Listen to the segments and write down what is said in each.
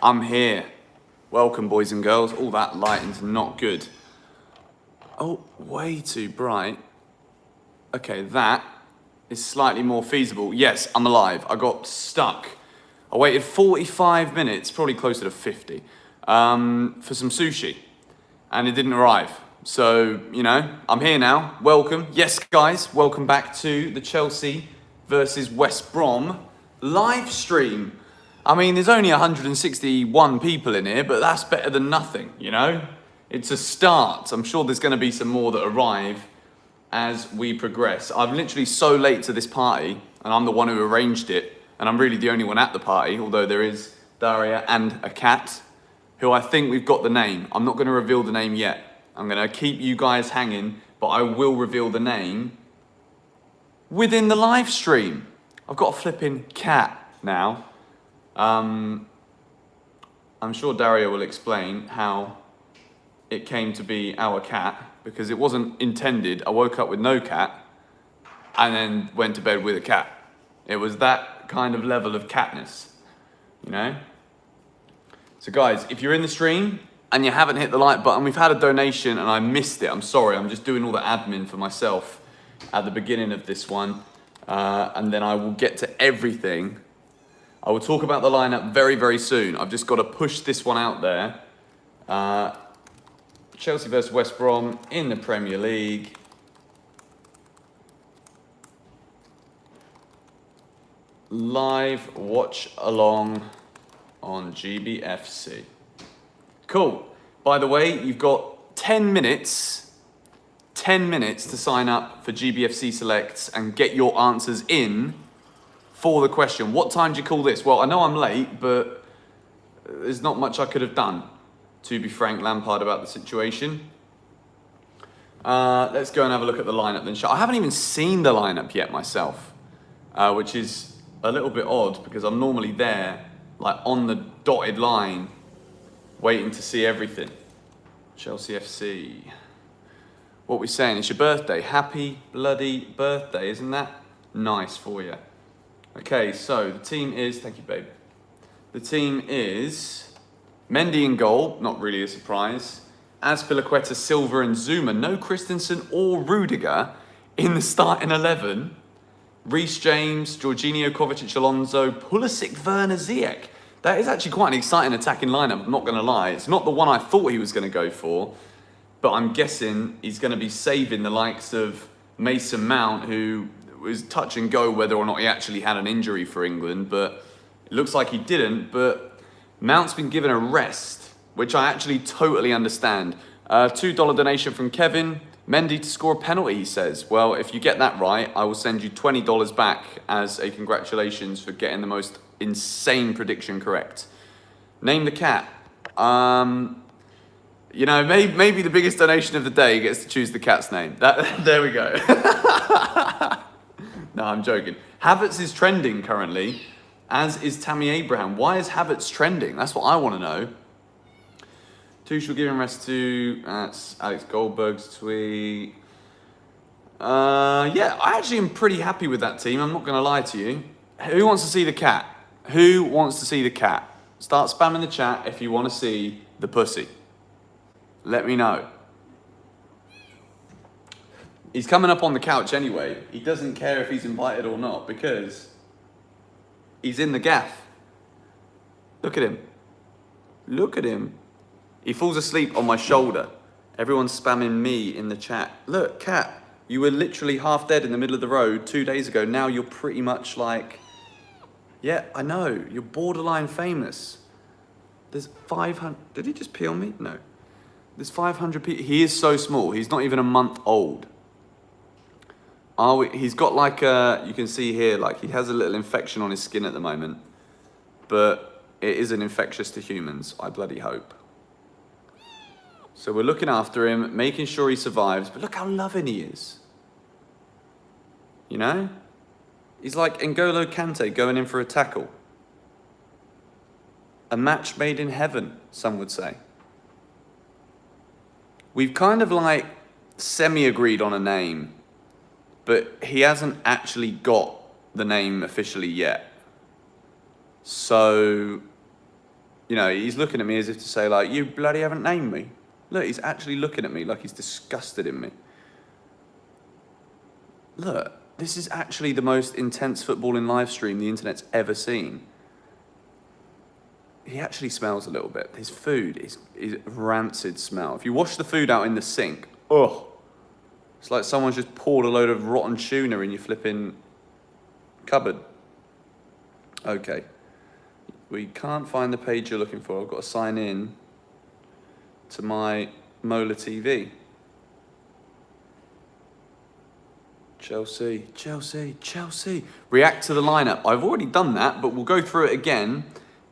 I'm here. Welcome, boys and girls. All that lighting's not good. Oh, way too bright. Okay, that is slightly more feasible. Yes, I'm alive. I got stuck. I waited 45 minutes, probably closer to 50, for some sushi, and it didn't arrive. So, you know, I'm here now. Welcome. Yes, guys, welcome back to the Chelsea versus West Brom live stream. I mean, there's only 161 people in here, but that's better than nothing, you know? It's a start. I'm sure there's going to be some more that arrive as we progress. I'm literally so late to this party, and I'm the one who arranged it, and I'm really the only one at the party, although there is Daria and a cat, who I think we've got the name. I'm not going to reveal the name yet. I'm going to keep you guys hanging, but I will reveal the name within the live stream. I've got a flipping cat now. I'm sure Daria will explain how it came to be our cat, because it wasn't intended. I woke up with no cat and then went to bed with a cat. It was that kind of level of catness, you know? So guys, if you're in the stream and you haven't hit the like button, we've had a donation and I missed it. I'm sorry, I'm just doing all the admin for myself at the beginning of this one. And then I will get to everything. I will talk about the lineup very, very soon. I've just got to push this one out there. Chelsea versus West Brom in the Premier League. Live watch along on GBFC. Cool. By the way, you've got 10 minutes to sign up for GBFC Selects and get your answers in for the question. What time do you call this? Well, I know I'm late, but there's not much I could have done, to be frank, Lampard, about the situation. Let's go and have a look at the lineup then. I haven't even seen the lineup yet myself, which is a little bit odd because I'm normally there, like on the dotted line, waiting to see everything. Chelsea FC. What we're saying, it's your birthday. Happy bloody birthday, isn't that nice for you? Okay, so the team is, thank you, babe. The team is Mendy in goal, not really a surprise. Azpilicueta, Silva and Zuma. No Christensen or Rudiger in the starting 11. Reece James, Jorginho, Kovacic, Alonso, Pulisic, Werner, Ziyech. That is actually quite an exciting attacking lineup, I'm not going to lie. It's not the one I thought he was going to go for, but I'm guessing he's going to be saving the likes of Mason Mount, who was touch and go whether or not he actually had an injury for England, but it looks like he didn't. But Mount's been given a rest, which I actually totally understand. $2 donation from Kevin. Mendy to score a penalty, he says. Well, if you get that right, I will send you $20 back as a congratulations for getting the most insane prediction correct. Name the cat. You know, maybe the biggest donation of the day gets to choose the cat's name. There we go. No, I'm joking. Havertz is trending currently, as is Tammy Abraham. Why is Havertz trending? That's what I want to know. Tuchel giving rest to, that's Alex Goldberg's tweet. Yeah, I actually am pretty happy with that team. I'm not going to lie to you. Who wants to see the cat? Who wants to see the cat? Start spamming the chat if you want to see the pussy. Let me know. He's coming up on the couch anyway. He doesn't care if he's invited or not because he's in the gaff. Look at him. Look at him. He falls asleep on my shoulder. Everyone's spamming me in the chat. Look, cat, you were literally half dead in the middle of the road 2 days ago. Now you're pretty much like, yeah, I know. You're borderline famous. There's 500. Did he just pee on me? No. There's 500 people. He is so small. He's not even a month old. He's got like a, you can see here, like he has a little infection on his skin at the moment. But it isn't infectious to humans, I bloody hope. So we're looking after him, making sure he survives. But look how loving he is. You know? He's like N'Golo Kante going in for a tackle. A match made in heaven, some would say. We've kind of like semi-agreed on a name, but he hasn't actually got the name officially yet. So, You know, he's looking at me as if to say, like, you bloody haven't named me. Look, he's actually looking at me like he's disgusted in me. Look, this is actually the most intense footballing live stream the internet's ever seen. He actually smells a little bit. His food is rancid smell. If you wash the food out in the sink, ugh. It's like someone's just poured a load of rotten tuna in your flipping cupboard. Okay. We can't find the page you're looking for. I've got to sign in to my Mola TV. Chelsea, Chelsea, Chelsea. React to the lineup. I've already done that, but we'll go through it again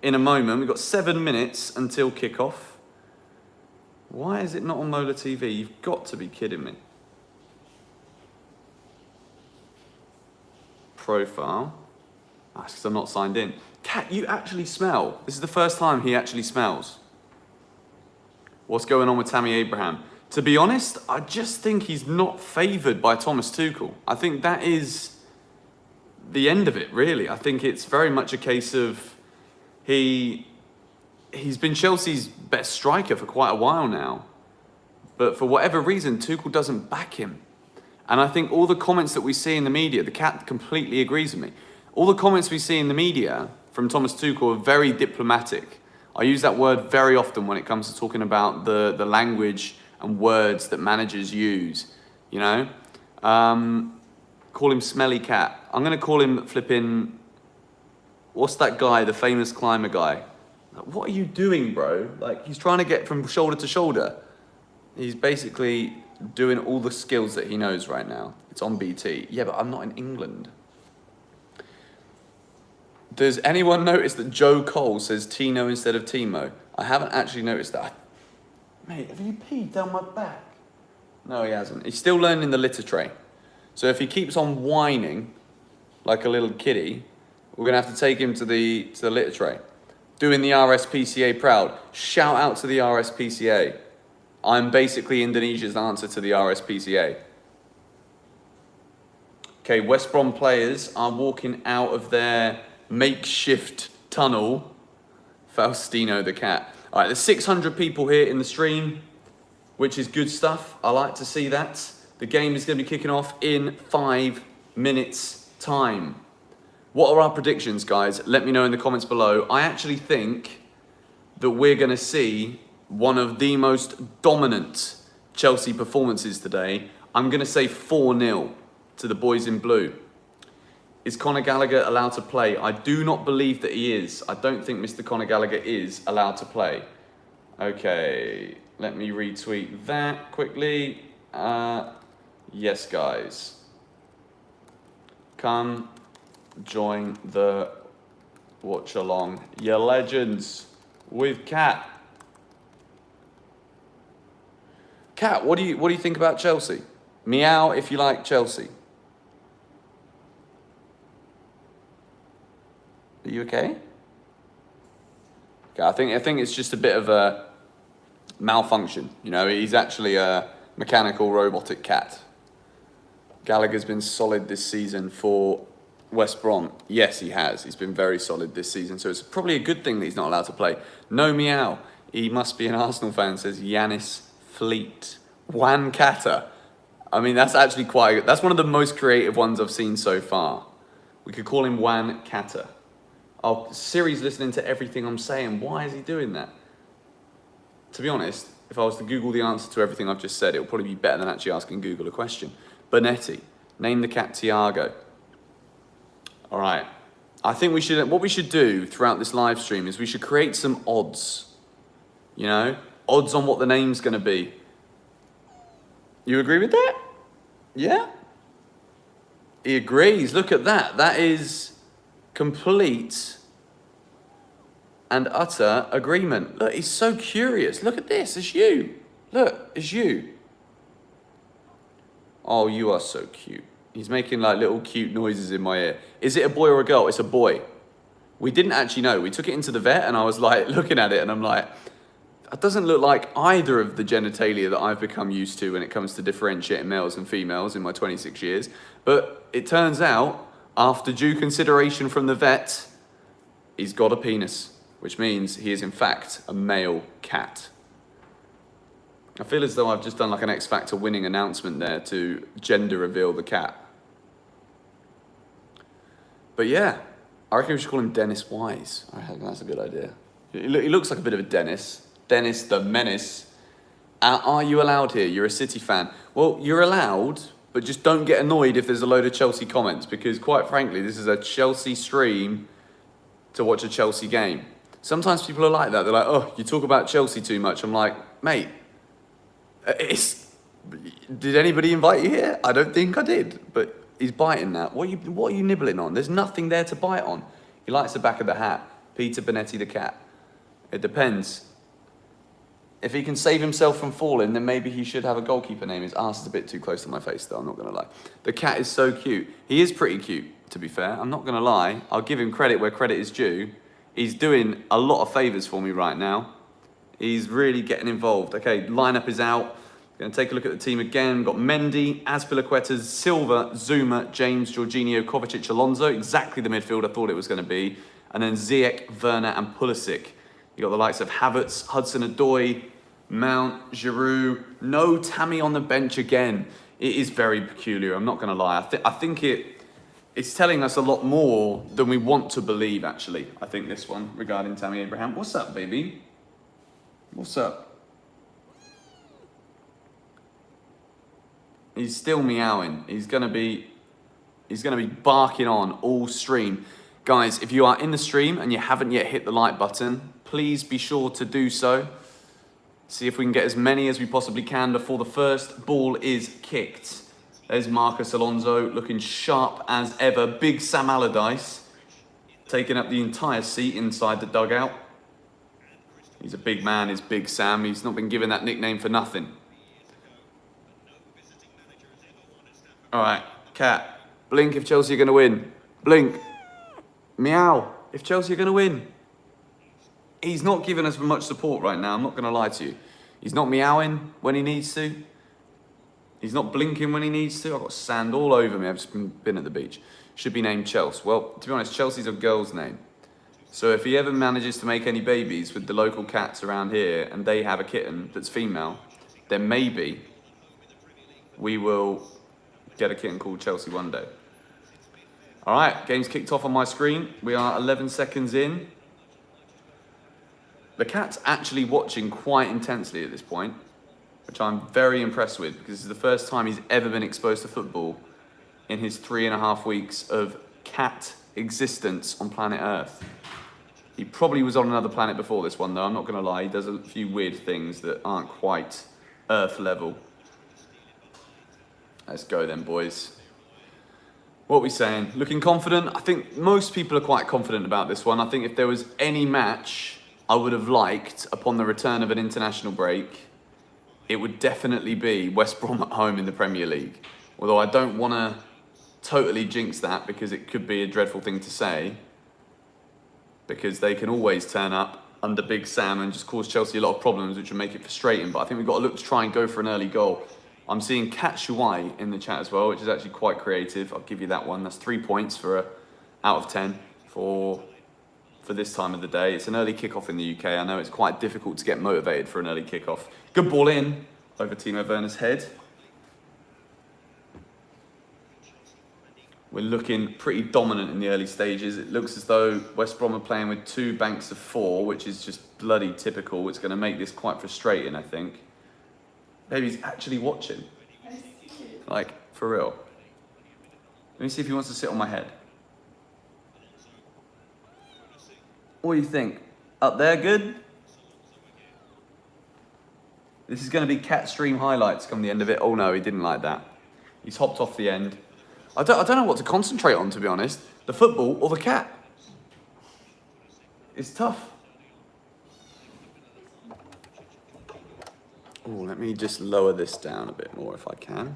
in a moment. We've got 7 minutes until kickoff. Why is it not on Mola TV? You've got to be kidding me. Profile. That's because I'm not signed in. Cat, you actually smell. This is the first time he actually smells. What's going on with Tammy Abraham? To be honest, I just think he's not favoured by Thomas Tuchel. I think that is the end of it, really. I think it's very much a case of he's been Chelsea's best striker for quite a while now. But for whatever reason, Tuchel doesn't back him. And I think all the comments that we see in the media, the cat completely agrees with me. All the comments we see in the media from Thomas Tuchel are very diplomatic. I use that word very often when it comes to talking about the language and words that managers use, you know? Call him Smelly Cat. I'm going to call him flipping... What's that guy, the famous climber guy? What are you doing, bro? Like, he's trying to get from shoulder to shoulder. He's basically doing all the skills that he knows right now. It's on BT. Yeah, but I'm not in England. Does anyone notice that Joe Cole says Tino instead of Timo? I haven't actually noticed that. Mate, have you peed down my back? No, he hasn't. He's still learning the litter tray. So if he keeps on whining like a little kiddie, we're going to have to take him to the litter tray. Doing the RSPCA proud. Shout out to the RSPCA. I'm basically Indonesia's answer to the RSPCA. Okay, West Brom players are walking out of their makeshift tunnel. Faustino the cat. All right, there's 600 people here in the stream, which is good stuff. I like to see that. The game is going to be kicking off in 5 minutes' time. What are our predictions, guys? Let me know in the comments below. I actually think that we're going to see one of the most dominant Chelsea performances today. I'm going to say 4-0 to the boys in blue. Is Conor Gallagher allowed to play? I do not believe that he is. I don't think Mr. Conor Gallagher is allowed to play. Okay, let me retweet that quickly. Yes, guys. Come join the watch along. You legends with Cat. Cat, what do you think about Chelsea? Meow if you like Chelsea. Are you okay? Okay, I think it's just a bit of a malfunction. You know, he's actually a mechanical robotic cat. Gallagher's been solid this season for West Brom. Yes, he has. He's been very solid this season. So it's probably a good thing that he's not allowed to play. No meow. He must be an Arsenal fan, says Yanis Fleet. Juan Cata. I mean, that's actually that's one of the most creative ones I've seen so far. We could call him Juan Cata. Oh, Siri's listening to everything I'm saying. Why is he doing that? To be honest, if I was to Google the answer to everything I've just said, it would probably be better than actually asking Google a question. Bonetti, name the cat Thiago. All right. I think what we should do throughout this live stream is we should create some odds. You know, odds on what the name's going to be. You agree with that? Yeah? He agrees. Look at that. That is complete and utter agreement. Look, he's so curious. Look at this. It's you. Look, it's you. Oh, you are so cute. He's making like little cute noises in my ear. Is it a boy or a girl? It's a boy. We didn't actually know. We took it into the vet and I was like looking at it and I'm like, it doesn't look like either of the genitalia that I've become used to when it comes to differentiating males and females in my 26 years. But it turns out, after due consideration from the vet, he's got a penis. which means he is in fact a male cat. I feel as though I've just done like an X Factor winning announcement there to gender reveal the cat. But yeah, I reckon we should call him Dennis Wise. I reckon that's a good idea. He looks like a bit of a Dennis. Dennis the Menace. Are you allowed here? You're a City fan. Well, you're allowed, but just don't get annoyed if there's a load of Chelsea comments, because quite frankly, this is a Chelsea stream to watch a Chelsea game. Sometimes people are like that. They're like, oh, you talk about Chelsea too much. I'm like, mate, did anybody invite you here? I don't think I did, but he's biting that. What are you nibbling on? There's nothing there to bite on. He likes the back of the hat. Peter Bonetti the cat. It depends. If he can save himself from falling, then maybe he should have a goalkeeper name. His arse is a bit too close to my face, though, I'm not going to lie. The cat is so cute. He is pretty cute, to be fair. I'm not going to lie. I'll give him credit where credit is due. He's doing a lot of favours for me right now. He's really getting involved. Okay, lineup is out. Going to take a look at the team again. We've got Mendy, Azpilicueta, Silva, Zuma, James, Jorginho, Kovacic, Alonso. Exactly the midfield I thought it was going to be. And then Ziyech, Werner and Pulisic. You got the likes of Havertz, Hudson-Odoi, Mount, Giroud. No Tammy on the bench again. It is very peculiar, I'm not going to lie. I think it's telling us a lot more than we want to believe, actually. I think this one, regarding Tammy Abraham. What's up, baby? What's up? He's still meowing. He's gonna be barking on all stream. Guys, if you are in the stream and you haven't yet hit the like button, please be sure to do so. See if we can get as many as we possibly can before the first ball is kicked. There's Marcus Alonso looking sharp as ever. Big Sam Allardyce taking up the entire seat inside the dugout. He's a big man, is Big Sam. He's not been given that nickname for nothing. All right, cat, blink if Chelsea are going to win. Blink. Meow if Chelsea are going to win. He's not giving us much support right now, I'm not going to lie to you. He's not meowing when he needs to. He's not blinking when he needs to. I've got sand all over me. I've just been at the beach. Should be named Chelsea. Well, to be honest, Chelsea's a girl's name. So if he ever manages to make any babies with the local cats around here and they have a kitten that's female, then maybe we will get a kitten called Chelsea one day. All right, game's kicked off on my screen. We are 11 seconds in. The cat's actually watching quite intensely at this point, which I'm very impressed with, because this is the first time he's ever been exposed to football in his 3.5 weeks of cat existence on planet Earth. He probably was on another planet before this one, though, I'm not going to lie. He does a few weird things that aren't quite Earth level. Let's go then, boys. What are we saying? Looking confident? I think most people are quite confident about this one. I think if there was any match I would have liked upon the return of an international break, it would definitely be West Brom at home in the Premier League. Although I don't want to totally jinx that, because it could be a dreadful thing to say, because they can always turn up under Big Sam and just cause Chelsea a lot of problems, which would make it frustrating. But I think we've got to look to try and go for an early goal. I'm seeing Cat Shuai in the chat as well, which is actually quite creative. I'll give you that one. That's 3 points for a out of 10 for this time of the day. It's an early kickoff in the UK. I know it's quite difficult to get motivated for an early kickoff. Good ball in over Timo Werner's head. We're looking pretty dominant in the early stages. It looks as though West Brom are playing with 2 banks of 4, which is just bloody typical. It's going to make this quite frustrating, I think. Maybe he's actually watching. Like, for real. Let me see if he wants to sit on my head. What do you think? Up there, good? This is going to be cat stream highlights come the end of it. Oh no, he didn't like that. He's hopped off the end. I don't know what to concentrate on, to be honest. The football or the cat? It's tough. Oh, let me just lower this down a bit more if I can.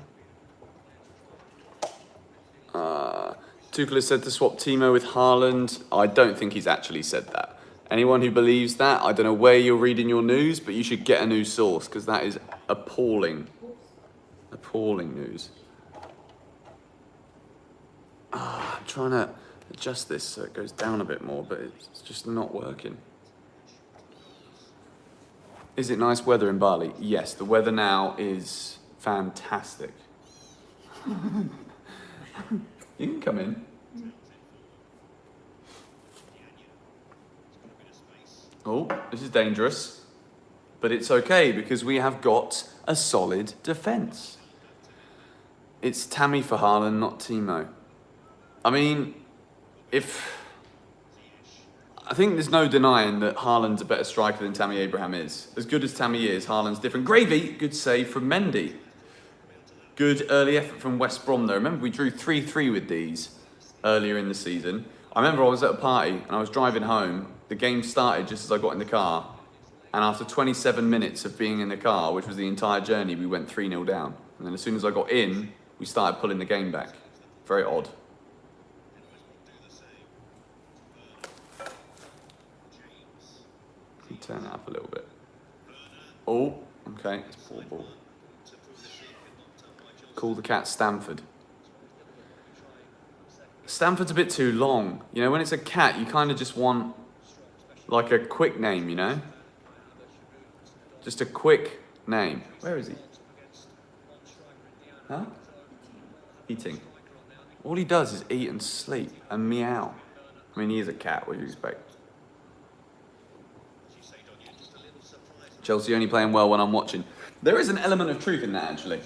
Tuchel has said to swap Timo with Haaland. I don't think he's actually said that. Anyone who believes that, I don't know where you're reading your news, but you should get a new source, because that is appalling. Appalling news. I'm trying to adjust this so it goes down a bit more, but it's just not working. Is it nice weather in Bali? Yes, the weather now is fantastic. You can come in. Oh, this is dangerous. But it's okay because we have got a solid defence. It's Tammy for Haaland, not Timo. I mean, I think there's no denying that Haaland's a better striker than Tammy Abraham is. As good as Tammy is, Haaland's different. Gravy, good save from Mendy. Good early effort from West Brom though. Remember, we drew 3-3 with these earlier in the season. I remember I was at a party and I was driving home. The game started just as I got in the car. And after 27 minutes of being in the car, which was the entire journey, we went 3-0 down. And then as soon as I got in, we started pulling the game back. Very odd. Turn it up a little bit. Oh, okay, it's poor ball. Call the cat Stamford. Stamford's a bit too long. You know, when it's a cat, you kind of just want like a quick name, you know? Just a quick name. Where is he? Huh? Eating. All he does is eat and sleep and meow. I mean, he is a cat, what do you expect? Chelsea only playing well when I'm watching. There is an element of truth in that, actually.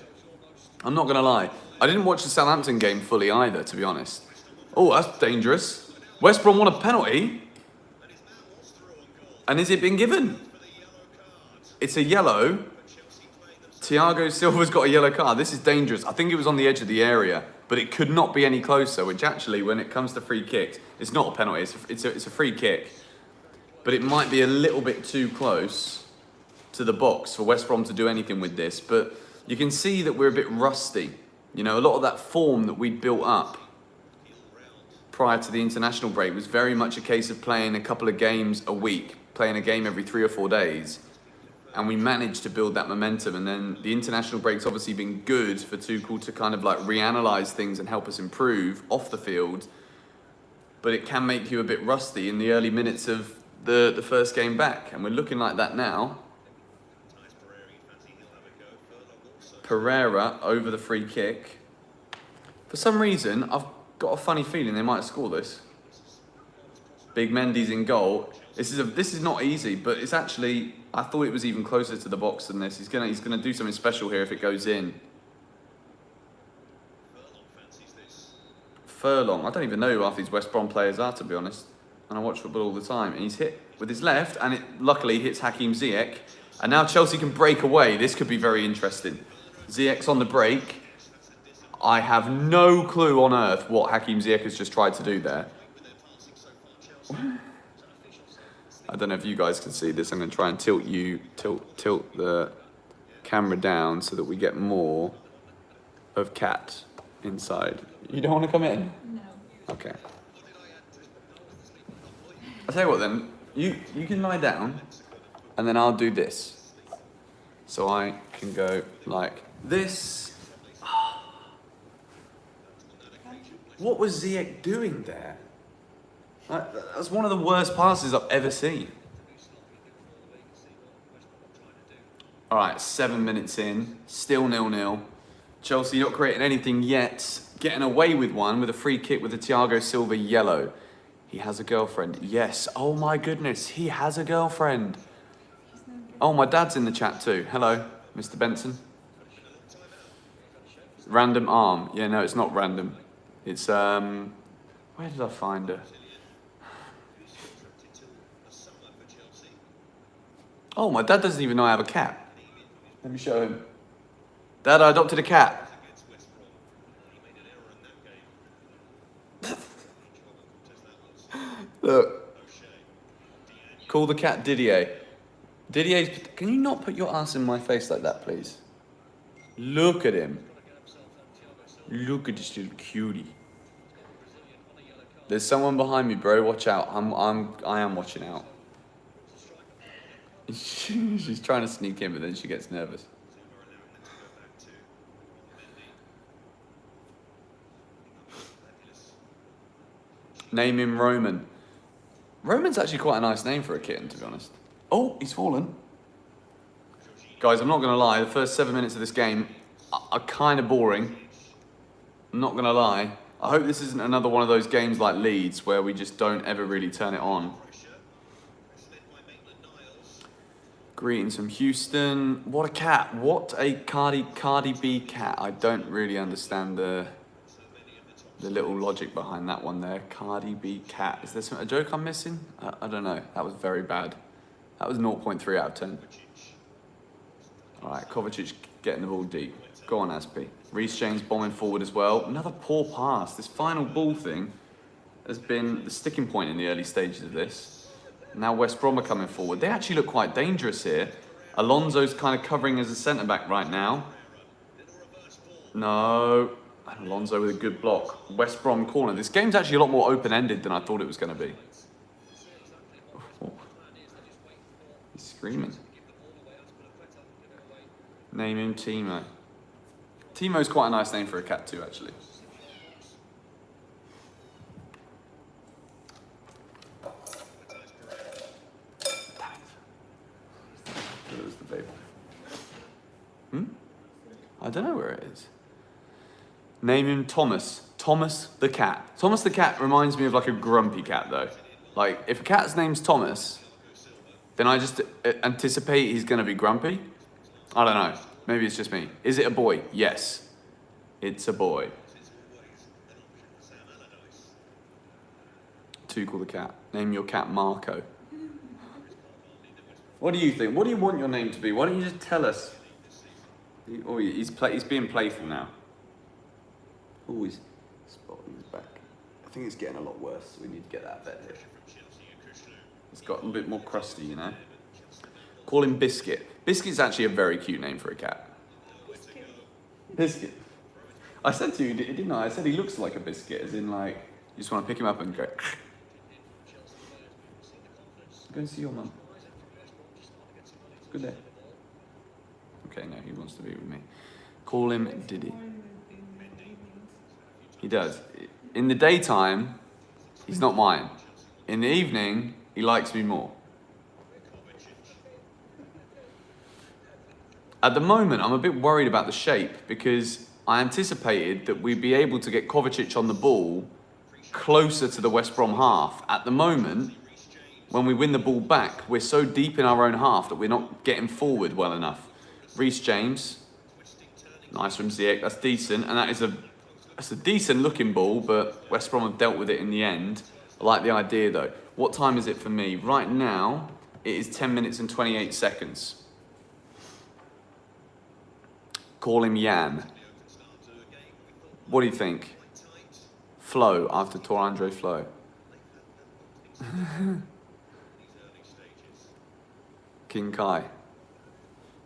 I'm not going to lie. I didn't watch the Southampton game fully either, to be honest. Oh, that's dangerous. West Brom won a penalty. And has it been given? It's a yellow. Thiago Silva's got a yellow card. This is dangerous. I think it was on the edge of the area, but it could not be any closer, which actually, when it comes to free kicks, it's not a penalty. It's a free kick. But it might be a little bit too close to the box for West Brom to do anything with this, but you can see that we're a bit rusty. You know, a lot of that form that we'd built up prior to the international break was very much a case of playing a couple of games a week, playing a game every 3 or 4 days, and we managed to build that momentum. And then the international break's obviously been good for Tuchel to kind of like reanalyze things and help us improve off the field, but it can make you a bit rusty in the early minutes of the first game back, and we're looking like that now. Pereira over the free kick. For some reason, I've got a funny feeling they might score this. Big Mendy's in goal. This is not easy, but it's actually, I thought it was even closer to the box than this. He's gonna do something special here if it goes in. Furlong. I don't even know who half these West Brom players are, to be honest. And I watch football all the time. And he's hit with his left, and it luckily hits Hakim Ziyech. And now Chelsea can break away. This could be very interesting. Ziyech's on the break. I have no clue on earth what Hakim Ziyech has just tried to do there. I don't know if you guys can see this. I'm going to try and tilt the camera down so that we get more of Cat inside. You don't want to come in? No. Okay. I'll tell you what then. You can lie down, and then I'll do this. So I can go like this. What was Ziyech doing there? That's one of the worst passes I've ever seen. All right, 7 minutes in, still 0-0. Chelsea not creating anything yet, getting away with one with a free kick with a Thiago Silva yellow. He has a girlfriend. Yes. Oh my goodness, he has a girlfriend. Oh, my dad's in the chat too. Hello, Mr. Benson. Random arm. Yeah, no, it's not random. It's, where did I find her? Oh, my dad doesn't even know I have a cat. Let me show him. Dad, I adopted a cat. Look. Call the cat Didier. Didier's... Can you not put your ass in my face like that, please? Look at him. Look at this little cutie. There's someone behind me, bro. Watch out. I am watching out. She's trying to sneak in, but then she gets nervous. Name him Roman. Roman's actually quite a nice name for a kitten, to be honest. Oh, he's fallen. Guys, I'm not going to lie, the first 7 minutes of this game are kind of boring. I'm not going to lie. I hope this isn't another one of those games like Leeds where we just don't ever really turn it on. Greetings from Houston. What a cat. What a Cardi B cat. I don't really understand the little logic behind that one there. Cardi B cat. Is there a joke I'm missing? I don't know. That was very bad. That was 0.3 out of 10. All right, Kovacic getting the ball deep. Go on, Aspi. Reece James bombing forward as well. Another poor pass. This final ball thing has been the sticking point in the early stages of this. Now West Brom are coming forward. They actually look quite dangerous here. Alonso's kind of covering as a centre-back right now. No. Alonso with a good block. West Brom corner. This game's actually a lot more open-ended than I thought it was going to be. Oh. He's screaming. Name him Timo. Timo's quite a nice name for a cat too, actually. I don't know where it is. Name him Thomas. Thomas the cat. Thomas the cat reminds me of like a grumpy cat though. Like if a cat's name's Thomas, then I just anticipate he's gonna be grumpy. I don't know. Maybe it's just me. Is it a boy? Yes. It's a boy. Tuchel the cat. Name your cat Marco. What do you think? What do you want your name to be? Why don't you just tell us? Oh, he's being playful now. Oh, he's back. I think it's getting a lot worse. So we need to get that vet here. It's got a little bit more crusty, you know. Call him Biscuit. Biscuit's actually a very cute name for a cat. Biscuit. I said to you, didn't I? I said he looks like a biscuit, as in like, you just want to pick him up and go. Go and see your mum. Good day. Okay, no, he wants to be with me. Call him Diddy. He does. In the daytime, he's not mine. In the evening, he likes me more. At the moment, I'm a bit worried about the shape because I anticipated that we'd be able to get Kovacic on the ball closer to the West Brom half. At the moment, when we win the ball back, we're so deep in our own half that we're not getting forward well enough. Reece James, nice from Ziyech, that's decent, and that's a decent looking ball, but West Brom have dealt with it in the end. I like the idea though. What time is it for me? Right now, it is 10 minutes and 28 seconds. Call him Jan. What do you think? Flo, after Tor Andre Flo. King Kai.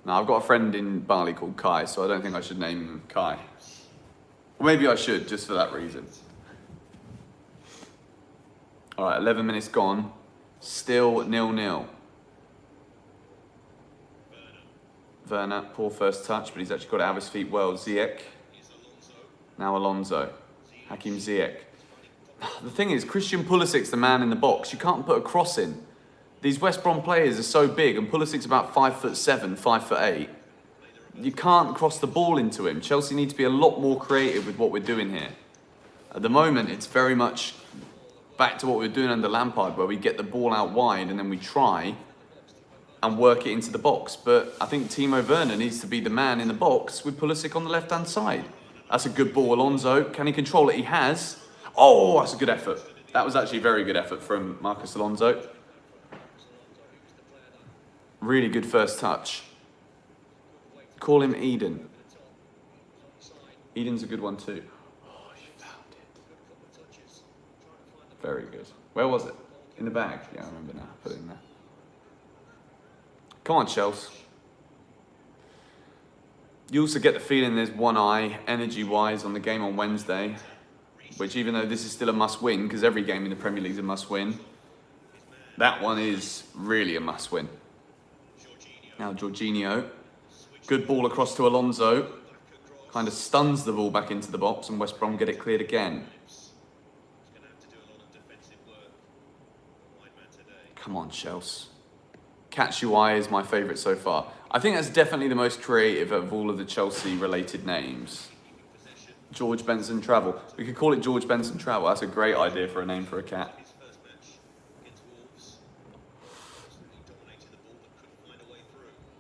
Now, I've got a friend in Bali called Kai, so I don't think I should name him Kai. Or maybe I should, just for that reason. All right, 11 minutes gone. Still 0-0. Werner, poor first touch, but he's actually got to have his feet well. Ziyech. Now Alonso. Hakim Ziyech. The thing is, Christian Pulisic's the man in the box. You can't put a cross in. These West Brom players are so big, and Pulisic's about 5'7", 5'8". You can't cross the ball into him. Chelsea need to be a lot more creative with what we're doing here. At the moment, it's very much back to what we were doing under Lampard, where we get the ball out wide and then we try and work it into the box. But I think Timo Werner needs to be the man in the box with Pulisic on the left-hand side. That's a good ball, Alonso. Can he control it? He has. Oh, that's a good effort. That was actually a very good effort from Marcos Alonso. Really good first touch. Call him Eden. Eden's a good one too. Oh, you found it. Very good. Where was it? In the bag? Yeah, I remember now. Put it in there. Come on, Chelsea. You also get the feeling there's one eye, energy-wise, on the game on Wednesday, which even though this is still a must-win, because every game in the Premier League is a must-win, that one is really a must-win. Now Jorginho, good ball across to Alonso, kind of stuns the ball back into the box, and West Brom get it cleared again. Come on, Chelsea. Catch Ui is my favourite so far. I think that's definitely the most creative of all of the Chelsea-related names. George Benson Travel. We could call it George Benson Travel. That's a great idea for a name for a cat.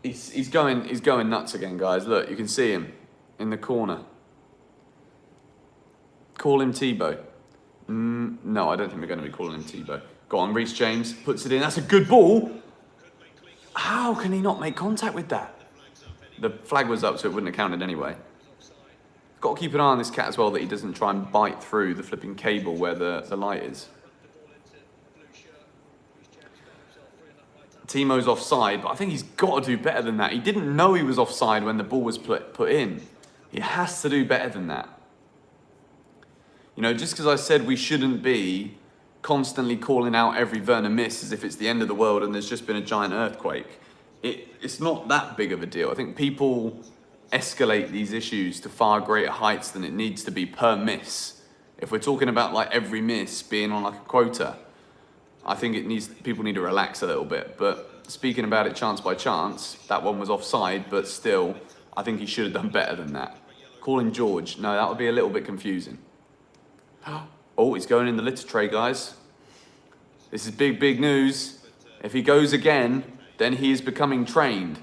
He's going nuts again, guys. Look, you can see him in the corner. Call him Tebow. No, I don't think we're going to be calling him Tebow. Go on, Reece James puts it in. That's a good ball. How can he not make contact with that? The flag was up, so it wouldn't have counted anyway. Got to keep an eye on this cat as well, that he doesn't try and bite through the flipping cable where the light is. Timo's offside, but I think he's got to do better than that. He didn't know he was offside when the ball was put in. He has to do better than that. You know, just because I said we shouldn't be constantly calling out every Werner miss as if it's the end of the world and there's just been a giant earthquake, it's not that big of a deal. I think people escalate these issues to far greater heights than it needs to be per miss. If we're talking about like every miss being on like a quota, I think people need to relax a little bit. But speaking about it chance by chance, that one was offside, but still, I think he should have done better than that. Calling George, no, that would be a little bit confusing. Oh, he's going in the litter tray, guys. This is big, big news. If he goes again, then he is becoming trained.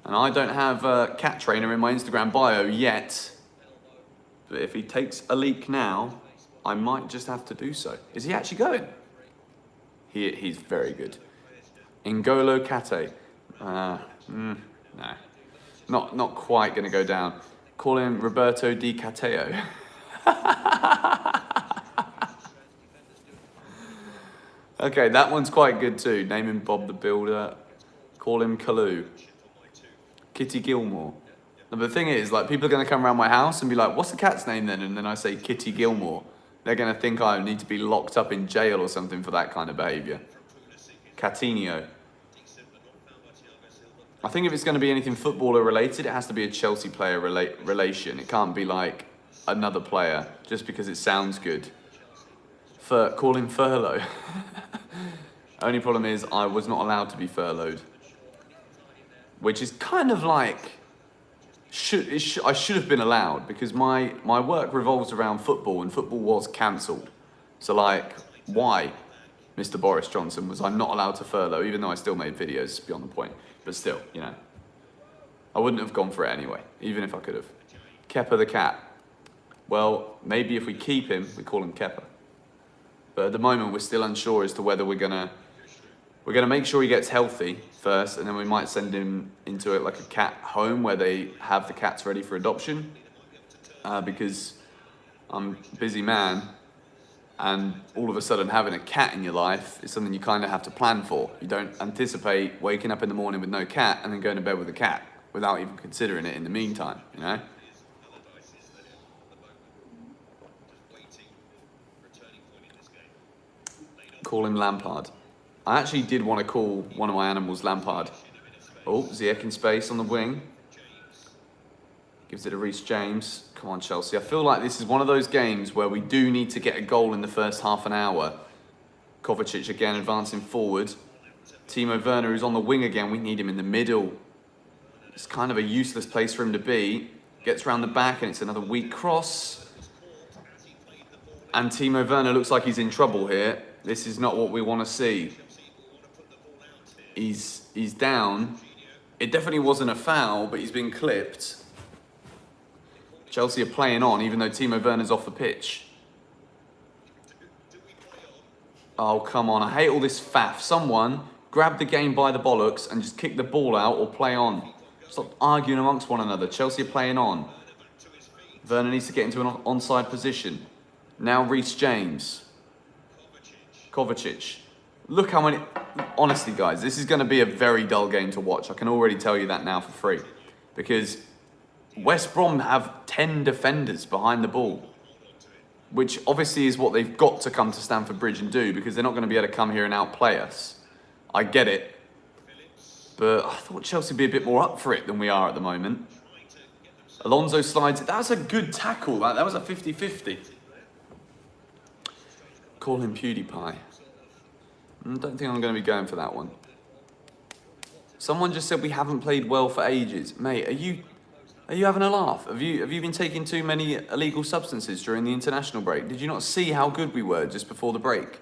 And I don't have a cat trainer in my Instagram bio yet. But if he takes a leak now, I might just have to do so. Is he actually going? He's very good. N'Golo Kante. No. Not quite going to go down. Call him Roberto Di Cateo. Okay, that one's quite good too. Name him Bob the Builder. Call him Kalou. Kitty Gilmore. Now, the thing is, like, people are going to come around my house and be like, what's the cat's name then? And then I say Kitty Gilmore. They're going to think I need to be locked up in jail or something for that kind of behaviour. Coutinho. I think if it's going to be anything footballer related, it has to be a Chelsea player relation. It can't be like another player just because it sounds good. Call him Furlough. Only problem is I was not allowed to be furloughed. Which is kind of like, I should have been allowed, because my work revolves around football and football was cancelled. So like, why, Mr. Boris Johnson, was I not allowed to furlough, even though I still made videos beyond the point. But still, you know, I wouldn't have gone for it anyway, even if I could have. Kepa the cat. Well, maybe if we keep him, we call him Kepa. But at the moment, we're still unsure as to whether we're gonna make sure he gets healthy first, and then we might send him into it like a cat home where they have the cats ready for adoption. Because I'm a busy man, and all of a sudden having a cat in your life is something you kind of have to plan for. You don't anticipate waking up in the morning with no cat and then going to bed with a cat without even considering it in the meantime, you know? Call him Lampard. I actually did want to call one of my animals Lampard. Oh, Ziyech in space on the wing. Gives it to Reece James. Come on, Chelsea. I feel like this is one of those games where we do need to get a goal in the first half an hour. Kovacic again advancing forward. Timo Werner is on the wing again. We need him in the middle. It's kind of a useless place for him to be. Gets round the back and it's another weak cross. And Timo Werner looks like he's in trouble here. This is not what we want to see. He's down. It definitely wasn't a foul, but he's been clipped. Chelsea are playing on, even though Timo Werner's off the pitch. Oh, come on. I hate all this faff. Someone grab the game by the bollocks and just kick the ball out or play on. Stop arguing amongst one another. Chelsea are playing on. Werner needs to get into an onside position. Now Reece James. Kovacic. Look how many... Honestly, guys, this is going to be a very dull game to watch. I can already tell you that now for free. Because West Brom have 10 defenders behind the ball. Which obviously is what they've got to come to Stamford Bridge and do, because they're not going to be able to come here and outplay us. I get it. But I thought Chelsea would be a bit more up for it than we are at the moment. Alonso slides it. That was a good tackle. That was a 50-50. Call him PewDiePie. I don't think I'm going to be going for that one. Someone just said we haven't played well for ages. Mate, are you having a laugh? Have you been taking too many illegal substances during the international break? Did you not see how good we were just before the break?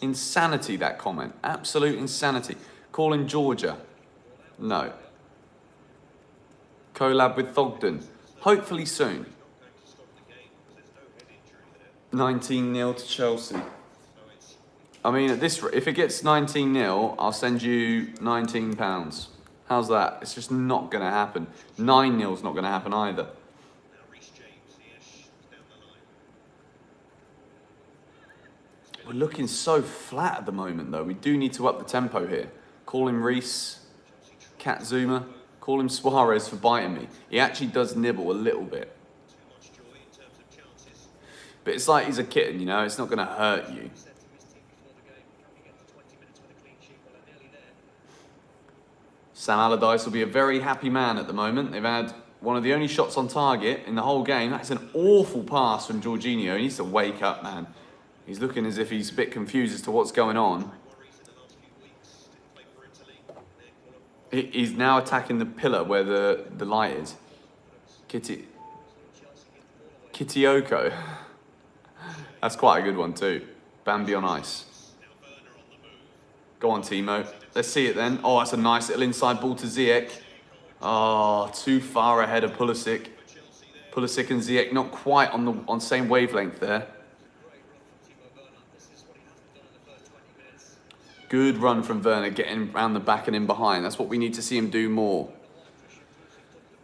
Insanity, that comment. Absolute insanity. Calling Georgia. No. Collab with Thogden. Hopefully soon. 19-0 to Chelsea. I mean, at this, if it gets 19-0, I'll send you £19. How's that? It's just not going to happen. 9-0's not going to happen either. We're looking so flat at the moment, though. We do need to up the tempo here. Call him Reece, Cat Zuma. Call him Suarez for biting me. He actually does nibble a little bit. But it's like he's a kitten, you know? It's not going to hurt you. Sam Allardyce will be a very happy man at the moment. They've had one of the only shots on target in the whole game. That's an awful pass from Jorginho. He needs to wake up, man. He's looking as if he's a bit confused as to what's going on. He's now attacking the pillar where the light is. Kitioko. That's quite a good one too. Bambi on ice. Go on, Timo. Let's see it then. Oh, that's a nice little inside ball to Ziyech. Oh, too far ahead of Pulisic. Pulisic and Ziyech not quite on same wavelength there. Good run from Werner, getting around the back and in behind. That's what we need to see him do more.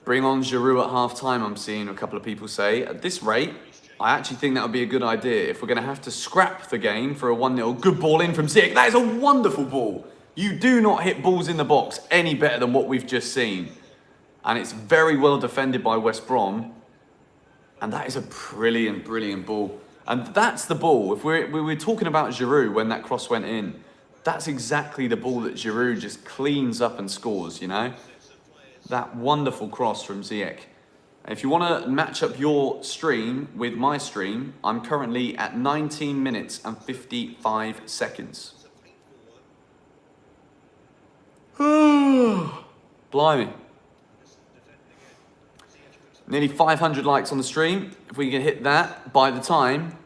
Bring on Giroud at half-time, I'm seeing a couple of people say. At this rate, I actually think that would be a good idea. If we're going to have to scrap the game for a 1-0, good ball in from Ziyech. That is a wonderful ball. You do not hit balls in the box any better than what we've just seen. And it's very well defended by West Brom. And that is a brilliant, brilliant ball. And that's the ball. If we were talking about Giroud when that cross went in, that's exactly the ball that Giroud just cleans up and scores, you know? That wonderful cross from Ziyech. If you want to match up your stream with my stream, I'm currently at 19 minutes and 55 seconds. Blimey. Nearly 500 likes on the stream. If we can hit that by the time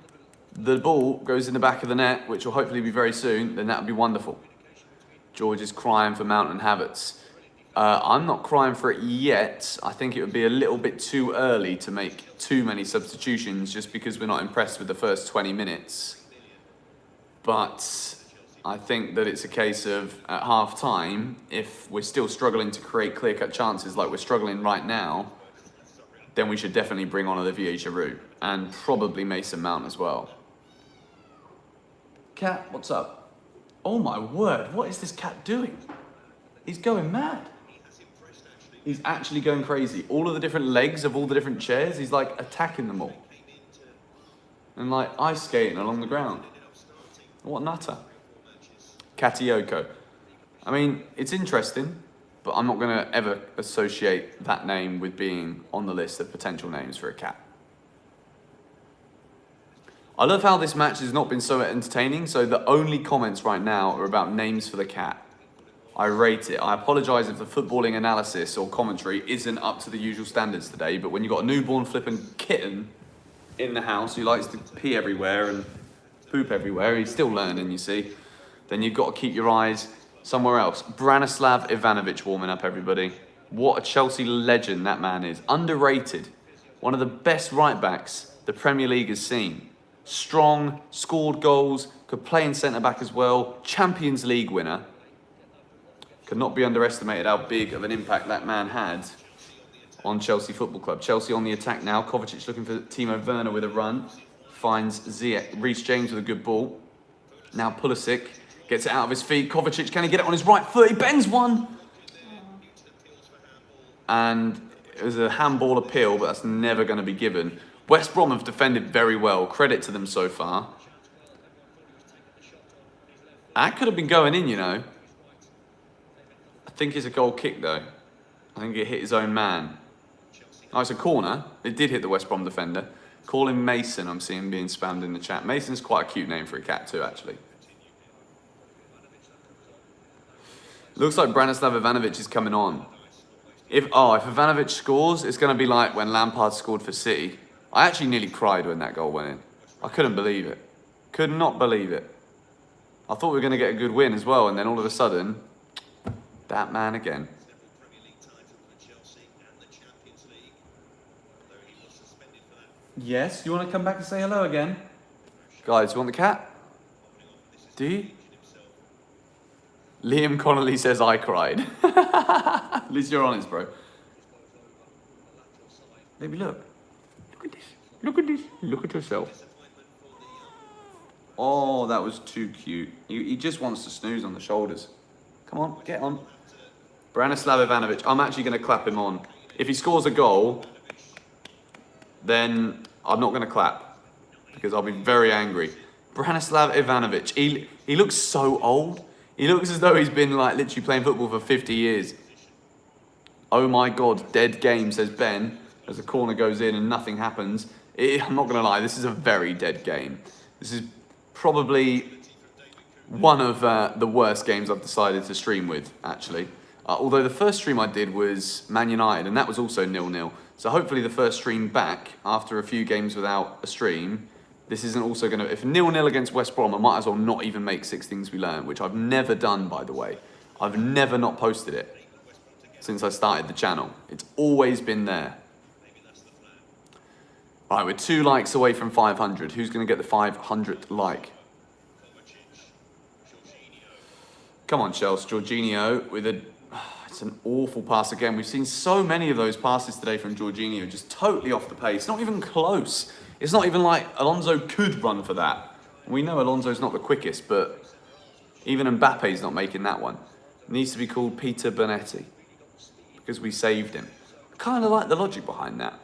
the ball goes in the back of the net, which will hopefully be very soon, then that would be wonderful. George is crying for Mount and Havertz. I'm not crying for it yet. I think it would be a little bit too early to make too many substitutions just because we're not impressed with the first 20 minutes. But I think that it's a case of, at half-time, if we're still struggling to create clear-cut chances like we're struggling right now, then we should definitely bring on Olivier Giroud and probably Mason Mount as well. Cat, what's up? Oh my word, what is this cat doing? He's going mad. He's actually going crazy. All of the different legs of all the different chairs, he's like attacking them all. And like ice skating along the ground. What a nutter. Katioko. I mean, it's interesting, but I'm not going to ever associate that name with being on the list of potential names for a cat. I love how this match has not been so entertaining, so the only comments right now are about names for the cat. I rate it. I apologise if the footballing analysis or commentary isn't up to the usual standards today, but when you've got a newborn flipping kitten in the house who likes to pee everywhere and poop everywhere, he's still learning, you see, then you've got to keep your eyes somewhere else. Branislav Ivanovic warming up, everybody. What a Chelsea legend that man is. Underrated. One of the best right-backs the Premier League has seen. Strong, scored goals, could play in centre-back as well. Champions League winner. Could not be underestimated how big of an impact that man had on Chelsea Football Club. Chelsea on the attack now. Kovacic looking for Timo Werner with a run. Finds Ziyech. Reece James with a good ball. Now Pulisic gets it out of his feet. Kovacic, can he get it on his right foot? He bends one. And it was a handball appeal, but that's never going to be given. West Brom have defended very well. Credit to them so far. That could have been going in, you know. I think it's a goal kick, though. I think it hit his own man. Oh, it's a corner. It did hit the West Brom defender. Call him Mason, I'm seeing being spammed in the chat. Mason's quite a cute name for a cat too, actually. Looks like Branislav Ivanovic is coming on. If Ivanovic scores, it's going to be like when Lampard scored for City. I actually nearly cried when that goal went in. I couldn't believe it. Could not believe it. I thought we were going to get a good win as well, and then all of a sudden, that man again. Yes, you want to come back and say hello again? Guys, you want the cat? Do you? Liam Connolly says I cried. At least you're honest, bro. Baby, look. Look at this. Look at this. Look at yourself. Oh, that was too cute. He just wants to snooze on the shoulders. Come on, get on. Branislav Ivanovic. I'm actually going to clap him on. If he scores a goal, then I'm not going to clap because I'll be very angry. Branislav Ivanovic. He looks so old. He looks as though he's been like literally playing football for 50 years. Oh my God, dead game, says Ben, as the corner goes in and nothing happens. I'm not going to lie, this is a very dead game. This is probably one of the worst games I've decided to stream with, actually. Although the first stream I did was Man United, and that was also 0-0. So hopefully the first stream back, after a few games without a stream, this isn't also going to... If 0-0 against West Brom, I might as well not even make 6 things we learned, which I've never done, by the way. I've never not posted it since I started the channel. It's always been there. All right, we're 2 likes away from 500. Who's going to get the 500th like? Come on, Chelsea. Jorginho with a... It's an awful pass again. We've seen so many of those passes today from Jorginho, just totally off the pace. Not even close. It's not even like Alonso could run for that. We know Alonso's not the quickest, but even Mbappe's not making that one. It needs to be called Peter Bonetti because we saved him. I kind of like the logic behind that.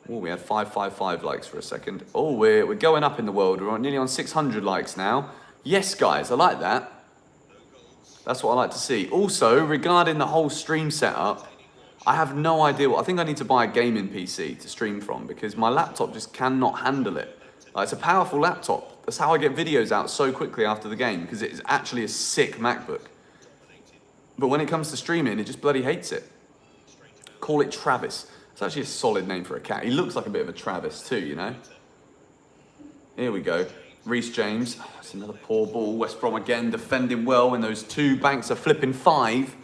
Oh, we had 555 likes for a second. Oh, we're going up in the world. We're nearly on 600 likes now. Yes, guys, I like that. That's what I like to see. Also, regarding the whole stream setup, I have no idea I think I need to buy a gaming PC to stream from because my laptop just cannot handle it. Like, it's a powerful laptop. That's how I get videos out so quickly after the game because it is actually a sick MacBook. But when it comes to streaming, it just bloody hates it. Call it Travis. It's actually a solid name for a cat. He looks like a bit of a Travis too, you know? Here we go. Reece James. Oh, it's another poor ball. West Brom again defending well when those 2 banks are flipping 5.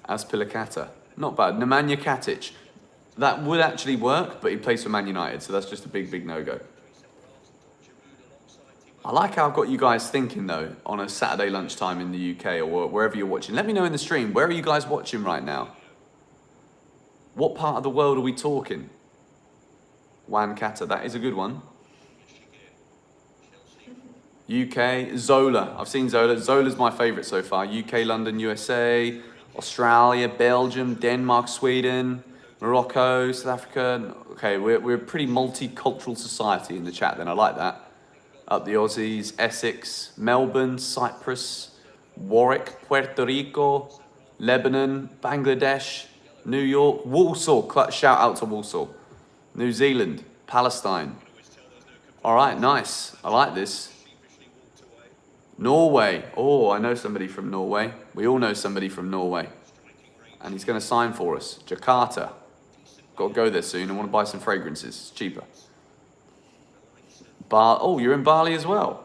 As Pilicata. Not bad. Nemanja Katic. That would actually work, but he plays for Man United, so that's just a big, big no-go. I like how I've got you guys thinking, though, on a Saturday lunchtime in the UK or wherever you're watching. Let me know in the stream, where are you guys watching right now? What part of the world are we talking? Wan Kata, that is a good one. UK, Zola. I've seen Zola. Zola's my favourite so far. UK, London, USA... Australia, Belgium, Denmark, Sweden, Morocco, South Africa. Okay, we're a pretty multicultural society in the chat then, I like that. Up the Aussies, Essex, Melbourne, Cyprus, Warwick, Puerto Rico, Lebanon, Bangladesh, New York, Walsall, shout out to Walsall. New Zealand, Palestine. All right, nice, I like this. Norway. Oh, I know somebody from Norway. We all know somebody from Norway. And he's going to sign for us. Jakarta. Got to go there soon. I want to buy some fragrances. It's cheaper. Oh, you're in Bali as well.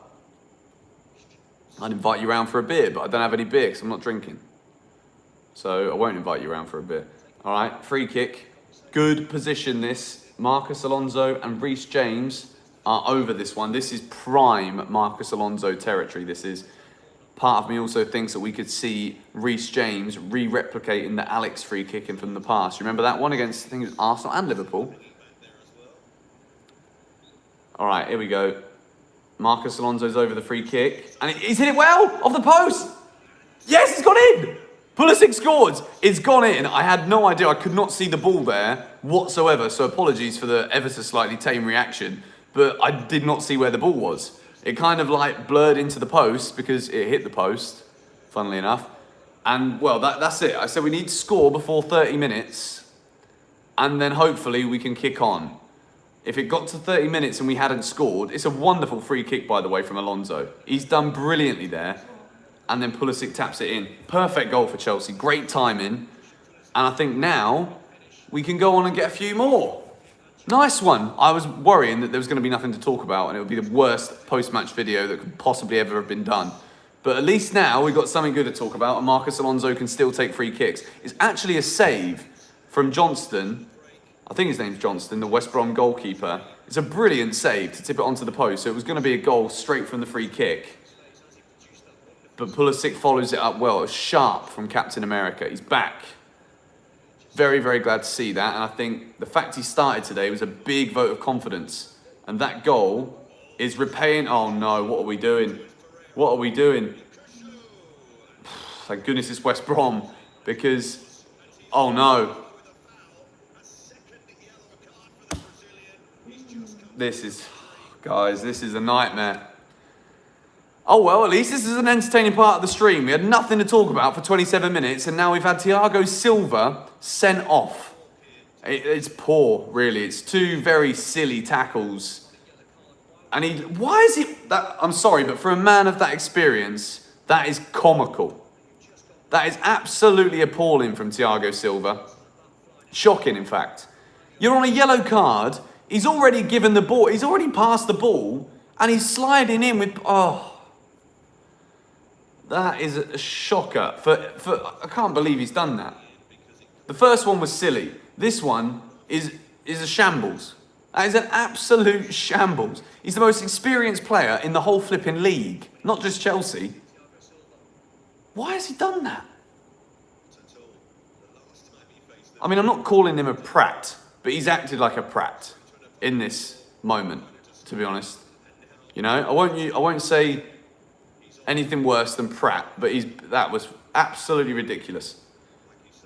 I'd invite you around for a beer, but I don't have any beer because I'm not drinking. So I won't invite you around for a beer. All right, free kick. Good position this. Marcus Alonso and Reece James are over this one. This is prime Marcus Alonso territory. This is... Part of me also thinks that we could see Reece James re-replicating the Alex free kicking from the past. Remember that one against, I think it was Arsenal and Liverpool? All right, here we go. Marcus Alonso's over the free kick. And he's hit it well! Off the post! Yes, it's gone in! Pulisic scored! It's gone in. I had no idea. I could not see the ball there whatsoever. So apologies for the ever so slightly tame reaction. But I did not see where the ball was. It kind of like blurred into the post because it hit the post, funnily enough. And well, that's it. I said we need to score before 30 minutes and then hopefully we can kick on. If it got to 30 minutes and we hadn't scored, it's a wonderful free kick, by the way, from Alonso. He's done brilliantly there. and then Pulisic taps it in. Perfect goal for Chelsea. Great timing. And I think now we can go on and get a few more. Nice one. I was worrying that there was going to be nothing to talk about and it would be the worst post-match video that could possibly ever have been done. But at least now we've got something good to talk about and Marcus Alonso can still take free kicks. It's actually a save from Johnston. I think his name's Johnston, the West Brom goalkeeper. It's a brilliant save to tip it onto the post. So it was going to be a goal straight from the free kick. But Pulisic follows it up well. It was sharp from Captain America. He's back. Very, very glad to see that. And I think the fact he started today was a big vote of confidence. And that goal is repaying... Oh no, what are we doing? What are we doing? Thank goodness it's West Brom. Because... Oh no. This is... Guys, this is a nightmare. Oh well, at least this is an entertaining part of the stream. We had nothing to talk about for 27 minutes, and now we've had Thiago Silva sent off. It's poor, really. It's two very silly tackles. And why is it that? I'm sorry, but for a man of that experience, that is comical. That is absolutely appalling from Thiago Silva. Shocking, in fact. You're on a yellow card. He's already given the ball. He's already passed the ball, and he's sliding in with... Oh. That is a shocker. I can't believe he's done that. The first one was silly. This one is a shambles. That is an absolute shambles. He's the most experienced player in the whole flipping league, not just Chelsea. Why has he done that? I mean, I'm not calling him a prat, but he's acted like a prat in this moment, to be honest. You know, I won't say anything worse than prat, but that was absolutely ridiculous.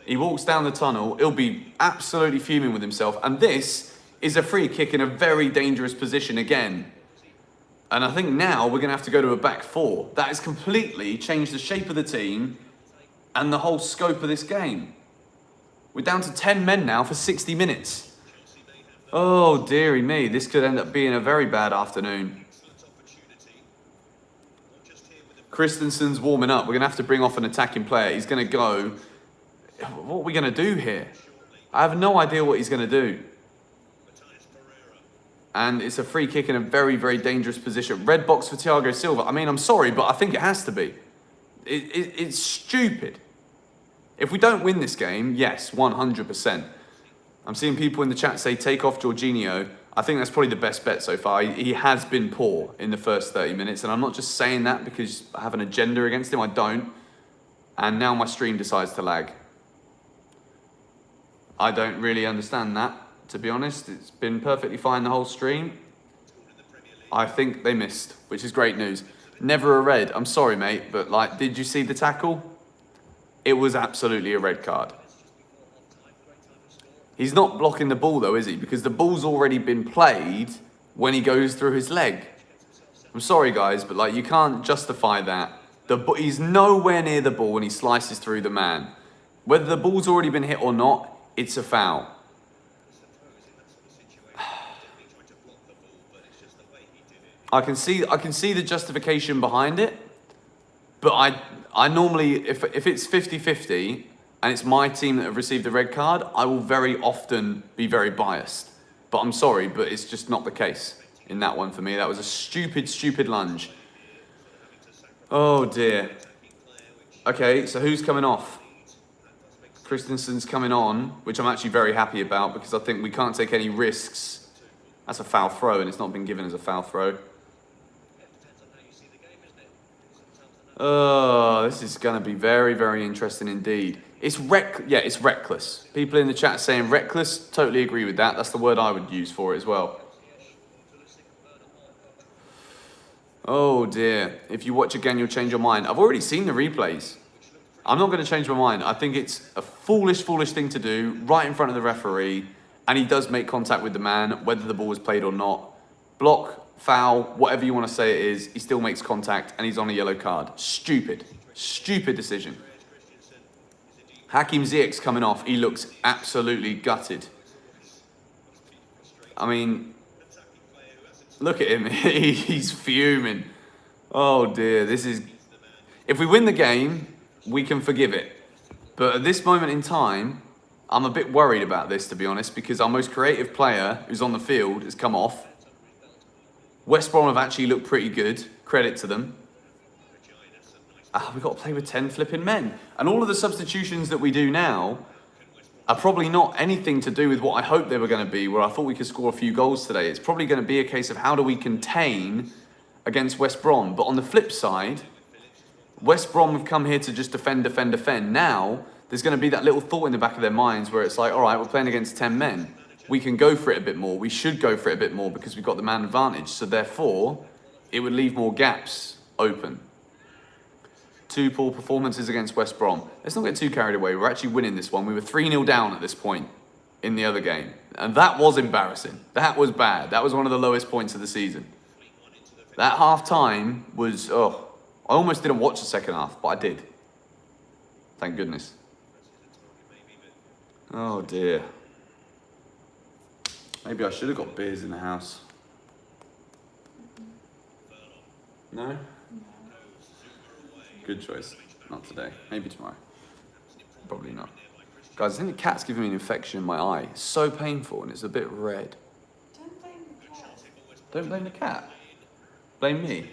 He walks down the tunnel, he'll be absolutely fuming with himself, and this is a free kick in a very dangerous position again. And I think now we're going to have to go to a back four. That has completely changed the shape of the team and the whole scope of this game. We're down to 10 men now for 60 minutes. Oh, dearie me, this could end up being a very bad afternoon. Christensen's warming up. We're going to have to bring off an attacking player. He's going to go... What are we going to do here? I have no idea what he's going to do. And it's a free kick in a very, very dangerous position. Red box for Thiago Silva. I mean, I'm sorry, but I think it has to be. It's stupid. If we don't win this game, yes, 100%. I'm seeing people in the chat say, take off Jorginho. I think that's probably the best bet so far. He has been poor in the first 30 minutes, and I'm not just saying that because I have an agenda against him. I don't. And now my stream decides to lag. I don't really understand that, to be honest. It's been perfectly fine the whole stream. I think they missed, which is great news. Never a red. I'm sorry, mate, but like, did you see the tackle? It was absolutely a red card. He's not blocking the ball though, is he? Because the ball's already been played when he goes through his leg. I'm sorry guys, but like you can't justify that. He's nowhere near the ball and he slices through the man. Whether the ball's already been hit or not, it's a foul. I can see the justification behind it, but I normally, if it's 50-50, and it's my team that have received the red card, I will very often be very biased. But I'm sorry, but it's just not the case in that one for me. That was a stupid, stupid lunge. Oh dear. Okay, so who's coming off? Christensen's coming on, which I'm actually very happy about because I think we can't take any risks. That's a foul throw and it's not been given as a foul throw. Oh, this is going to be very, very interesting indeed. It's reckless. People in the chat saying reckless, totally agree with that. That's the word I would use for it as well. Oh dear. If you watch again, you'll change your mind. I've already seen the replays. I'm not going to change my mind. I think it's a foolish, foolish thing to do right in front of the referee. And he does make contact with the man, whether the ball was played or not. Block, foul, whatever you want to say it is, he still makes contact and he's on a yellow card. Stupid. Stupid decision. Hakim Ziyech's coming off. He looks absolutely gutted. I mean, look at him. He's fuming. Oh dear, this is... If we win the game, we can forgive it. But at this moment in time, I'm a bit worried about this, to be honest, because our most creative player who's on the field has come off. West Brom have actually looked pretty good. Credit to them. We've got to play with 10 flipping men. And all of the substitutions that we do now are probably not anything to do with what I hoped they were going to be, where I thought we could score a few goals today. It's probably going to be a case of how do we contain against West Brom. But on the flip side, West Brom have come here to just defend, defend, defend. Now, there's going to be that little thought in the back of their minds where it's like, all right, we're playing against 10 men. We can go for it a bit more. We should go for it a bit more because we've got the man advantage. So therefore, it would leave more gaps open. 2 poor performances against West Brom. Let's not get too carried away. We're actually winning this one. We were 3-0 down at this point in the other game. And that was embarrassing. That was bad. That was one of the lowest points of the season. That half-time was, I almost didn't watch the second half, but I did. Thank goodness. Oh dear. Maybe I should have got beers in the house. No? Good choice. Not today. Maybe tomorrow. Probably not. Guys, I think the cat's giving me an infection in my eye. It's so painful and it's a bit red. Don't blame the cat. Don't blame the cat. Blame me.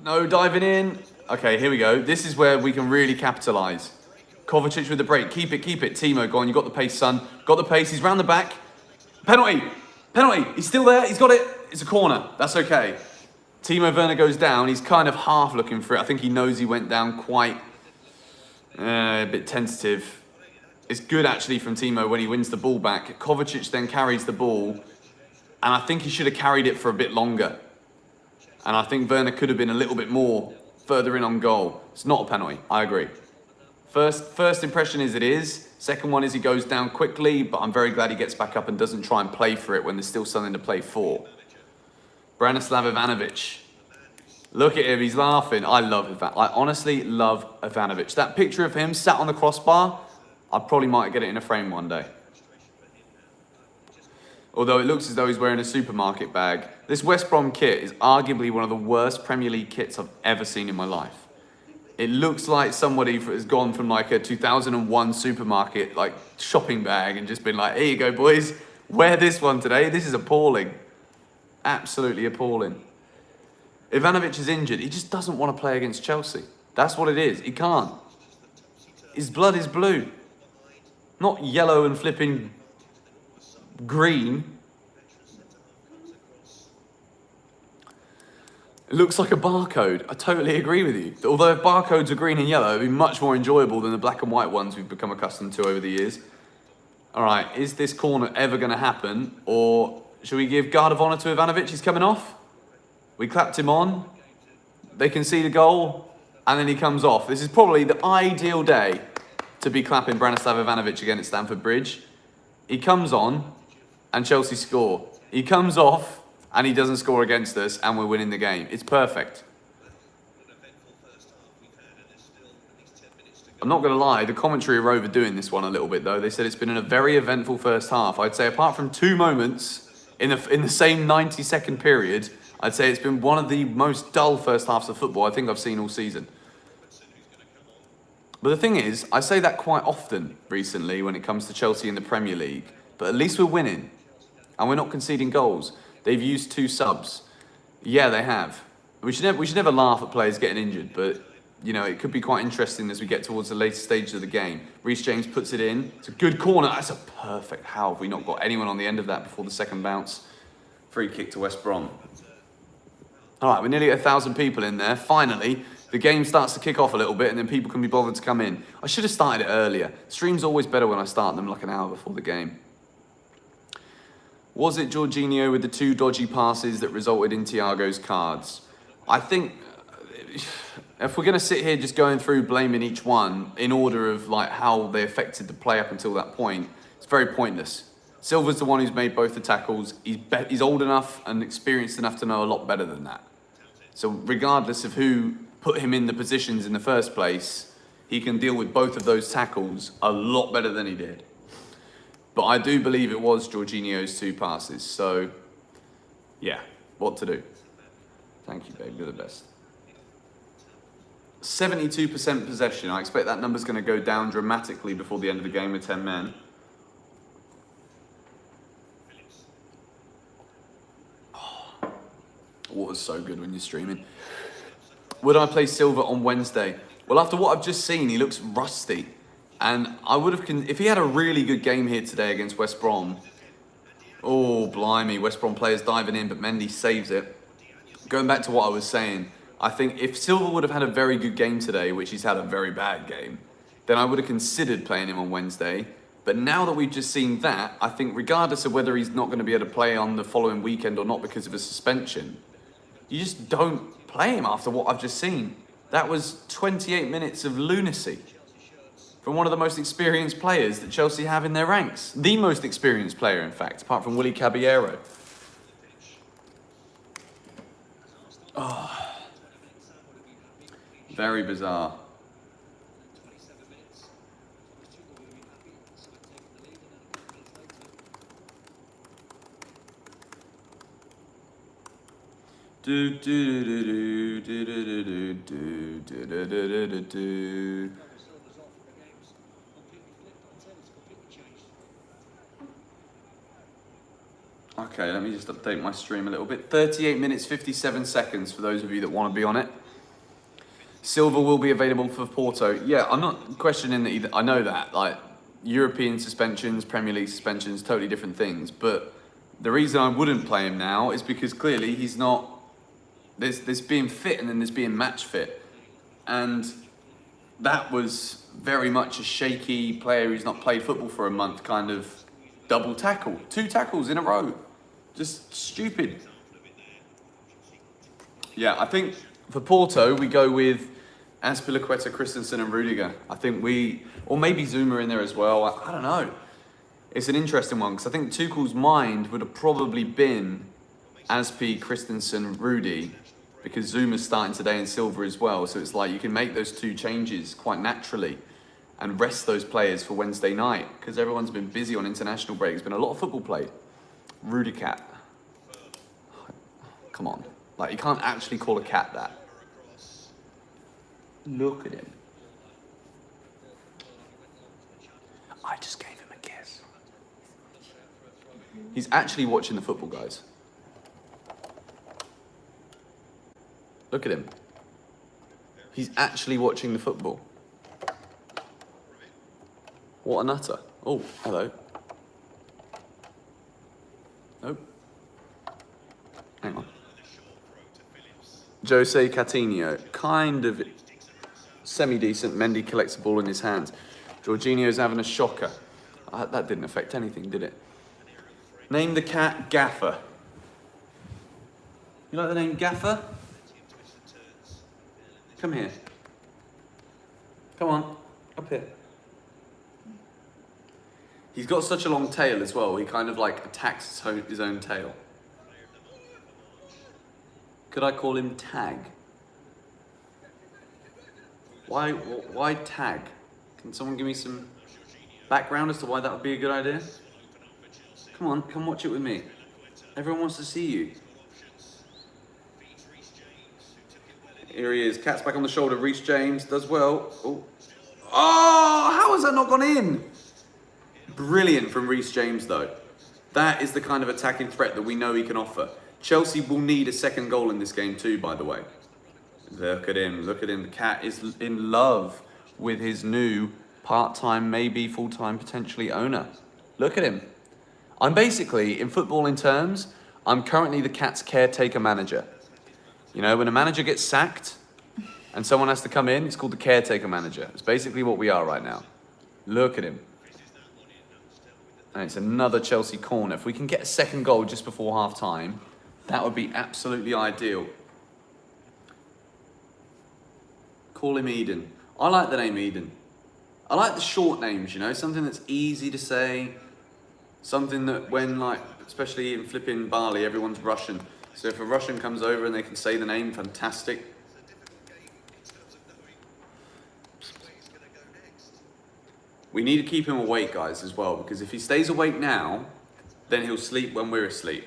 No diving in. Okay, here we go. This is where we can really capitalise. Kovacic with the break. Keep it, keep it. Timo, go on. You got the pace, son. Got the pace. He's round the back. Penalty. Penalty. He's still there. He's got it. It's a corner. That's okay. Timo Werner goes down. He's kind of half looking for it. I think he knows he went down quite a bit tentative. It's good actually from Timo when he wins the ball back. Kovacic then carries the ball. And I think he should have carried it for a bit longer. And I think Werner could have been a little bit more further in on goal. It's not a penalty. I agree. First impression is it is. Second one is he goes down quickly, but I'm very glad he gets back up and doesn't try and play for it when there's still something to play for. Branislav Ivanovic. Look at him, he's laughing. I honestly love Ivanovic. That picture of him sat on the crossbar, I probably might get it in a frame one day. Although it looks as though he's wearing a supermarket bag. This West Brom kit is arguably one of the worst Premier League kits I've ever seen in my life. It looks like somebody has gone from like a 2001 supermarket like shopping bag and just been like, here you go boys, wear this one today. This is appalling. Absolutely appalling. Ivanovic is injured. He just doesn't want to play against Chelsea. That's what it is. He can't. His blood is blue. Not yellow and flipping green. It looks like a barcode. I totally agree with you. Although if barcodes are green and yellow, it'd be much more enjoyable than the black and white ones we've become accustomed to over the years. All right, is this corner ever going to happen? Or should we give guard of honour to Ivanovic? He's coming off. We clapped him on. They can see the goal. And then he comes off. This is probably the ideal day to be clapping Branislav Ivanovic again at Stamford Bridge. He comes on and Chelsea score. He comes off and he doesn't score against us and we're winning the game. It's perfect. I'm not going to lie, the commentary are overdoing this one a little bit though. They said it's been a very eventful first half. I'd say apart from 2 moments in the same 90-second period, I'd say it's been one of the most dull first halves of football I think I've seen all season. But the thing is, I say that quite often recently when it comes to Chelsea in the Premier League, but at least we're winning and we're not conceding goals. They've used 2 subs. Yeah, they have. We should never laugh at players getting injured, but you know, it could be quite interesting as we get towards the later stages of the game. Reece James puts it in. It's a good corner. That's a perfect. How have we not got anyone on the end of that before the second bounce? Free kick to West Brom. All right, we're nearly 1,000 people in there. Finally, the game starts to kick off a little bit and then people can be bothered to come in. I should have started it earlier. Stream's always better when I start them like an hour before the game. Was it Jorginho with the 2 dodgy passes that resulted in Thiago's cards? I think if we're going to sit here just going through blaming each one in order of like how they affected the play up until that point, it's very pointless. Silva's the one who's made both the tackles. He's old enough and experienced enough to know a lot better than that. So regardless of who put him in the positions in the first place, he can deal with both of those tackles a lot better than he did. But I do believe it was Jorginho's 2 passes. So, yeah, what to do? Thank you, babe. You're the best. 72% possession. I expect that number's going to go down dramatically before the end of the game with 10 men. Oh, water's so good when you're streaming. Would I play Silva on Wednesday? Well, after what I've just seen, he looks rusty. And I would have... if he had a really good game here today against West Brom... Oh, blimey. West Brom players diving in, but Mendy saves it. Going back to what I was saying, I think if Silva would have had a very good game today, which he's had a very bad game, then I would have considered playing him on Wednesday. But now that we've just seen that, I think regardless of whether he's not going to be able to play on the following weekend or not because of a suspension, you just don't play him after what I've just seen. That was 28 minutes of lunacy from one of the most experienced players that Chelsea have in their ranks. The most experienced player, in fact, apart from Willy Caballero. Oh. Very bizarre. Do do do do do do do do do do do do do. Okay, let me just update my stream a little bit. 38 minutes, 57 seconds for those of you that want to be on it. Silva will be available for Porto. Yeah, I'm not questioning that either. I know that. Like, European suspensions, Premier League suspensions, totally different things. But the reason I wouldn't play him now is because clearly he's not... There's being fit and then there's being match fit. And that was very much a shaky player who's not played football for a month kind of double tackle. 2 tackles in a row. Just stupid. Yeah, I think for Porto, we go with Azpilicueta, Christensen and Rudiger. I think or maybe Zuma in there as well. I don't know. It's an interesting one because I think Tuchel's mind would have probably been Azpi, Christensen, Rudy, because Zuma's starting today and Silva as well. So it's like you can make those 2 changes quite naturally and rest those players for Wednesday night because everyone's been busy on international break. There's been a lot of football played. Rudicat. Come on. Like, you can't actually call a cat that. Look at him. I just gave him a kiss. He's actually watching the football, guys. Look at him. He's actually watching the football. What a nutter. Oh, hello. Nope. Hang on. Jose Coutinho, kind of semi-decent. Mendy collects the ball in his hands. Jorginho's having a shocker. That didn't affect anything, did it? Name the cat Gaffer. You like the name Gaffer? Come here. Come on, up here. He's got such a long tail as well. He kind of like attacks his own tail. Could I call him Tag? Why Tag? Can someone give me some background as to why that would be a good idea? Come on, come watch it with me. Everyone wants to see you. Here he is. Cat's back on the shoulder. Reece James does well. Oh, how has that not gone in? Brilliant from Reece James, though. That is the kind of attacking threat that we know he can offer. Chelsea will need a second goal in this game too, by the way. Look at him. Look at him. The cat is in love with his new part-time, maybe full-time, potentially owner. Look at him. I'm basically, in footballing terms, I'm currently the cat's caretaker manager. You know, when a manager gets sacked and someone has to come in, it's called the caretaker manager. It's basically what we are right now. Look at him. And it's another Chelsea corner. If we can get a second goal just before half-time, that would be absolutely ideal. Call him Eden. I like the name Eden. I like the short names, you know, something that's easy to say. Something that when, like, especially in flipping Bali, everyone's Russian. So if a Russian comes over and they can say the name, fantastic. We need to keep him awake, guys, as well, because if he stays awake now, then he'll sleep when we're asleep.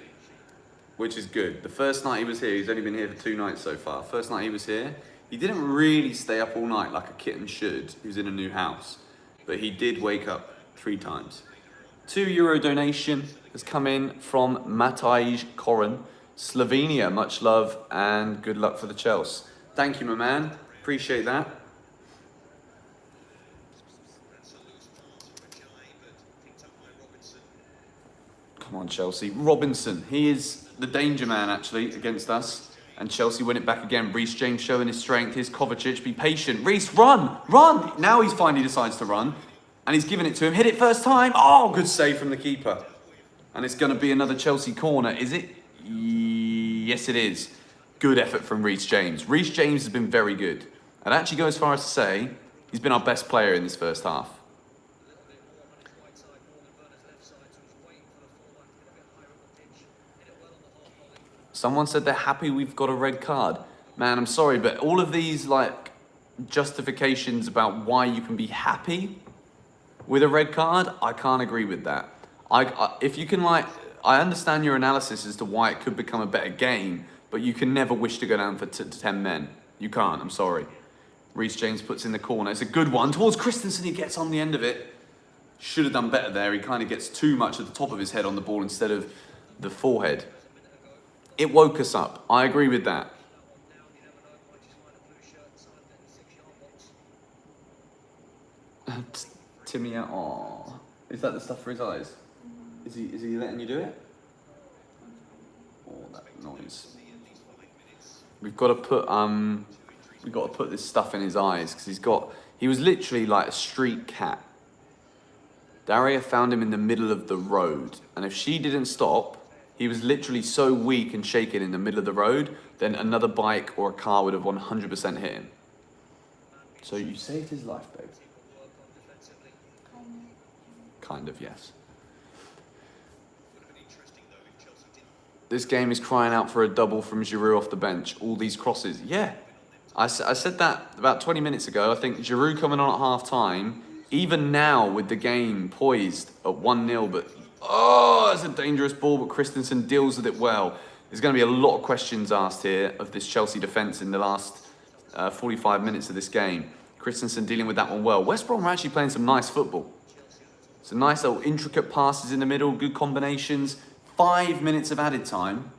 which is good. The first night he was here, he's only been here for 2 nights so far. First night he was here, he didn't really stay up all night like a kitten should, who's in a new house. But he did wake up 3 times. €2 donation has come in from Matej Koren. Slovenia, much love and good luck for the Chelsea. Thank you, my man. Appreciate that. Come on, Chelsea. Robinson, he is the danger man, actually, against us. And Chelsea win it back again. Reece James showing his strength. Here's Kovacic. Be patient. Reece, run! Run! Now he's finally decides to run. And he's giving it to him. Hit it first time. Oh, good save from the keeper. And it's going to be another Chelsea corner. Is it? Yes, it is. Good effort from Reece James. Reece James has been very good. I'd actually go as far as to say he's been our best player in this first half. Someone said they're happy we've got a red card. Man, I'm sorry, but all of these like justifications about why you can be happy with a red card, I can't agree with that. If you can I understand your analysis as to why it could become a better game, but you can never wish to go down for 10 men. You can't, I'm sorry. Reece James puts in the corner. It's a good one towards Christensen. He gets on the end of it. Should have done better there. He kind of gets too much at the top of his head on the ball instead of the forehead. It woke us up. I agree with that. Timmy, oh, is that the stuff for his eyes? Is he letting you do it? Oh, that noise. We've got to put this stuff in his eyes because he was literally like a street cat. Daria found him in the middle of the road, and if she didn't stop, he was literally so weak and shaken in the middle of the road, then another bike or a car would have 100% hit him. So you saved his life, babe. Kind of, yes. This game is crying out for a double from Giroud off the bench. All these crosses. Yeah. I said that about 20 minutes ago. I think Giroud coming on at half-time, even now with the game poised at 1-0, but oh, it's a dangerous ball, but Christensen deals with it well. There's going to be a lot of questions asked here of this Chelsea defence in the last 45 minutes of this game. Christensen dealing with that one well. West Brom are actually playing some nice football. Some nice little intricate passes in the middle, good combinations. 5 minutes of added time,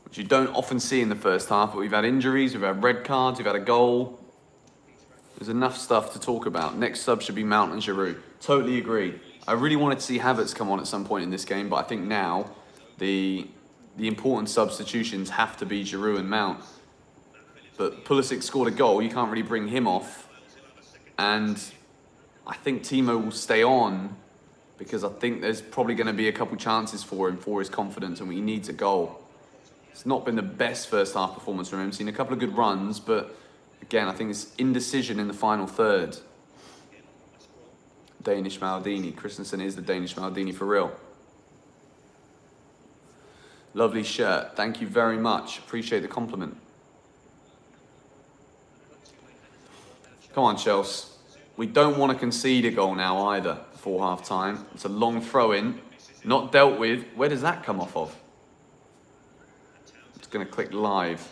which you don't often see in the first half, but we've had injuries, we've had red cards, we've had a goal. There's enough stuff to talk about. Next sub should be Mount and Giroud. Totally agree. I really wanted to see Havertz come on at some point in this game, but I think now the important substitutions have to be Giroud and Mount. But Pulisic scored a goal, you can't really bring him off. And I think Timo will stay on because I think there's probably going to be a couple chances for him for his confidence and he needs a goal. It's not been the best first half performance from him. Seen a couple of good runs, but again, I think it's indecision in the final third. Danish Maldini. Christensen is the Danish Maldini for real. Lovely shirt. Thank you very much. Appreciate the compliment. Come on, Chelsea. We don't want to concede a goal now either before half-time. It's a long throw-in, not dealt with. Where does that come off of? It's going to click live.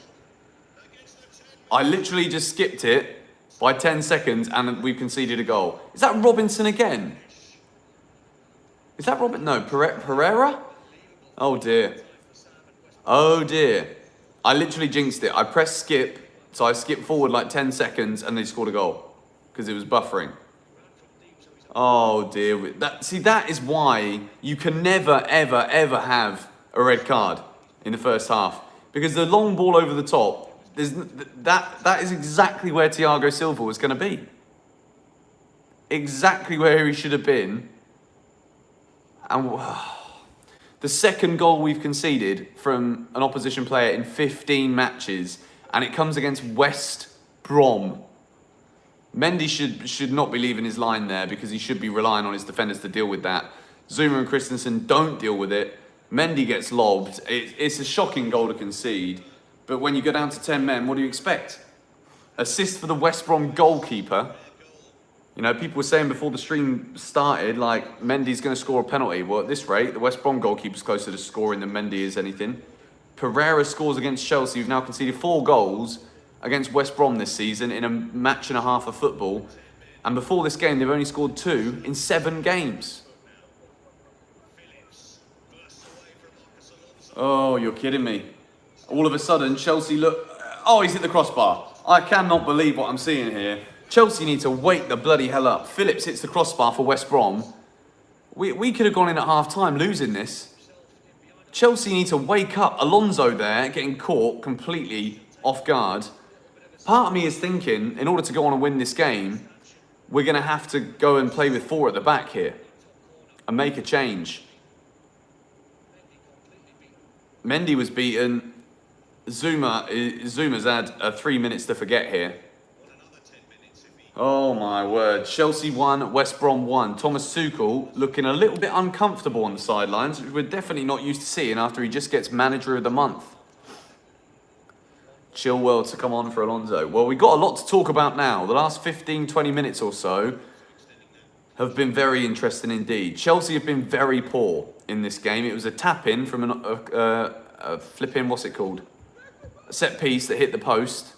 I literally just skipped it by 10 seconds and we've conceded a goal. Is that Robinson again? Is that Robin? No, Pereira? Oh dear. Oh dear. I literally jinxed it. I pressed skip, so I skipped forward like 10 seconds and they scored a goal. Because it was buffering. Oh dear. That is why you can never, ever, ever have a red card in the first half. Because the long ball over the top, that is exactly where Thiago Silva was going to be. Exactly where he should have been. And the second goal we've conceded from an opposition player in 15 matches, and it comes against West Brom. Mendy should not be leaving his line there because he should be relying on his defenders to deal with that. Zuma and Christensen don't deal with it. Mendy gets lobbed. It's a shocking goal to concede. But when you go down to 10 men, what do you expect? Assist for the West Brom goalkeeper. You know, people were saying before the stream started, like, Mendy's going to score a penalty. Well, at this rate, the West Brom goalkeeper's closer to scoring than Mendy is anything. Pereira scores against Chelsea, who've now conceded 4 goals against West Brom this season in a match and a half of football. And before this game, they've only scored 2 in 7 games. Oh, you're kidding me. All of a sudden, Chelsea look... Oh, he's hit the crossbar. I cannot believe what I'm seeing here. Chelsea need to wake the bloody hell up. Phillips hits the crossbar for West Brom. We could have gone in at half-time losing this. Chelsea need to wake up. Alonso there, getting caught completely off guard. Part of me is thinking, in order to go on and win this game, we're going to have to go and play with 4 at the back here and make a change. Mendy was beaten. Zuma's had 3 minutes to forget here. Oh my word. Chelsea 1, West Brom 1. Thomas Tuchel looking a little bit uncomfortable on the sidelines, which we're definitely not used to seeing after he just gets manager of the month. Chilwell to come on for Alonso. Well, we've got a lot to talk about now. The last 15-20 minutes or so have been very interesting indeed. Chelsea have been very poor in this game. It was a tap-in from a flip-in, what's it called? A set piece that hit the post.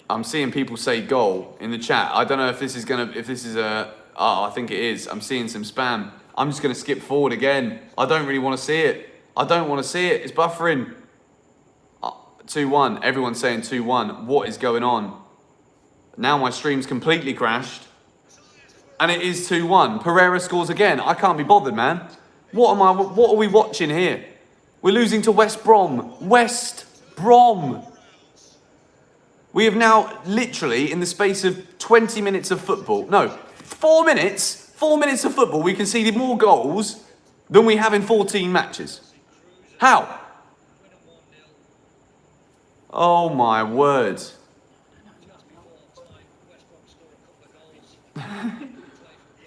I'm seeing people say goal in the chat. I don't know if this is I think it is. I'm seeing some spam. I'm just gonna skip forward again. I don't really want to see it. I don't want to see it. It's buffering. 2-1. Everyone's saying 2-1. What is going on? Now my stream's completely crashed. And it is 2-1. Pereira scores again. I can't be bothered, man. What are we watching here? We're losing to West Brom. West Brom. We have now literally, in the space of 20 minutes of football, no, 4 minutes of football, we conceded more goals than we have in 14 matches. How? Oh my word.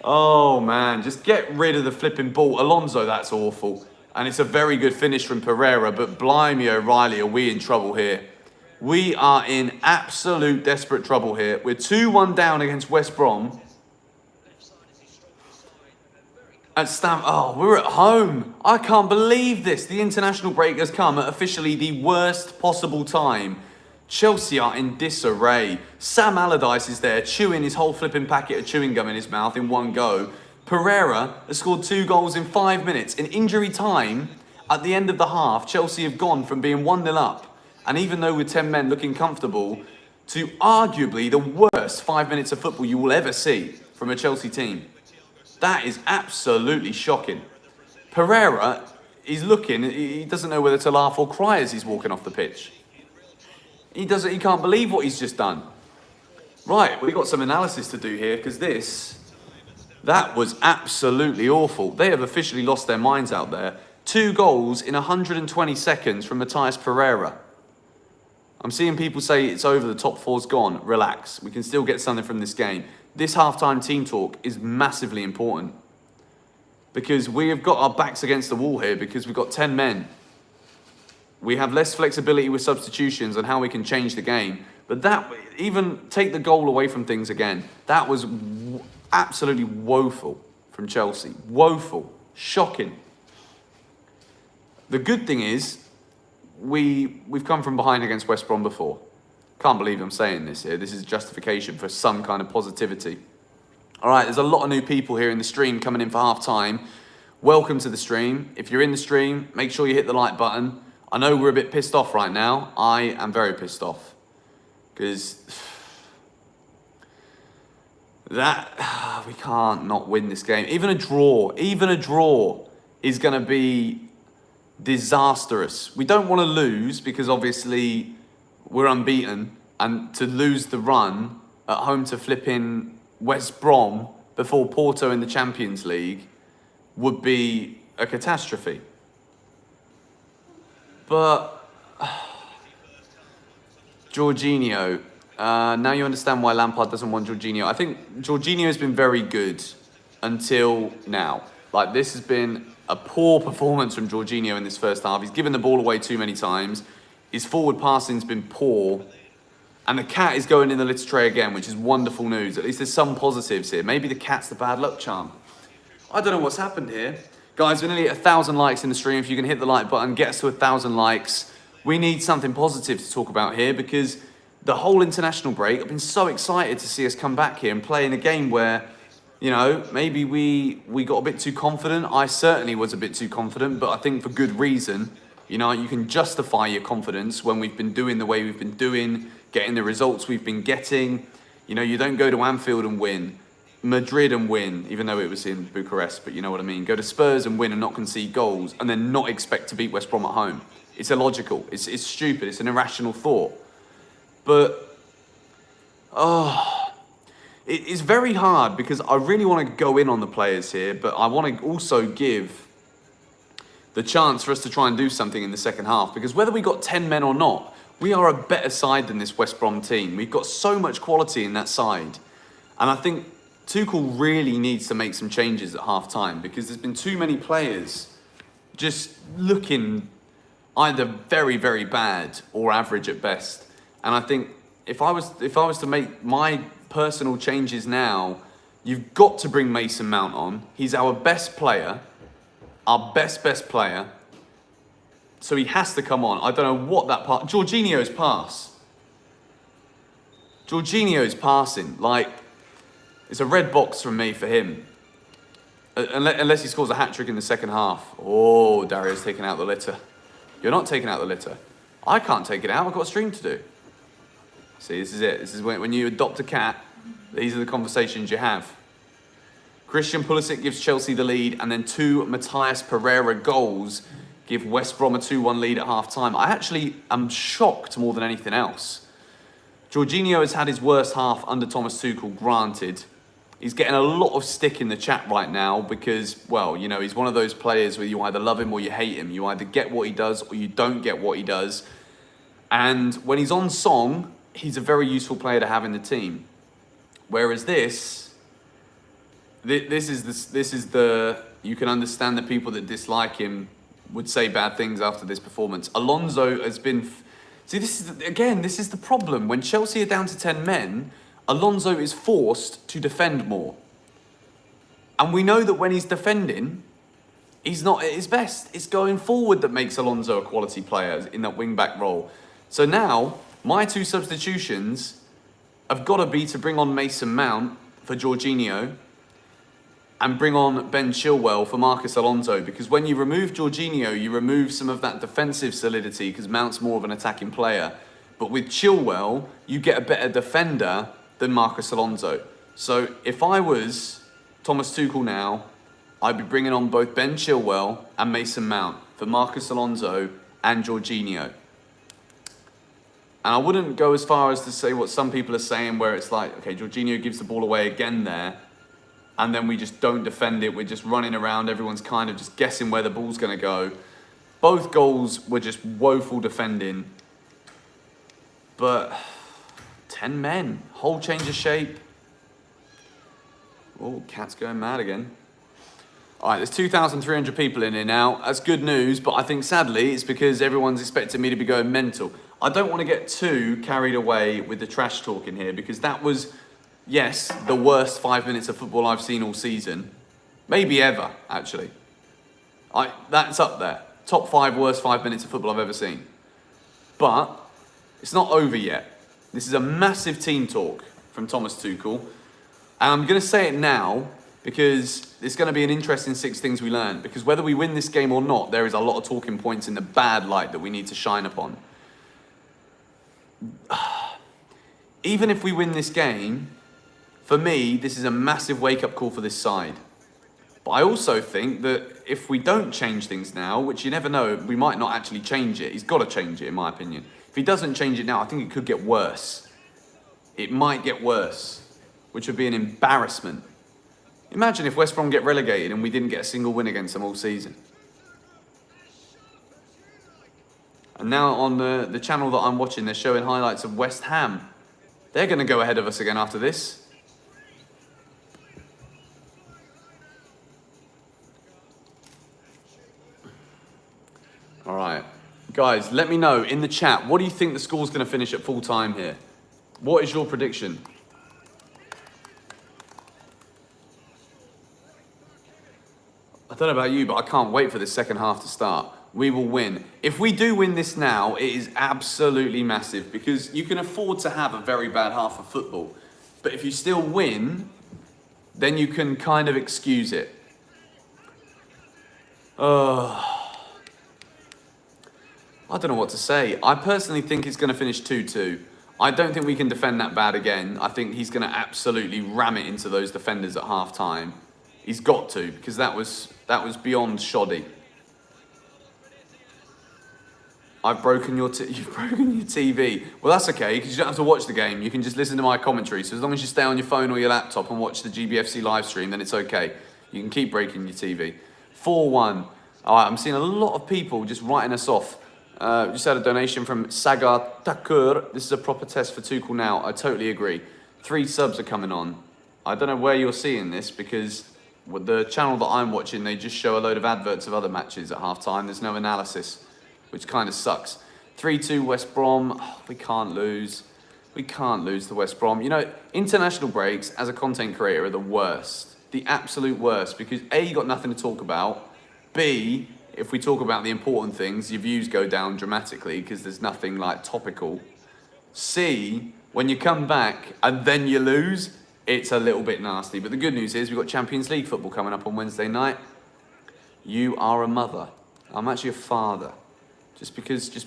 Oh man, just get rid of the flipping ball. Alonso, that's awful. And it's a very good finish from Pereira, but blimey O'Reilly, are we in trouble here? We are in absolute desperate trouble here. We're 2-1 down against West Brom. We're at home. I can't believe this. The international break has come at officially the worst possible time. Chelsea are in disarray. Sam Allardyce is there chewing his whole flipping packet of chewing gum in his mouth in one go. Pereira has scored 2 goals in 5 minutes. In injury time, at the end of the half, Chelsea have gone from being 1-0 up, and even though with 10 men looking comfortable, to arguably the worst 5 minutes of football you will ever see from a Chelsea team. That is absolutely shocking. Pereira, he doesn't know whether to laugh or cry as he's walking off the pitch. He can't believe what he's just done. Right, we've got some analysis to do here, because that was absolutely awful. They have officially lost their minds out there. 2 goals in 120 seconds from Matthias Pereira. I'm seeing people say it's over, the top 4's gone. Relax, we can still get something from this game. This halftime team talk is massively important, because we have got our backs against the wall here, because we've got 10 men. We have less flexibility with substitutions and how we can change the game. But even take the goal away from things again, that was absolutely woeful from Chelsea. Woeful. Shocking. The good thing is, we've come from behind against West Brom before. Can't believe I'm saying this here. This is justification for some kind of positivity. All right, there's a lot of new people here in the stream coming in for half-time. Welcome to the stream. If you're in the stream, make sure you hit the like button. I know we're a bit pissed off right now. I am very pissed off. Because we can't not win this game. Even a draw is going to be disastrous. We don't want to lose, because obviously we're unbeaten, and to lose the run at home to flipping West Brom before Porto in the Champions League would be a catastrophe. But Jorginho, now you understand why Lampard doesn't want Jorginho. I think Jorginho has been very good until now. Like, this has been a poor performance from Jorginho in this first half. He's given the ball away too many times. His forward passing's been poor. And the cat is going in the litter tray again, which is wonderful news. At least there's some positives here. Maybe the cat's the bad luck charm. I don't know what's happened here. Guys, we're nearly at 1,000 likes in the stream. If you can hit the like button, get us to 1,000 likes. We need something positive to talk about here because the whole international break, I've been so excited to see us come back here and play in a game where, you know, maybe we got a bit too confident. I certainly was a bit too confident, but I think for good reason. You know, you can justify your confidence when we've been doing the way we've been doing, getting the results we've been getting. You know, you don't go to Anfield and win, Madrid and win, even though it was in Bucharest, but you know what I mean. Go to Spurs and win and not concede goals and then not expect to beat West Brom at home. It's illogical. It's stupid. It's an irrational thought. But, it's very hard because I really want to go in on the players here, but I want to also give the chance for us to try and do something in the second half, because whether we got 10 men or not, we are a better side than this West Brom team. We've got so much quality in that side. And I think Tuchel really needs to make some changes at half-time because there's been too many players just looking either very, very bad or average at best. And I think if I was to make my personal changes now, you've got to bring Mason Mount on. He's our best player. Our best player. So he has to come on. I don't know what that part... Jorginho's pass. Jorginho's passing. Like, it's a red box from me for him. Unless he scores a hat-trick in the second half. Oh, Dario's taking out the litter. You're not taking out the litter. I can't take it out. I've got a stream to do. See, this is it. This is when you adopt a cat, these are the conversations you have. Christian Pulisic gives Chelsea the lead, and then 2 Matthias Pereira goals give West Brom a 2-1 lead at half-time. I actually am shocked more than anything else. Jorginho has had his worst half under Thomas Tuchel, granted. He's getting a lot of stick in the chat right now because, well, you know, he's one of those players where you either love him or you hate him. You either get what he does or you don't get what he does. And when he's on song, he's a very useful player to have in the team. Whereas this is the you can understand the people that dislike him would say bad things after this performance. Alonso has been... See, this is the problem. When Chelsea are down to 10 men, Alonso is forced to defend more. And we know that when he's defending, he's not at his best. It's going forward that makes Alonso a quality player in that wing-back role. So now, my 2 substitutions have got to be to bring on Mason Mount for Jorginho and bring on Ben Chilwell for Marcus Alonso, because when you remove Jorginho, you remove some of that defensive solidity because Mount's more of an attacking player. But with Chilwell, you get a better defender than Marcus Alonso. So if I was Thomas Tuchel now, I'd be bringing on both Ben Chilwell and Mason Mount for Marcus Alonso and Jorginho. And I wouldn't go as far as to say what some people are saying, where it's like, okay, Jorginho gives the ball away again there, and then we just don't defend it. We're just running around. Everyone's kind of just guessing where the ball's going to go. Both goals were just woeful defending. But 10 men, whole change of shape. Oh, cat's going mad again. All right, there's 2,300 people in here now. That's good news, but I think sadly it's because everyone's expecting me to be going mental. I don't want to get too carried away with the trash talk in here because that was, yes, the worst 5 minutes of football I've seen all season. Maybe ever, actually. That's up there. Top 5 worst 5 minutes of football I've ever seen. But it's not over yet. This is a massive team talk from Thomas Tuchel. And I'm going to say it now because it's going to be an interesting 6 things we learn. Because whether we win this game or not, there is a lot of talking points in the bad light that we need to shine upon. Even if we win this game, for me, this is a massive wake-up call for this side. But I also think that if we don't change things now, which you never know, we might not actually change it. He's got to change it, in my opinion. If he doesn't change it now, I think it could get worse. It might get worse, which would be an embarrassment. Imagine if West Brom get relegated and we didn't get a single win against them all season. And now on the channel that I'm watching, they're showing highlights of West Ham. They're going to go ahead of us again after this. All right. Guys, let me know in the chat, what do you think the score's going to finish at full time here? What is your prediction? I don't know about you, but I can't wait for this second half to start. We will win. If we do win this now, it is absolutely massive because you can afford to have a very bad half of football. But if you still win, then you can kind of excuse it. I don't know what to say. I personally think it's going to finish 2-2. I don't think we can defend that bad again. I think he's going to absolutely ram it into those defenders at half time. He's got to, because that was beyond shoddy. You've broken your TV. Well, that's okay, because you don't have to watch the game. You can just listen to my commentary. So as long as you stay on your phone or your laptop and watch the GBFC live stream, then it's okay. You can keep breaking your TV. 4-1. All right, I'm seeing a lot of people just writing us off. Just had a donation from Sagar Takur. This is a proper test for Tuchel now. I totally agree. 3 subs are coming on. I don't know where you're seeing this because with the channel that I'm watching, they just show a load of adverts of other matches at half-time. There's no analysis, which kind of sucks. 3-2 West Brom. Oh, we can't lose. We can't lose to West Brom. You know, international breaks as a content creator are the worst. The absolute worst because A, you got nothing to talk about. B, if we talk about the important things, your views go down dramatically because there's nothing like topical. C, when you come back and then you lose, it's a little bit nasty. But the good news is we've got Champions League football coming up on Wednesday night. You are a mother. I'm actually a father. Just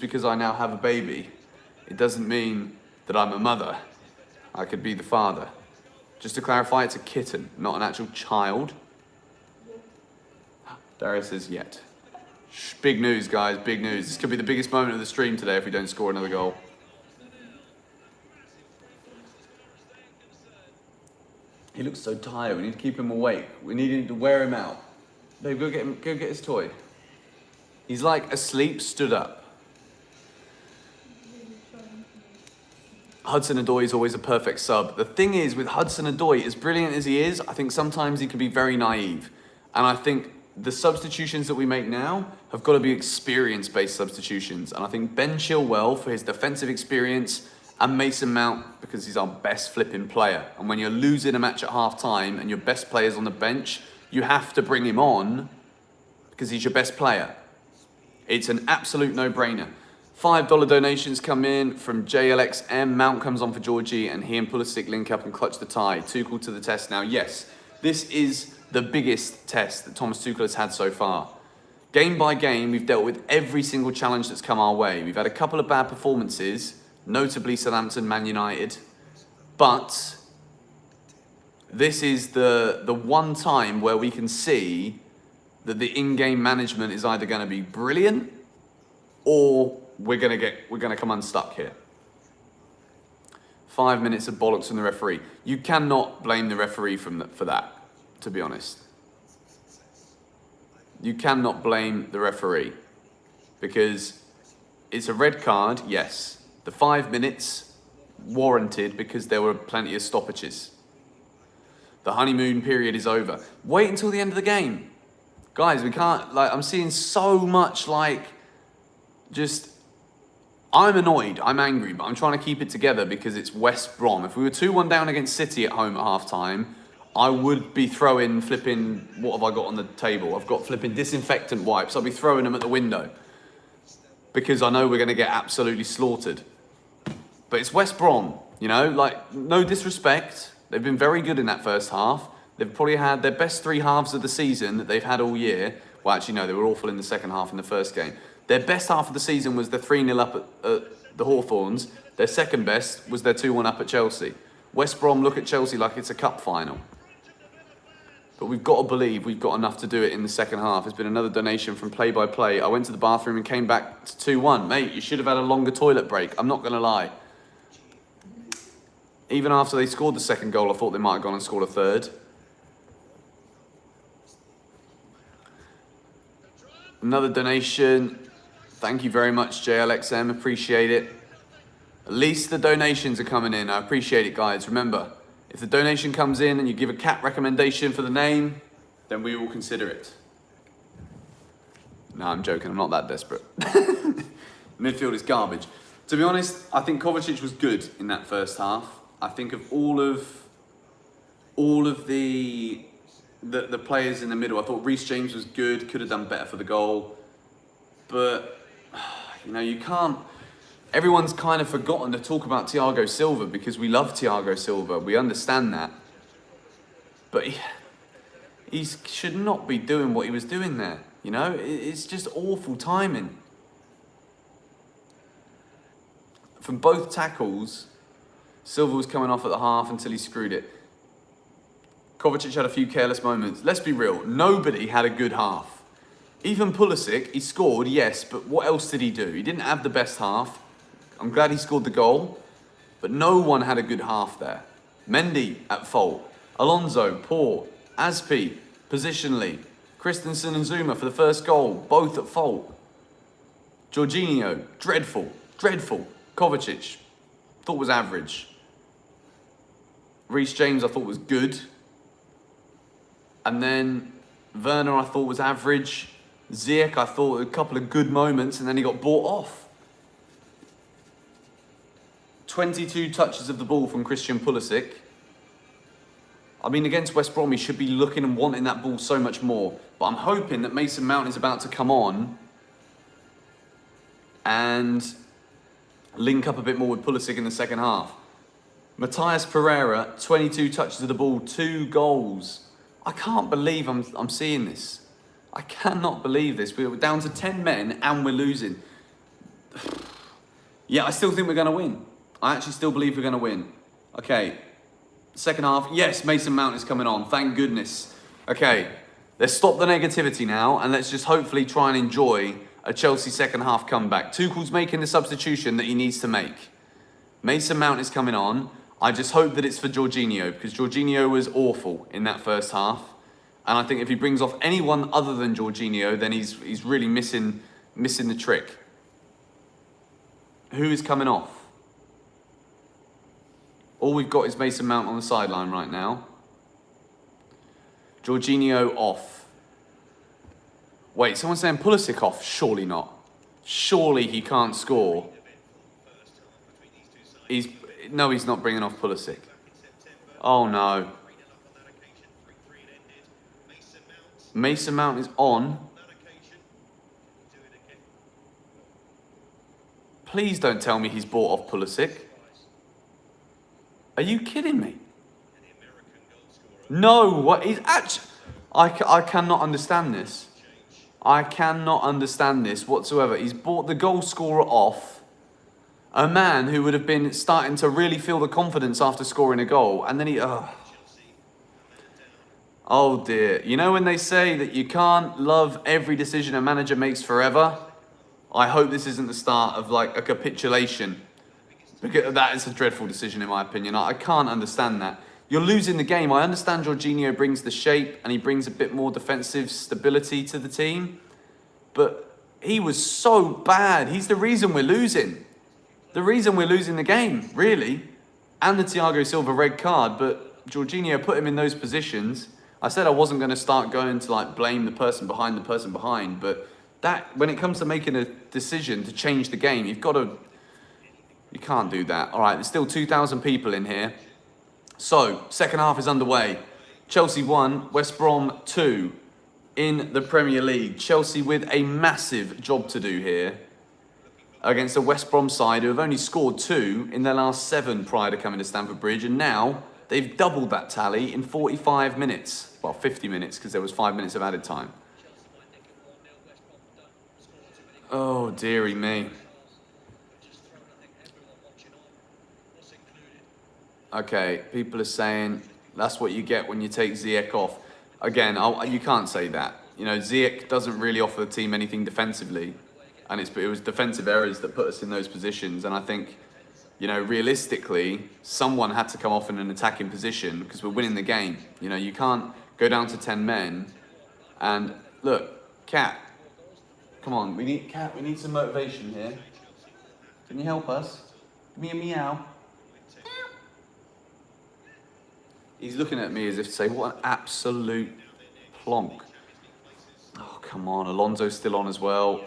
because I now have a baby, it doesn't mean that I'm a mother. I could be the father. Just to clarify, it's a kitten, not an actual child. Darius says yet. Big news, guys, big news. This could be the biggest moment of the stream today if we don't score another goal. He looks so tired. We need to keep him awake. We need to wear him out. Babe, go get his toy. He's like asleep, stood up. Hudson-Odoi is always a perfect sub. The thing is, with Hudson-Odoi, as brilliant as he is, I think sometimes he can be very naive. And I think the substitutions that we make now have got to be experience-based substitutions. And I think Ben Chilwell, for his defensive experience, and Mason Mount, because he's our best flipping player. And when you're losing a match at half-time and your best player's on the bench, you have to bring him on because he's your best player. It's an absolute no-brainer. $5 donations come in from JLXM. Mount comes on for Georgie, and he and Pulisic link up and clutch the tie. Tuchel to the test now. Yes, this is the biggest test that Thomas Tuchel has had so far. Game by game, we've dealt with every single challenge that's come our way. We've had a couple of bad performances, notably Southampton, Man United, but this is the one time where we can see that the in-game management is either going to be brilliant or we're going to come unstuck here. 5 minutes of bollocks from the referee. You cannot blame the referee for that, to be honest. You cannot blame the referee because it's a red card, yes. The 5 minutes warranted because there were plenty of stoppages. The honeymoon period is over. Wait until the end of the game. Guys, we can't, I'm seeing so much, I'm annoyed, I'm angry, but I'm trying to keep it together because it's West Brom. If we were 2-1 down against City at home at half-time, I would be throwing flipping, what have I got on the table? I've got flipping disinfectant wipes. I'll be throwing them at the window because I know we're going to get absolutely slaughtered. But it's West Brom, no disrespect. They've been very good in that first half. They've probably had their best 3 halves of the season that they've had all year. Well, actually, no, they were awful in the second half in the first game. Their best half of the season was the 3-0 up at the Hawthorns. Their second best was their 2-1 up at Chelsea. West Brom look at Chelsea like it's a cup final. But we've got to believe we've got enough to do it in the second half. There's been another donation from Play by Play. I went to the bathroom and came back to 2-1. Mate, you should have had a longer toilet break. I'm not going to lie. Even after they scored the second goal, I thought they might have gone and scored a third. Another donation. Thank you very much, JLXM. Appreciate it. At least the donations are coming in. I appreciate it, guys. Remember, if the donation comes in and you give a cat recommendation for the name, then we will consider it. No, I'm joking. I'm not that desperate. Midfield is garbage. To be honest, I think Kovacic was good in that first half. I think of all of the players in the middle, I thought Reece James was good, could have done better for the goal. But, you know, you can't... Everyone's kind of forgotten to talk about Thiago Silva because we love Thiago Silva. We understand that. But he should not be doing what he was doing there. You know, it's just awful timing. From both tackles, Silva was coming off at the half until he screwed it. Kovacic had a few careless moments. Let's be real, nobody had a good half. Even Pulisic, he scored, yes, but what else did he do? He didn't have the best half. I'm glad he scored the goal, but no one had a good half there. Mendy at fault. Alonso, poor. Aspi, positionally. Christensen and Zuma for the first goal, both at fault. Jorginho, dreadful, dreadful. Kovacic, thought was average. Reece James, I thought was good. And then Werner, I thought was average. Ziyech, I thought a couple of good moments, and then he got bought off. 22 touches of the ball from Christian Pulisic. I mean, against West Brom, he should be looking and wanting that ball so much more. But I'm hoping that Mason Mount is about to come on and link up a bit more with Pulisic in the second half. Matthias Pereira, 22 touches of the ball, 2 goals. I can't believe I'm seeing this. I cannot believe this. We're down to 10 men and we're losing. Yeah, I still think we're going to win. I actually still believe we're going to win. Okay, second half. Yes, Mason Mount is coming on. Thank goodness. Okay, let's stop the negativity now and let's just hopefully try and enjoy a Chelsea second half comeback. Tuchel's making the substitution that he needs to make. Mason Mount is coming on. I just hope that it's for Jorginho because Jorginho was awful in that first half. And I think if he brings off anyone other than Jorginho, then he's really missing the trick. Who is coming off? All we've got is Mason Mount on the sideline right now. Jorginho off. Wait, someone's saying Pulisic off? Surely not. Surely he can't score. No, he's not bringing off Pulisic. Oh no. Mason Mount is on. Please don't tell me he's bought off Pulisic. Are you kidding me? No, what is actually... I cannot understand this. I cannot understand this whatsoever. He's bought the goal scorer off. A man who would have been starting to really feel the confidence after scoring a goal. And then he... Oh dear. You know when they say that you can't love every decision a manager makes forever? I hope this isn't the start of like a capitulation. Because that is a dreadful decision in my opinion. I can't understand that. You're losing the game. I understand Jorginho brings the shape and he brings a bit more defensive stability to the team. But he was so bad. He's the reason we're losing. The reason we're losing the game, really. And the Thiago Silva red card. But Jorginho put him in those positions. I said I wasn't going to start going to like blame the person behind. But that when it comes to making a decision to change the game, you've got to... You can't do that. All right, there's still 2,000 people in here. So, second half is underway. Chelsea 1, West Brom 2 in the Premier League. Chelsea with a massive job to do here against a West Brom side who have only scored 2 in their last 7 prior to coming to Stamford Bridge. And now they've doubled that tally in 45 minutes. Well, 50 minutes because there was 5 minutes of added time. Oh, dearie me. Okay, people are saying that's what you get when you take Ziyech off. Again, you can't say that. You know, Ziyech doesn't really offer the team anything defensively. And it was defensive errors that put us in those positions. And I think, you know, realistically, someone had to come off in an attacking position because we're winning the game. You know, you can't go down to 10 men. And look, Cat, come on, we need some motivation here. Can you help us? Give me a meow. He's looking at me as if to say, what an absolute plonk. Oh, come on. Alonso's still on as well.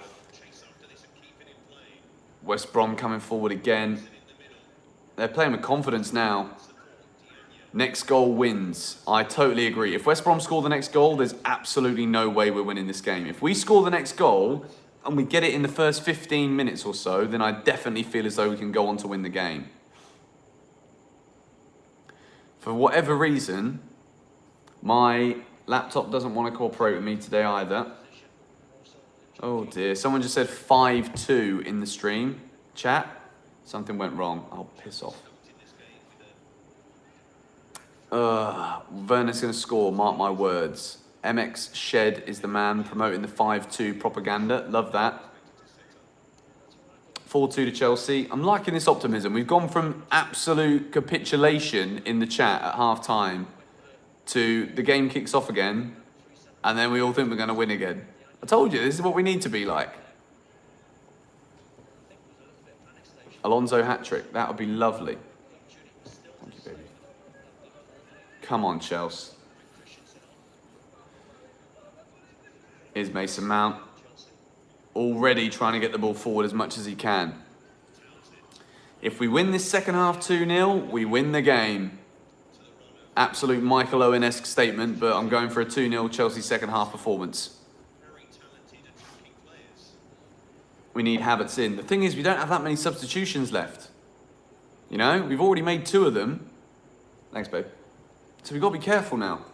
West Brom coming forward again. They're playing with confidence now. Next goal wins. I totally agree. If West Brom score the next goal, there's absolutely no way we're winning this game. If we score the next goal and we get it in the first 15 minutes or so, then I definitely feel as though we can go on to win the game. For whatever reason, my laptop doesn't want to cooperate with me today either. Oh dear, someone just said 5-2 in the stream. Chat, something went wrong. Oh, piss off. Werner's going to score, mark my words. MX Shed is the man promoting the 5-2 propaganda. Love that. 4-2 to Chelsea. I'm liking this optimism. We've gone from absolute capitulation in the chat at half-time to the game kicks off again, and then we all think we're going to win again. I told you, this is what we need to be like. Alonso hat-trick. That would be lovely. Thank you, baby. Come on, Chelsea. Here's Mason Mount. Already trying to get the ball forward as much as he can. If we win this second half 2-0, we win the game. Absolute Michael Owen-esque statement, but I'm going for a 2-0 Chelsea second half performance. We need Havertz in. The thing is, we don't have that many substitutions left. You know, we've already made 2 of them. Thanks, babe. So we've got to be careful now.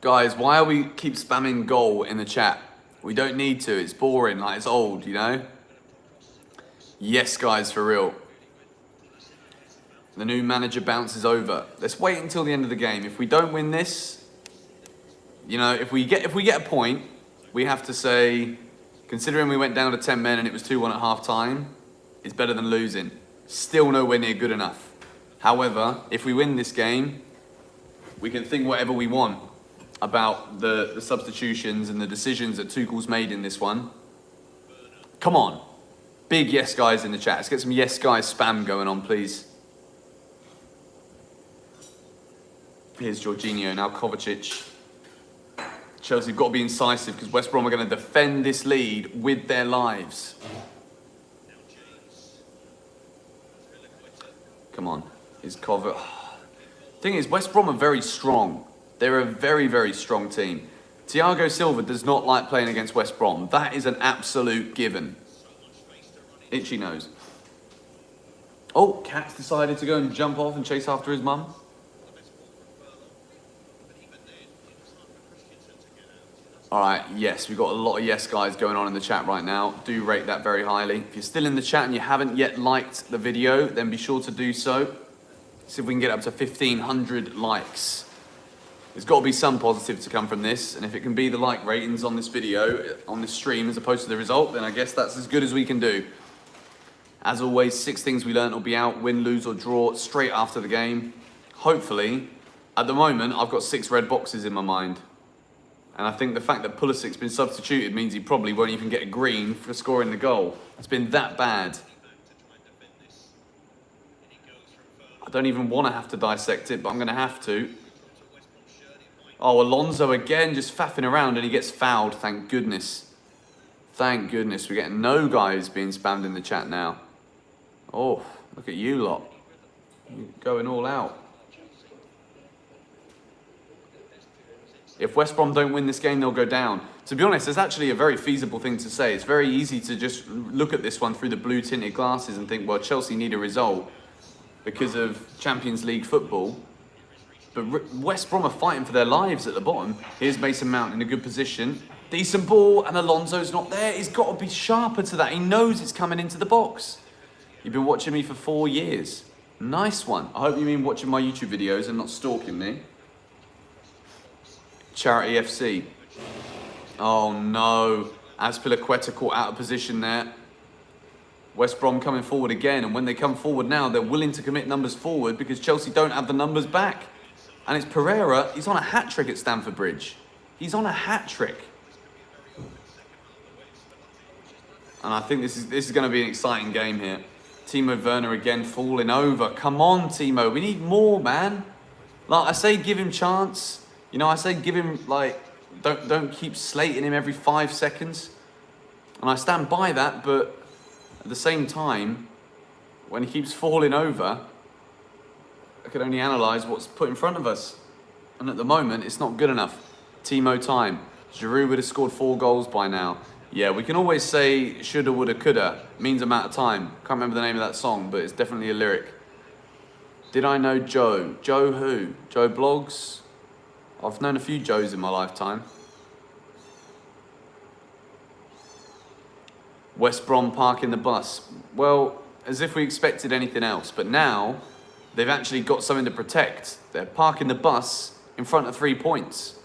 Guys, why are we keep spamming goal in the chat? We don't need to. It's boring. Like, it's old, you know? Yes, guys, for real. The new manager bounces over. Let's wait until the end of the game. If we don't win this, you know, if we get a point, we have to say, considering we went down to 10 men and it was 2-1 at half time, it's better than losing. Still nowhere near good enough. However, if we win this game, we can think whatever we want about the substitutions and the decisions that Tuchel's made in this one. Come on. Big yes guys in the chat. Let's get some yes guys spam going on, please. Here's Jorginho, now Kovacic. Chelsea have got to be incisive because West Brom are going to defend this lead with their lives. Come on. Here's Kovacic. Thing is, West Brom are very strong. They're a very, very strong team. Thiago Silva does not like playing against West Brom. That is an absolute given. Itchy nose. Oh, Cat's decided to go and jump off and chase after his mum. Alright, yes, we've got a lot of yes guys going on in the chat right now. Do rate that very highly. If you're still in the chat and you haven't yet liked the video, then be sure to do so. See if we can get up to 1,500 likes. There's got to be some positive to come from this, and if it can be the like ratings on this video, on this stream, as opposed to the result, then I guess that's as good as we can do. As always, 6 things we learned will be out, win, lose or draw, straight after the game. Hopefully, at the moment, I've got 6 red boxes in my mind. And I think the fact that Pulisic's been substituted means he probably won't even get a green for scoring the goal. It's been that bad. I don't even want to have to dissect it, but I'm going to have to. Oh, Alonso again, just faffing around and he gets fouled, thank goodness. Thank goodness, we're getting no guys being spammed in the chat now. Oh, look at you lot. You're going all out. If West Brom don't win this game, they'll go down. To be honest, it's actually a very feasible thing to say. It's very easy to just look at this one through the blue tinted glasses and think, well, Chelsea need a result because of Champions League football. But West Brom are fighting for their lives at the bottom. Here's Mason Mount in a good position. Decent ball, and Alonso's not there. He's got to be sharper to that. He knows it's coming into the box. You've been watching me for 4 years. Nice one. I hope you mean watching my YouTube videos and not stalking me. Charity FC. Oh no. Azpilicueta caught out of position there. West Brom coming forward again, and when they come forward now, they're willing to commit numbers forward because Chelsea don't have the numbers back. And it's Pereira. He's on a hat-trick at Stamford Bridge. He's on a hat-trick. And I think this is going to be an exciting game here. Timo Werner again falling over. Come on, Timo. We need more, man. Like I say, give him chance. You know, I say give him, like, don't keep slating him every 5 seconds. And I stand by that, but at the same time, when he keeps falling over, I can only analyse what's put in front of us. And at the moment, it's not good enough. Timo time. Giroud would have scored 4 goals by now. Yeah, we can always say shoulda, woulda, coulda. Means amount of time. Can't remember the name of that song, but it's definitely a lyric. Did I know Joe? Joe who? Joe Blogs? I've known a few Joes in my lifetime. West Brom parking the bus. Well, as if we expected anything else. But now, they've actually got something to protect. They're parking the bus in front of 3 points.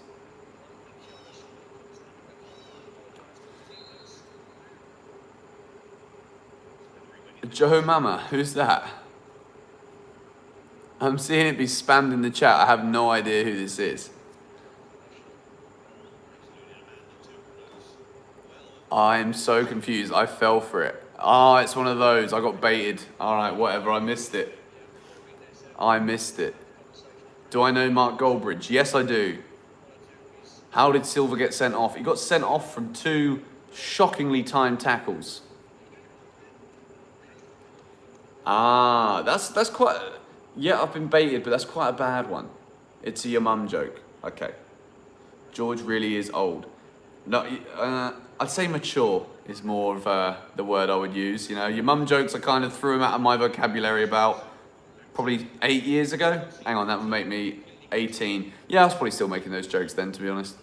Joe Mama, who's that? I'm seeing it be spammed in the chat. I have no idea who this is. I'm so confused. I fell for it. Ah, it's one of those. I got baited. All right, whatever. I missed it. Do I know Mark Goldbridge? Yes, I do. How did Silva get sent off? He got sent off from 2 shockingly timed tackles. Ah, that's quite... Yeah, I've been baited, but that's quite a bad one. It's a your mum joke. Okay. George really is old. No, I'd say mature is more of the word I would use. You know, your mum jokes, I kind of threw them out of my vocabulary about probably 8 years ago. Hang on, that would make me 18. Yeah, I was probably still making those jokes then, to be honest.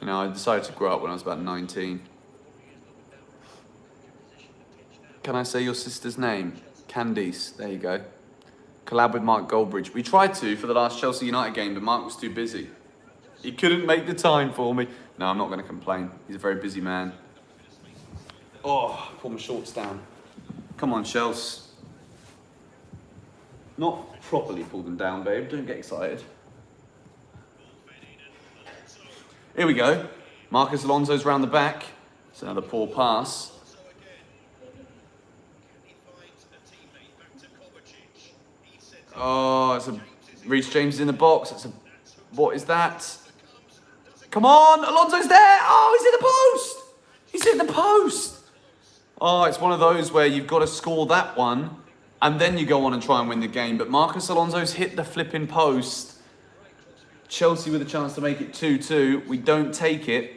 You know, I decided to grow up when I was about 19. Can I say your sister's name? Candice, there you go. Collab with Mark Goldbridge. We tried to for the last Chelsea United game, but Mark was too busy. He couldn't make the time for me. No, I'm not going to complain. He's a very busy man. Oh, pull my shorts down. Come on, Chelsea. Not properly pull them down, babe. Don't get excited. Here we go. Marcus Alonso's round the back. It's another poor pass. Oh, it's a... Reece James is in the box. It's a... What is that? Come on, Alonso's there. Oh, he's in the post. He's in the post. Oh, it's one of those where you've got to score that one and then you go on and try and win the game. But Marcus Alonso's hit the flipping post. Chelsea with a chance to make it 2-2. We don't take it.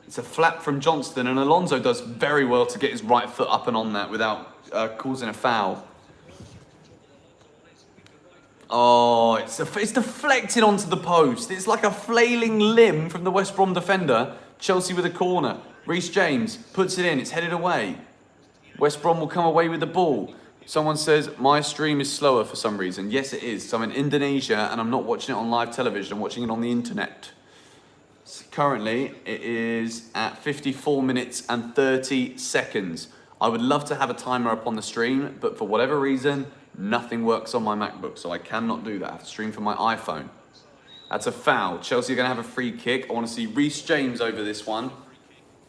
It's a flap from Johnston, and Alonso does very well to get his right foot up and on that without causing a foul. Oh, it's deflected onto the post. It's like a flailing limb from the West Brom defender. Chelsea with a corner. Reece James puts it in. It's headed away. West Brom will come away with the ball. Someone says, my stream is slower for some reason. Yes, it is. So I'm in Indonesia and I'm not watching it on live television. I'm watching it on the internet. So currently, it is at 54 minutes and 30 seconds. I would love to have a timer up on the stream, but for whatever reason, nothing works on my MacBook, so I cannot do that. I have to stream from my iPhone. That's a foul. Chelsea are going to have a free kick. I want to see Reece James over this one,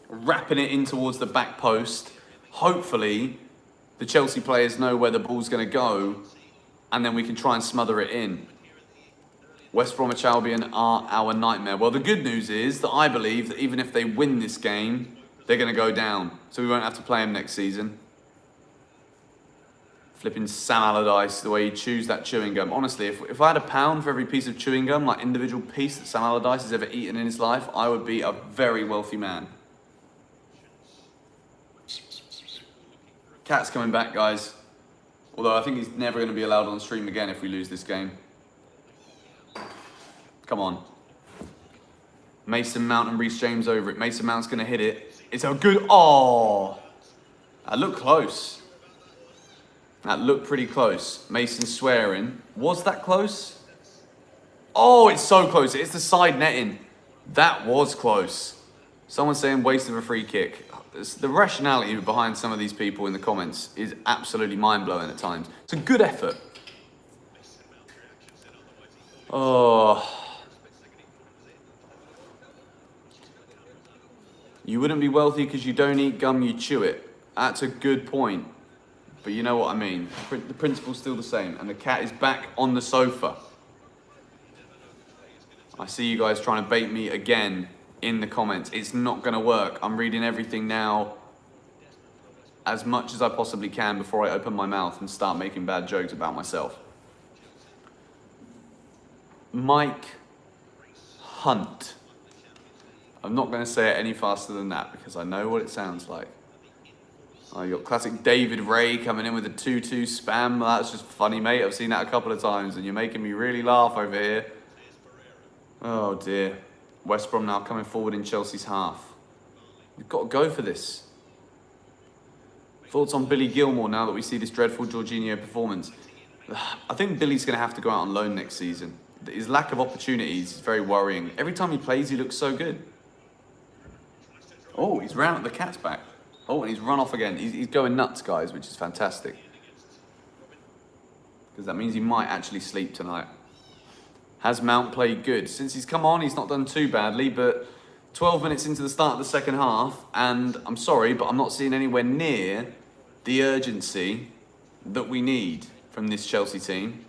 wrapping it in towards the back post. Hopefully, the Chelsea players know where the ball's going to go, and then we can try and smother it in. West Bromwich Albion are our nightmare. Well, the good news is that I believe that even if they win this game, they're going to go down, so we won't have to play them next season. Flipping Sam Allardyce, the way he chews that chewing gum. Honestly, if I had £1 for every piece of chewing gum, like individual piece that Sam Allardyce has ever eaten in his life, I would be a very wealthy man. Cat's coming back, guys. Although I think he's never going to be allowed on stream again if we lose this game. Come on. Mason Mount and Reece James over it. Mason Mount's going to hit it. It's a good... Oh! That looked close. That looked pretty close. Mason swearing. Was that close? Oh, it's so close. It's the side netting. That was close. Someone saying waste of a free kick. The rationality behind some of these people in the comments is absolutely mind-blowing at times. It's a good effort. Oh. You wouldn't be wealthy because you don't eat gum, you chew it. That's a good point. But you know what I mean. The principle's still the same. And the cat is back on the sofa. I see you guys trying to bait me again in the comments. It's not going to work. I'm reading everything now as much as I possibly can before I open my mouth and start making bad jokes about myself. Mike Hunt. I'm not going to say it any faster than that because I know what it sounds like. Oh, you got classic David Ray coming in with a 2-2 spam. That's just funny, mate. I've seen that a couple of times and you're making me really laugh over here. Oh dear. West Brom now coming forward in Chelsea's half. We've got to go for this. Thoughts on Billy Gilmore now that we see this dreadful Jorginho performance? I think Billy's going to have to go out on loan next season. His lack of opportunities is very worrying. Every time he plays, he looks so good. Oh, he's round at the cat's back. Oh, and he's run off again. He's going nuts, guys, which is fantastic. Because that means he might actually sleep tonight. Has Mount played good? Since he's come on, he's not done too badly, but 12 minutes into the start of the second half, and I'm sorry, but I'm not seeing anywhere near the urgency that we need from this Chelsea team.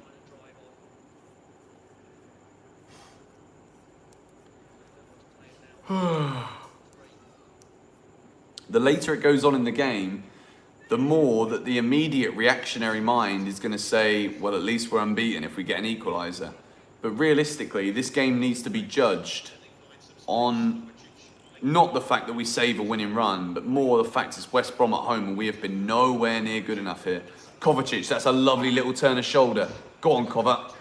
The later it goes on in the game, the more that the immediate reactionary mind is going to say, well, at least we're unbeaten if we get an equaliser. But realistically, this game needs to be judged on not the fact that we save a winning run, but more the fact it's West Brom at home and we have been nowhere near good enough here. Kovacic, that's a lovely little turn of shoulder. Go on, Kova.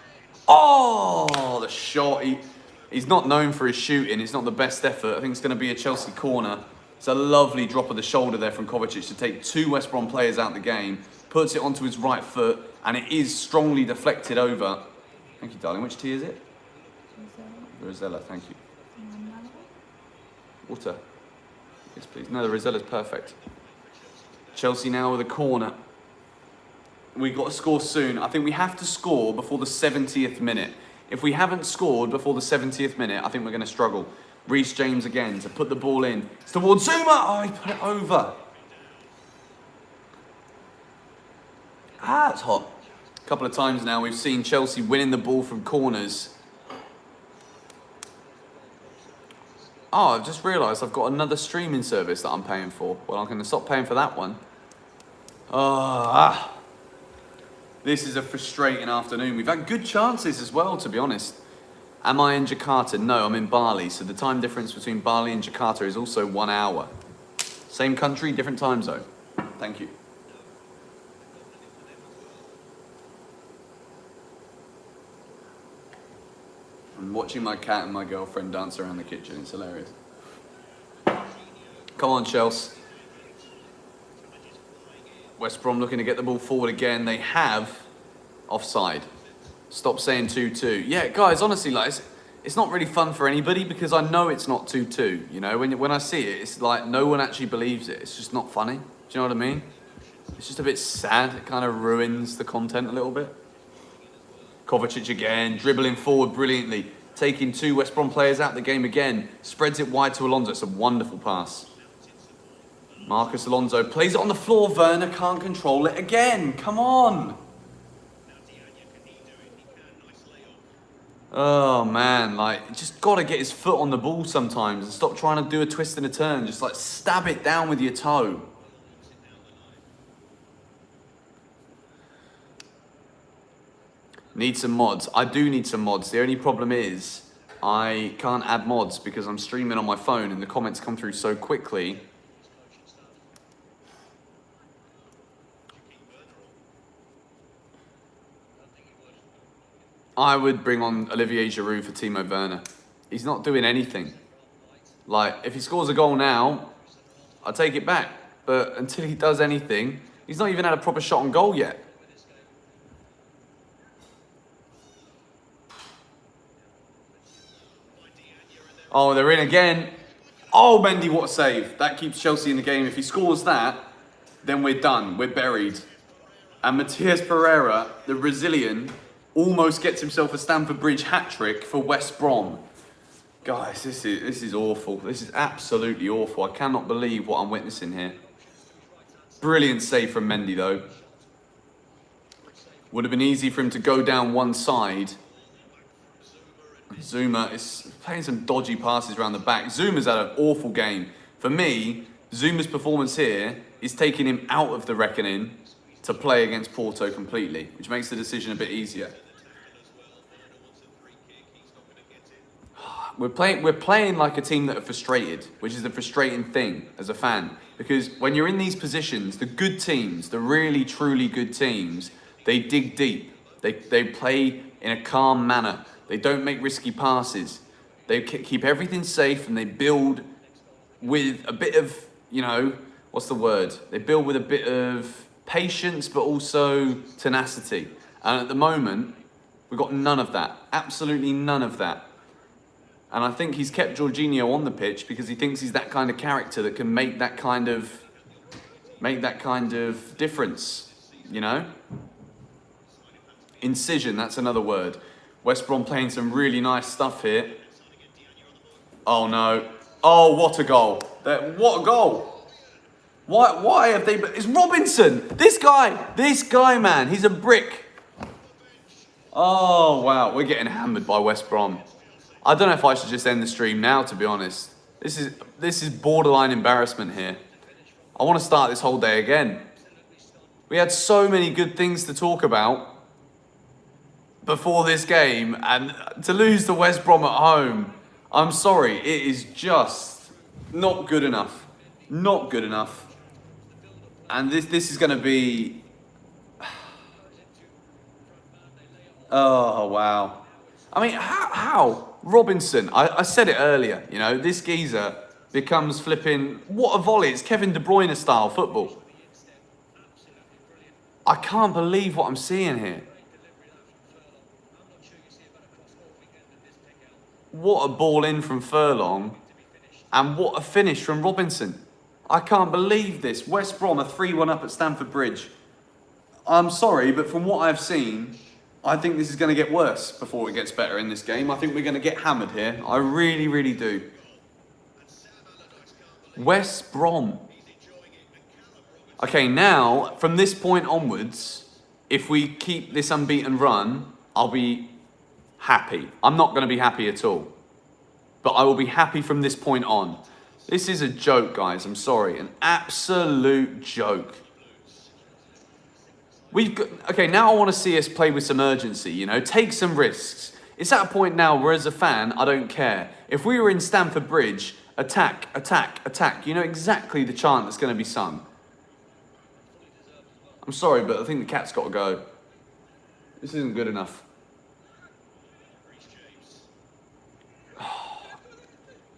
Oh, the shot. He's not known for his shooting. It's not the best effort. I think it's going to be a Chelsea corner. It's a lovely drop of the shoulder there from Kovacic to take two West Brom players out of the game. Puts it onto his right foot, and it is strongly deflected over. Thank you, darling. Which tea is it? Rosella, thank you. Water. Yes, please. No, the Rosella's perfect. Chelsea now with a corner. We've got to score soon. I think we have to score before the 70th minute. If we haven't scored before the 70th minute, I think we're going to struggle. Reece James again to put the ball in. It's towards Zuma. Oh, he put it over. Ah, it's hot. A couple of times now we've seen Chelsea winning the ball from corners. Oh, I've just realised I've got another streaming service that I'm paying for. Well, I'm going to stop paying for that one. This is a frustrating afternoon. We've had good chances as well, to be honest. Am I in Jakarta? No, I'm in Bali. So the time difference between Bali and Jakarta is also 1 hour. Same country, different time zone. Thank you. I'm watching my cat and my girlfriend dance around the kitchen. It's hilarious. Come on, Chelsea. West Brom looking to get the ball forward again. They have offside. Stop saying 2-2. Yeah, guys, honestly, like, it's not really fun for anybody because I know it's not 2-2. You know, when I see it, it's like no one actually believes it. It's just not funny. Do you know what I mean? It's just a bit sad. It kind of ruins the content a little bit. Kovacic again, dribbling forward brilliantly. Taking two West Brom players out of the game again. Spreads it wide to Alonso. It's a wonderful pass. Marcus Alonso plays it on the floor. Werner can't control it again. Come on. Oh man, like, just got to get his foot on the ball sometimes and stop trying to do a twist and a turn. Just like stab it down with your toe. Need some mods. I do need some mods. The only problem is I can't add mods because I'm streaming on my phone and the comments come through so quickly. I would bring on Olivier Giroud for Timo Werner. He's not doing anything. Like, if he scores a goal now, I'll take it back. But until he does anything, he's not even had a proper shot on goal yet. Oh, they're in again. Oh, Mendy, what a save. That keeps Chelsea in the game. If he scores that, then we're done. We're buried. And Matías Pereira, the Brazilian, almost gets himself a Stamford Bridge hat-trick for West Brom. Guys, this is awful. This is absolutely awful. I cannot believe what I'm witnessing here. Brilliant save from Mendy, though. Would have been easy for him to go down one side Zuma is playing some dodgy passes around the back. Zuma's had an awful game. For me, Zuma's performance here is taking him out of the reckoning to play against Porto completely, which makes the decision a bit easier. We're playing like a team that are frustrated, which is the frustrating thing as a fan. Because when you're in these positions, the good teams, the really, truly good teams, they dig deep. They play in a calm manner. They don't make risky passes. They keep everything safe and they build with a bit of, you know, what's the word? They build with a bit of patience, but also tenacity. And at the moment, we've got none of that. Absolutely none of that. And I think he's kept Jorginho on the pitch because he thinks he's that kind of character that can make that kind of difference, you know? Incision, that's another word. West Brom playing some really nice stuff here. Oh no. Oh, what a goal. What a goal. Why have they... It's Robinson. This guy, man, he's a brick. Oh, wow. We're getting hammered by West Brom. I don't know if I should just end the stream now, to be honest. This is borderline embarrassment here. I want to start this whole day again. We had so many good things to talk about before this game, and to lose to West Brom at home, I'm sorry, it is just not good enough. Not good enough. And this is going to be... Oh, wow. I mean, how? Robinson, I said it earlier, you know, this geezer becomes flipping... What a volley, it's Kevin De Bruyne style football. I can't believe what I'm seeing here. What a ball in from Furlong, and what a finish from Robinson. I can't believe this. West Brom are 3-1 up at Stamford Bridge. I'm sorry, but from what I've seen, I think this is going to get worse before it gets better in this game. I think we're going to get hammered here. I really, really do. West Brom. Okay, now, from this point onwards, if we keep this unbeaten run, I'll be happy. I'm not going to be happy at all. But I will be happy from this point on. This is a joke, guys. I'm sorry. An absolute joke. Okay, now I want to see us play with some urgency, you know. Take some risks. It's at a point now where, as a fan, I don't care. If we were in Stamford Bridge, attack, attack, attack, you know exactly the chant that's going to be sung. I'm sorry, but I think the cat's got to go. This isn't good enough.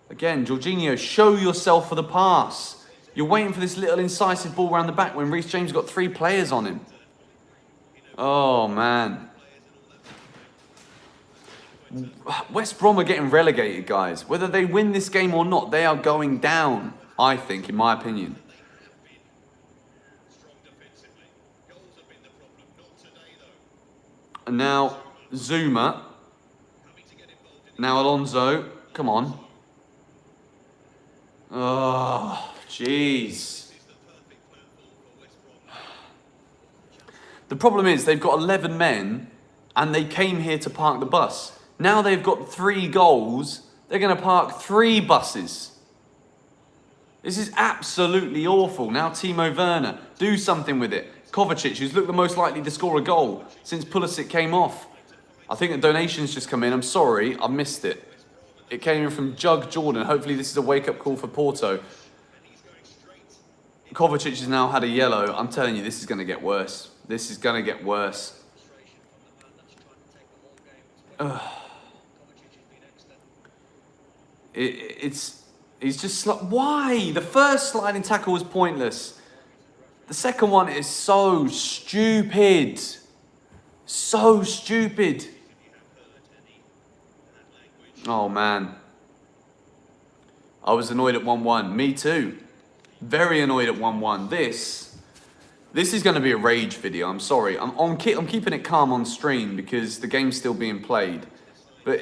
Again, Jorginho, show yourself for the pass. You're waiting for this little incisive ball around the back when Reece James got 3 players on him. Oh, man. West Brom are getting relegated, guys. Whether they win this game or not, they are going down, I think, in my opinion. And now, Zuma. Now, Alonso. Come on. Oh, jeez. The problem is they've got 11 men and they came here to park the bus. Now they've got 3 goals. They're going to park 3 buses. This is absolutely awful. Now Timo Werner, do something with it. Kovacic, who's looked the most likely to score a goal since Pulisic came off. I think a donation's just come in. I'm sorry, I missed it. It came in from Jug Jordan. Hopefully this is a wake-up call for Porto. Kovacic has now had a yellow. I'm telling you, this is going to get worse. This is going to get worse. He's just... Why? The first sliding tackle was pointless. The second one is so stupid. So stupid. Oh, man. I was annoyed at 1-1. Me too. Very annoyed at 1-1. This is going to be a rage video. I'm sorry. I'm keeping it calm on stream because the game's still being played. But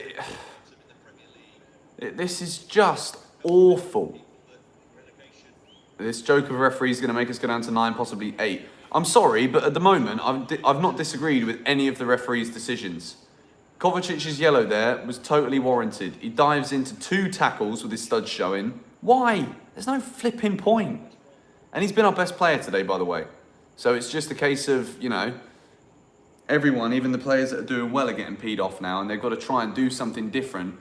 this is just awful. This joke of a referee is going to make us go down to 9, possibly 8. I'm sorry, but at the moment, I've not disagreed with any of the referee's decisions. Kovacic's yellow there was totally warranted. He dives into 2 tackles with his studs showing. Why? There's no flipping point. And he's been our best player today, by the way. So it's just a case of, you know, everyone, even the players that are doing well, are getting peed off now, and they've got to try and do something different.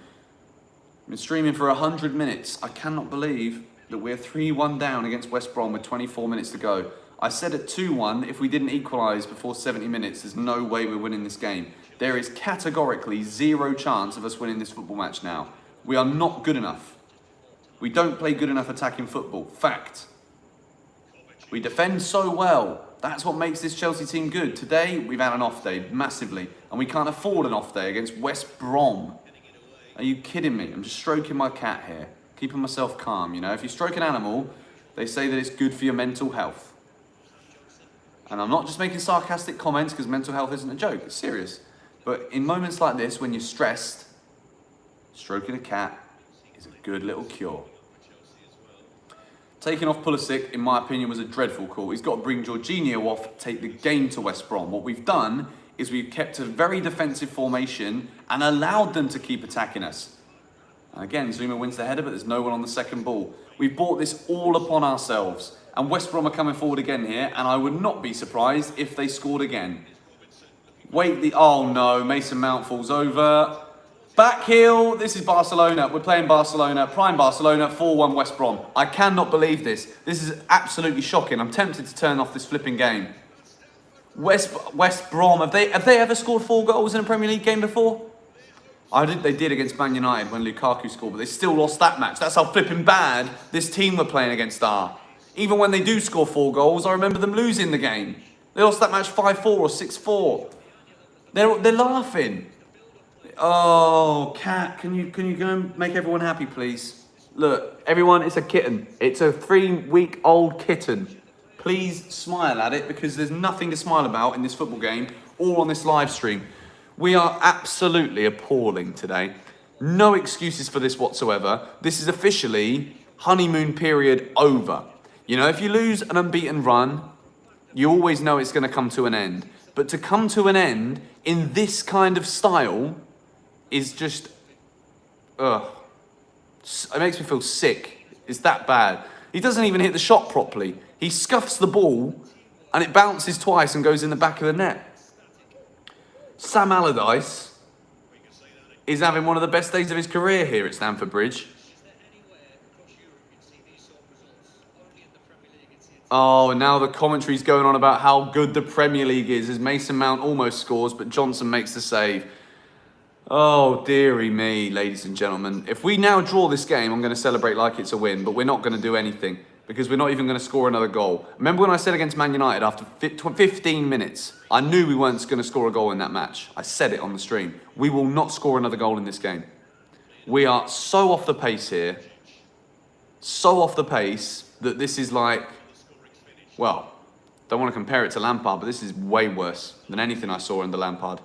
I've been streaming for 100 minutes. I cannot believe that we're 3-1 down against West Brom with 24 minutes to go. I said at 2-1, if we didn't equalise before 70 minutes, there's no way we're winning this game. There is categorically 0 chance of us winning this football match now. We are not good enough. We don't play good enough attacking football. Fact. We defend so well. That's what makes this Chelsea team good. Today, we've had an off day, massively. And we can't afford an off day against West Brom. Are you kidding me? I'm just stroking my cat here. Keeping myself calm, you know. If you stroke an animal, they say that it's good for your mental health. And I'm not just making sarcastic comments because mental health isn't a joke. It's serious. But in moments like this, when you're stressed, stroking a cat is a good little cure. Taking off Pulisic, in my opinion, was a dreadful call. He's got to bring Jorginho off, take the game to West Brom. What we've done is we've kept a very defensive formation and allowed them to keep attacking us. And again, Zuma wins the header, but there's no one on the second ball. We've brought this all upon ourselves. And West Brom are coming forward again here, and I would not be surprised if they scored again. Oh no, Mason Mount falls over. Back heel, this is Barcelona. We're playing Barcelona, prime Barcelona, 4-1 West Brom. I cannot believe this. This is absolutely shocking. I'm tempted to turn off this flipping game. West Brom, have they ever scored 4 goals in a Premier League game before? They did against Man United when Lukaku scored, but they still lost that match. That's how flipping bad this team were playing against are. Even when they do score 4 goals, I remember them losing the game. They lost that match 5-4 or 6-4. They're laughing. Oh, Cat, can you go and make everyone happy, please? Look, everyone, it's a kitten. It's a 3-week-old kitten. Please smile at it because there's nothing to smile about in this football game or on this live stream. We are absolutely appalling today. No excuses for this whatsoever. This is officially honeymoon period over. You know, if you lose an unbeaten run, you always know it's going to come to an end. But to come to an end in this kind of style is just, ugh. It makes me feel sick. It's that bad. He doesn't even hit the shot properly. He scuffs the ball and it bounces twice and goes in the back of the net. Sam Allardyce is having one of the best days of his career here at Stamford Bridge. Oh, and now the commentary's going on about how good the Premier League is as Mason Mount almost scores, but Johnson makes the save. Oh, dearie me, ladies and gentlemen. If we now draw this game, I'm going to celebrate like it's a win, but we're not going to do anything because we're not even going to score another goal. Remember when I said against Man United after 15 minutes, I knew we weren't going to score a goal in that match. I said it on the stream. We will not score another goal in this game. We are so off the pace here. So off the pace that this is like, well, don't want to compare it to Lampard, but this is way worse than anything I saw under Lampard.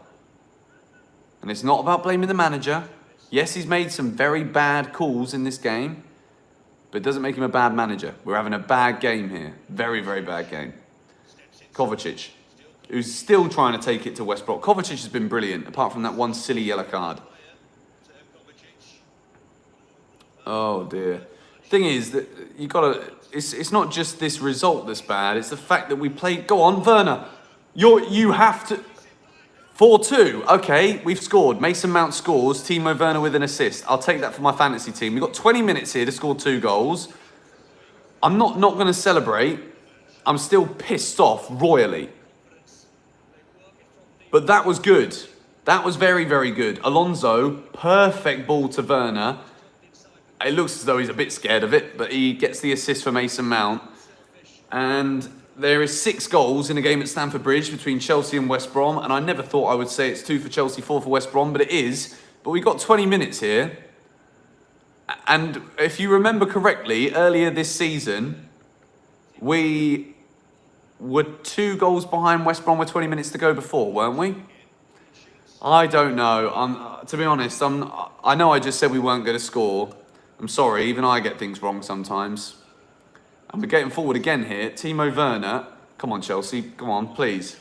And it's not about blaming the manager. Yes, he's made some very bad calls in this game, but it doesn't make him a bad manager. We're having a bad game here. Very, very bad game. Kovacic, who's still trying to take it to West Brom. Kovacic has been brilliant, apart from that one silly yellow card. Oh, dear. Thing is that you gotta. It's not just this result that's bad. It's the fact that we played. Go on, Werner. You have to. 4-2. Okay, we've scored. Mason Mount scores. Timo Werner with an assist. I'll take that for my fantasy team. We've got 20 minutes here to score 2 goals. I'm not going to celebrate. I'm still pissed off royally. But that was good. That was very, very good. Alonso, perfect ball to Werner. It looks as though he's a bit scared of it, but he gets the assist for Mason Mount. And there is 6 goals in a game at Stamford Bridge between Chelsea and West Brom. And I never thought I would say it's 2 for Chelsea, 4 for West Brom, but it is. But we've got 20 minutes here. And if you remember correctly, earlier this season, we were 2 goals behind West Brom with 20 minutes to go before, weren't we? I don't know. To be honest, I know I just said we weren't going to score. I'm sorry, even I get things wrong sometimes. And we're getting forward again here. Timo Werner. Come on, Chelsea. Come on, please.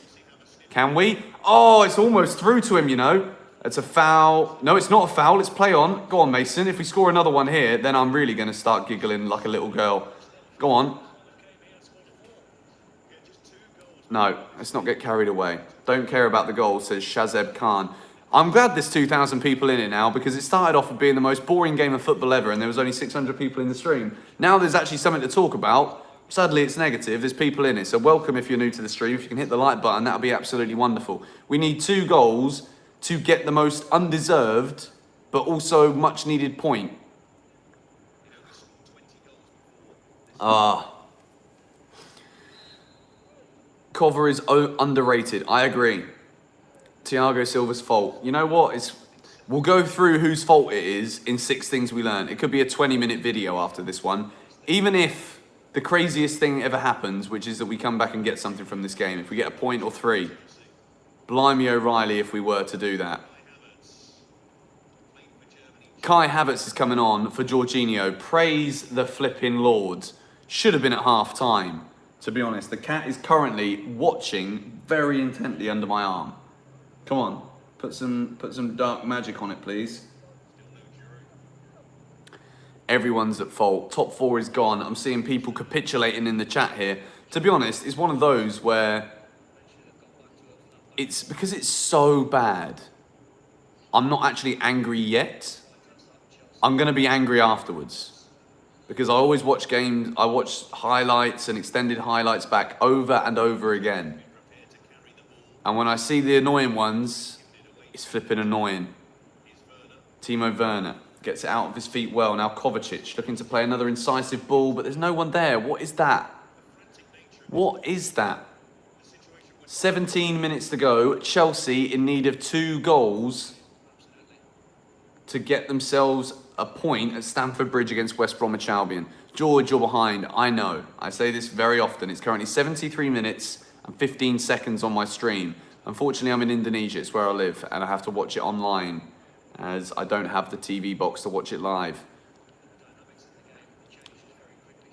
Can we? Oh, it's almost through to him, you know. It's a foul. No, it's not a foul. It's play on. Go on, Mason. If we score another one here, then I'm really going to start giggling like a little girl. Go on. No, let's not get carried away. Don't care about the goal, says Shazeb Khan. I'm glad there's 2,000 people in it now because it started off with being the most boring game of football ever and there was only 600 people in the stream. Now there's actually something to talk about. Sadly, it's negative. There's people in it. So welcome if you're new to the stream. If you can hit the like button, that'll be absolutely wonderful. We need 2 goals to get the most undeserved, but also much needed point. Cover is underrated. I agree. Thiago Silva's fault. You know what? We'll go through whose fault it is in 6 things we learned. It could be a 20-minute video after this one. Even if the craziest thing ever happens, which is that we come back and get something from this game, if we get a point or 3, blimey O'Reilly if we were to do that. Kai Havertz is coming on for Jorginho. Praise the flipping Lord. Should have been at half time, to be honest. The cat is currently watching very intently under my arm. Come on, put some dark magic on it, please. Everyone's at fault. Top 4 is gone. I'm seeing people capitulating in the chat here. To be honest, it's one of those where it's because it's so bad. I'm not actually angry yet. I'm going to be angry afterwards. Because I always watch games, I watch highlights and extended highlights back over and over again. And when I see the annoying ones, it's flipping annoying. Timo Werner gets it out of his feet well. Now Kovacic looking to play another incisive ball, but there's no one there. What is that? What is that? 17 minutes to go. Chelsea in need of 2 goals to get themselves a point at Stamford Bridge against West Bromwich Albion. George, you're behind. I know. I say this very often. It's currently 73 minutes and 15 seconds on my stream. Unfortunately, I'm in Indonesia. It's where I live, and I have to watch it online as I don't have the TV box to watch it live.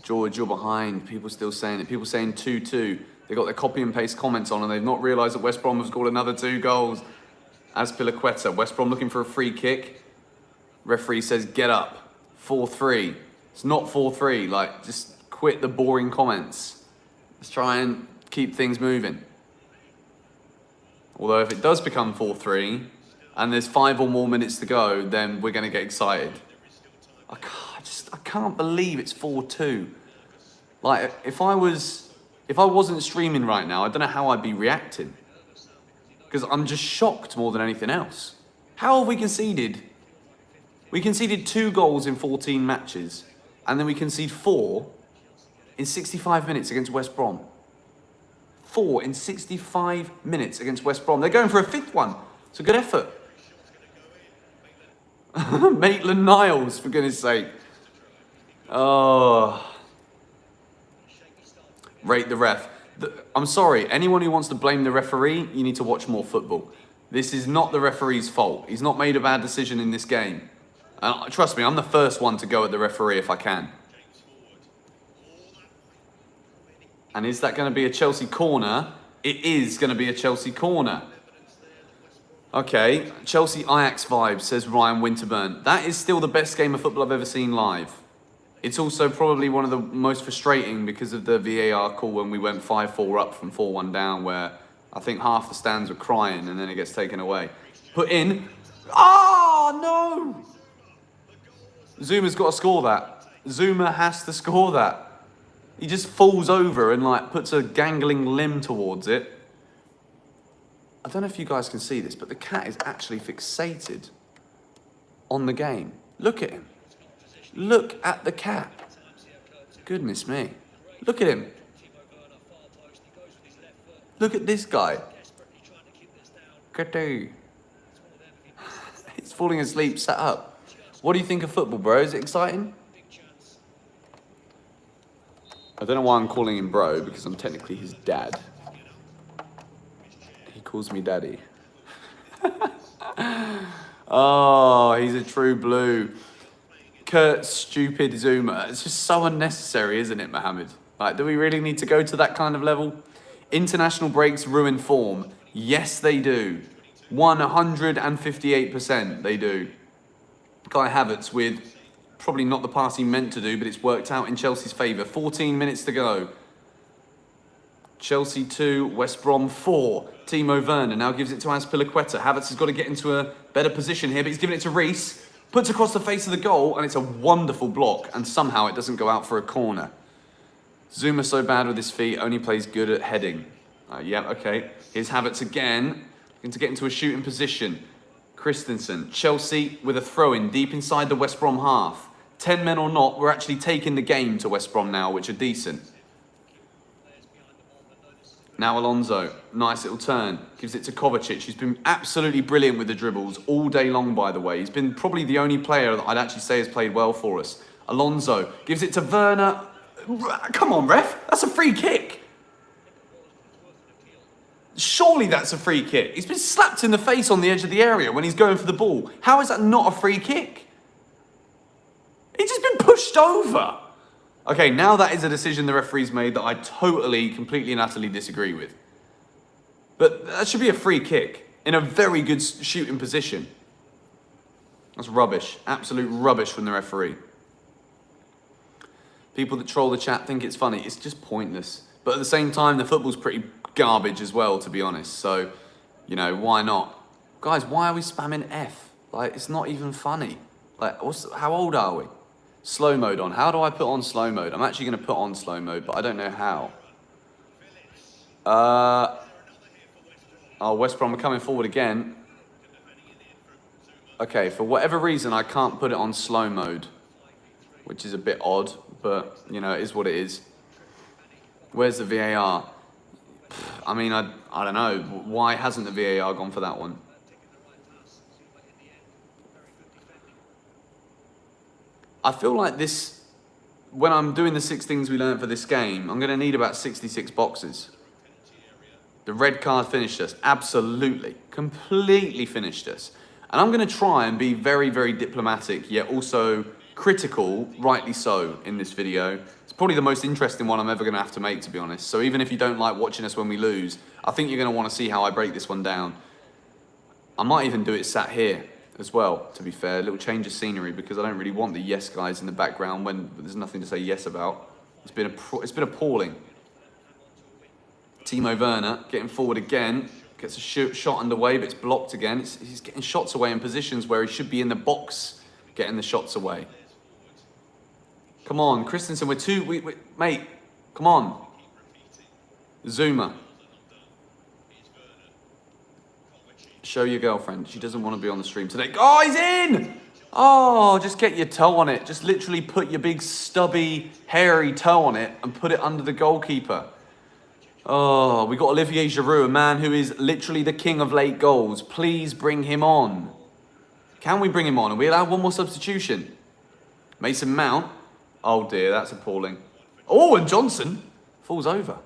George, you're behind. People still saying it. People saying 2-2. They got their copy and paste comments on and they've not realised that West Brom have scored another 2 goals. Azpilicueta, West Brom looking for a free kick. Referee says get up. 4-3. It's not 4-3. Like, just quit the boring comments. Let's try and keep things moving. Although if it does become 4-3 and there's 5 or more minutes to go, then we're going to get excited. I can't believe it's 4-2. Like, if I wasn't streaming right now, I don't know how I'd be reacting. Because I'm just shocked more than anything else. How have we conceded? We conceded 2 goals in 14 matches. And then we concede 4 in 65 minutes against West Brom. 4 in 65 minutes against West Brom. They're going for a 5th one. It's a good effort. Maitland-Niles, for goodness sake. Oh. Rate the ref. I'm sorry, anyone who wants to blame the referee, you need to watch more football. This is not the referee's fault. He's not made a bad decision in this game. And trust me, I'm the first one to go at the referee if I can. And is that going to be a Chelsea corner? It is going to be a Chelsea corner. Okay, Chelsea Ajax vibes, says Ryan Winterburn. That is still the best game of football I've ever seen live. It's also probably one of the most frustrating because of the VAR call when we went 5-4 up from 4-1 down, where I think half the stands were crying and then it gets taken away. Put in. Oh, no! Zuma's got to score that. Zuma has to score that. He just falls over and like puts a gangling limb towards it. I don't know if you guys can see this, but the cat is actually fixated on the game. Look at him. Look at the cat. Goodness me. Look at him. Look at this guy. He's falling asleep, sat up. What do you think of football, bro? Is it exciting? I don't know why I'm calling him bro, because I'm technically his dad. He calls me daddy. Oh, he's a true blue. Kurt stupid Zuma. It's just so unnecessary, isn't it, Mohammed? Like, do we really need to go to that kind of level? International breaks ruin form. Yes, they do. 158% they do. Kai Havertz with probably not the pass he meant to do, but it's worked out in Chelsea's favour. 14 minutes to go. Chelsea 2, West Brom 4. Timo Werner now gives it to Azpilicueta. Havertz has got to get into a better position here, but he's giving it to Reece. Puts across the face of the goal, and it's a wonderful block, and somehow it doesn't go out for a corner. Zuma so bad with his feet, only plays good at heading. Yeah, okay. Here's Havertz again, looking to get into a shooting position. Christensen, Chelsea with a throw-in deep inside the West Brom half. 10 men or not, we're actually taking the game to West Brom now, which are decent. Now Alonso, nice little turn, gives it to Kovacic, who's been absolutely brilliant with the dribbles all day long, by the way. He's been probably the only player that I'd actually say has played well for us. Alonso gives it to Werner. Come on, ref, that's a free kick. Surely that's a free kick. He's been slapped in the face on the edge of the area when he's going for the ball. How is that not a free kick? He's just been pushed over. Okay, now that is a decision the referee's made that I totally, completely and utterly disagree with. But that should be a free kick in a very good shooting position. That's rubbish. Absolute rubbish from the referee. People that troll the chat think it's funny. It's just pointless. But at the same time, the football's pretty garbage as well, to be honest. So, you know, why not? Guys, why are we spamming F? Like, it's not even funny. Like, how old are we? Slow mode on. How do I put on slow mode? I'm actually going to put on slow mode, but I don't know how. Oh, West Brom are coming forward again. Okay, for whatever reason, I can't put it on slow mode, which is a bit odd, but, you know, it is what it is. Where's the VAR? I mean, I don't know. Why hasn't the VAR gone for that one? I feel like this, when I'm doing the 6 things we learned for this game, I'm going to need about 66 boxes. The red card finished us. Absolutely. Completely finished us. And I'm going to try and be very, very diplomatic, yet also critical, rightly so, in this video. It's probably the most interesting one I'm ever going to have to make, to be honest. So even if you don't like watching us when we lose, I think you're going to want to see how I break this one down. I might even do it sat here as well, to be fair. A little change of scenery, because I don't really want the yes guys in the background when there's nothing to say yes about. It's been appalling. Timo Werner getting forward again. Gets a shot underway, but it's blocked again. He's getting shots away in positions where he should be in the box getting the shots away. Come on, Christensen, mate, come on. Zuma. Show your girlfriend. She doesn't want to be on the stream today. Oh, he's in! Oh, just get your toe on it. Just literally put your big stubby, hairy toe on it and put it under the goalkeeper. Oh, we got Olivier Giroud, a man who is literally the king of late goals. Please bring him on. Can we bring him on? Are we allowed one more substitution? Mason Mount. Oh dear, that's appalling. Oh, and Johnson falls over.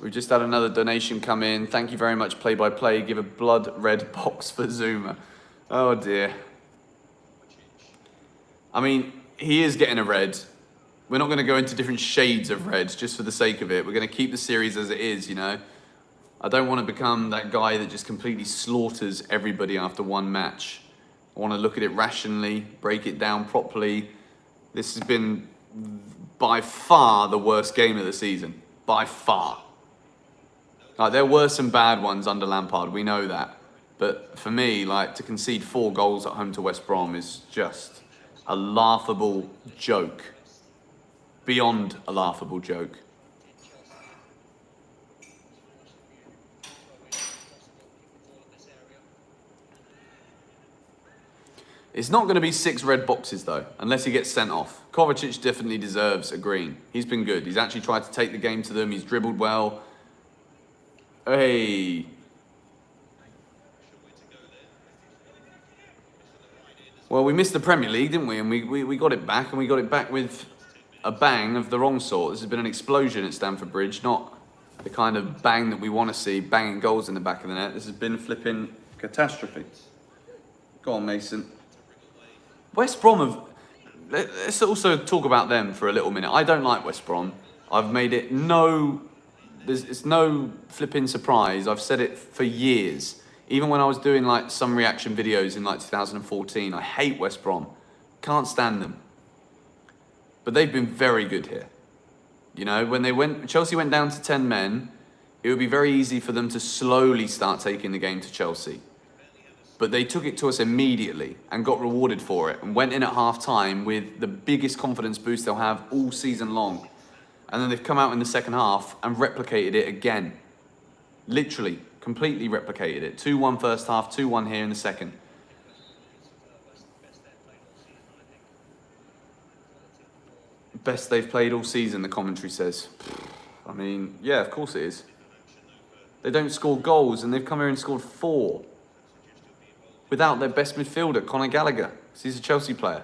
We've just had another donation come in. Thank you very much, Play by Play. Give a blood red box for Zuma. Oh dear. I mean, he is getting a red. We're not going to go into different shades of red just for the sake of it. We're going to keep the series as it is, you know. I don't want to become that guy that just completely slaughters everybody after one match. I want to look at it rationally, break it down properly. This has been by far the worst game of the season. By far. Like, there were some bad ones under Lampard, we know that. But for me, like, to concede 4 goals at home to West Brom is just a laughable joke. Beyond a laughable joke. It's not going to be 6 red boxes, though, unless he gets sent off. Kovacic definitely deserves a green. He's been good. He's actually tried to take the game to them. He's dribbled well. Hey. Well, we missed the Premier League, didn't we? And we got it back, and we got it back with a bang of the wrong sort. This has been an explosion at Stamford Bridge, not the kind of bang that we want to see, banging goals in the back of the net. This has been flipping catastrophe. Go on, Mason. West Brom have... let's also talk about them for a little minute. I don't like West Brom. I've made it it's no flipping surprise. I've said it for years. Even when I was doing like some reaction videos in like 2014, I hate West Brom. Can't stand them. But they've been very good here. You know, when Chelsea went down to 10 men, it would be very easy for them to slowly start taking the game to Chelsea. But they took it to us immediately and got rewarded for it and went in at half time with the biggest confidence boost they'll have all season long. And then they've come out in the second half and replicated it again. Literally, completely replicated it. 2-1 first half, 2-1 here in the second. Best they've played all season, the commentary says. I mean, yeah, of course it is. They don't score goals and they've come here and scored 4. Without their best midfielder, Conor Gallagher, because he's a Chelsea player.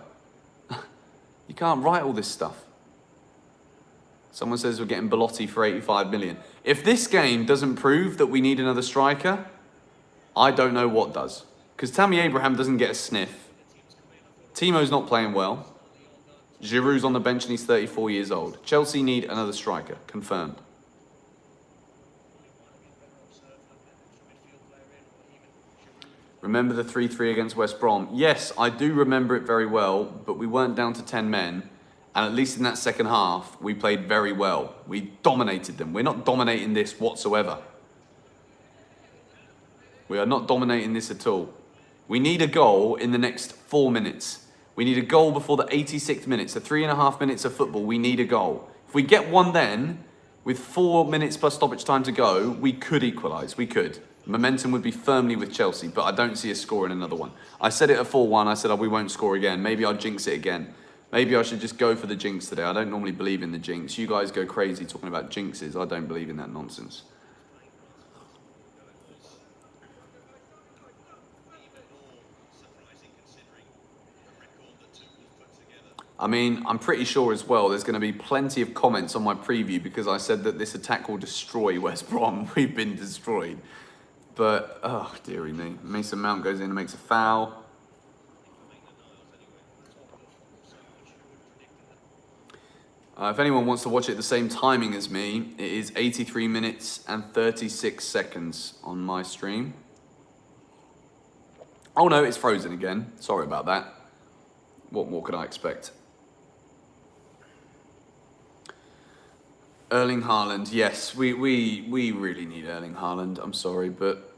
You can't write all this stuff. Someone says we're getting Belotti for 85 million. If this game doesn't prove that we need another striker, I don't know what does. Because Tammy Abraham doesn't get a sniff. Timo's not playing well. Giroud's on the bench and he's 34 years old. Chelsea need another striker, confirmed. Remember the 3-3 against West Brom? Yes, I do remember it very well, but we weren't down to 10 men. And at least in that second half, we played very well. We dominated them. We're not dominating this whatsoever. We are not dominating this at all. We need a goal in the next 4 minutes. We need a goal before the 86th minute. So 3.5 minutes of football, we need a goal. If we get one then, with 4 minutes plus stoppage time to go, we could equalise. We could. Momentum would be firmly with Chelsea, but I don't see us scoring another one. I said it at 4-1. I said, oh, we won't score again. Maybe I'll jinx it again. Maybe I should just go for the jinx today. I don't normally believe in the jinx. You guys go crazy talking about jinxes. I don't believe in that nonsense. I mean, I'm pretty sure as well there's going to be plenty of comments on my preview because I said that this attack will destroy West Brom. We've been destroyed. But, oh, dearie me. Mason Mount goes in and makes a foul. If anyone wants to watch it at the same timing as me, it is 83 minutes and 36 seconds on my stream. Oh no, it's frozen again. Sorry about that. What more could I expect? Erling Haaland, yes, we really need Erling Haaland. I'm sorry, but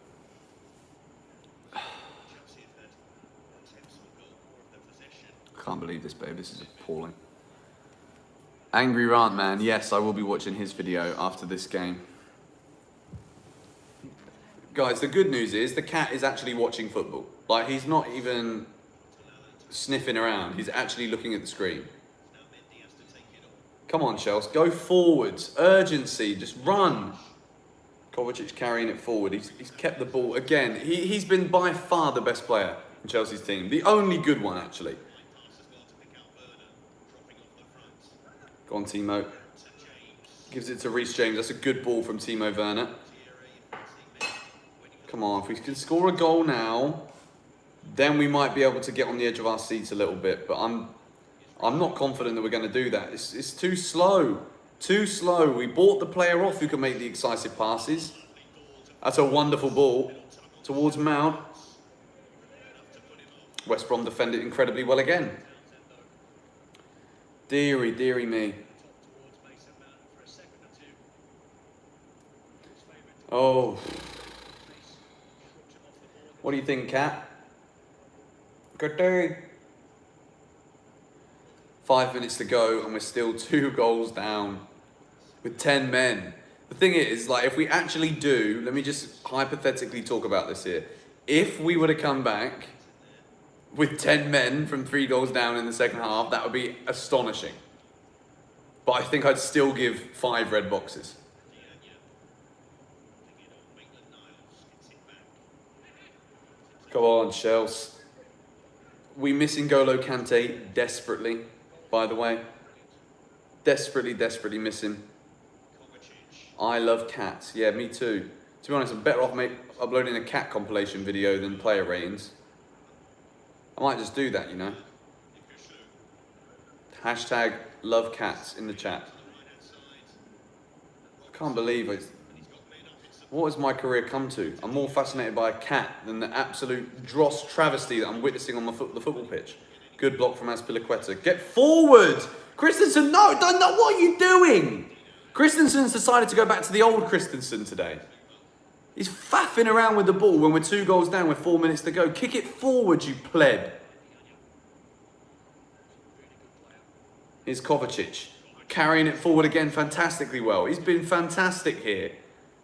I can't believe this, babe. This is appalling. Angry Rant Man, yes, I will be watching his video after this game. Guys, the good news is the cat is actually watching football. Like, he's not even sniffing around. He's actually looking at the screen. Come on, Chelsea, go forwards. Urgency, just run. Kovacic carrying it forward. He's kept the ball again. He's been by far the best player in Chelsea's team. The only good one, actually. Go on, Timo. Gives it to Reece James. That's a good ball from Timo Werner. Come on, if we can score a goal now, then we might be able to get on the edge of our seats a little bit. But I'm not confident that we're going to do that. It's too slow. Too slow. We bought the player off who can make the incisive passes. That's a wonderful ball towards Mount. West Brom defended incredibly well again. Deary, deary me. Oh. What do you think, Cat? Good day. 5 minutes to go and we're still 2 goals down with 10 men. The thing is, like, if we actually do, let me just hypothetically talk about this here. If we were to come back with 10 men from 3 goals down in the second half, that would be astonishing. But I think I'd still give 5 red boxes. Come on, Chelsea. We miss N'Golo Kante desperately, by the way. Desperately, desperately miss him. I love cats. Yeah, me too. To be honest, I'm better off uploading a cat compilation video than player ratings. I might just do that, you know. Hashtag love cats in the chat. I can't believe it. What has my career come to? I'm more fascinated by a cat than the absolute dross travesty that I'm witnessing on the football pitch. Good block from Azpilicueta. Get forward! Christensen, no, what are you doing? Christensen's decided to go back to the old Christensen today. He's faffing around with the ball when we're 2 goals down with 4 minutes to go. Kick it forward, you pleb. Here's Kovacic, carrying it forward again fantastically well. He's been fantastic here.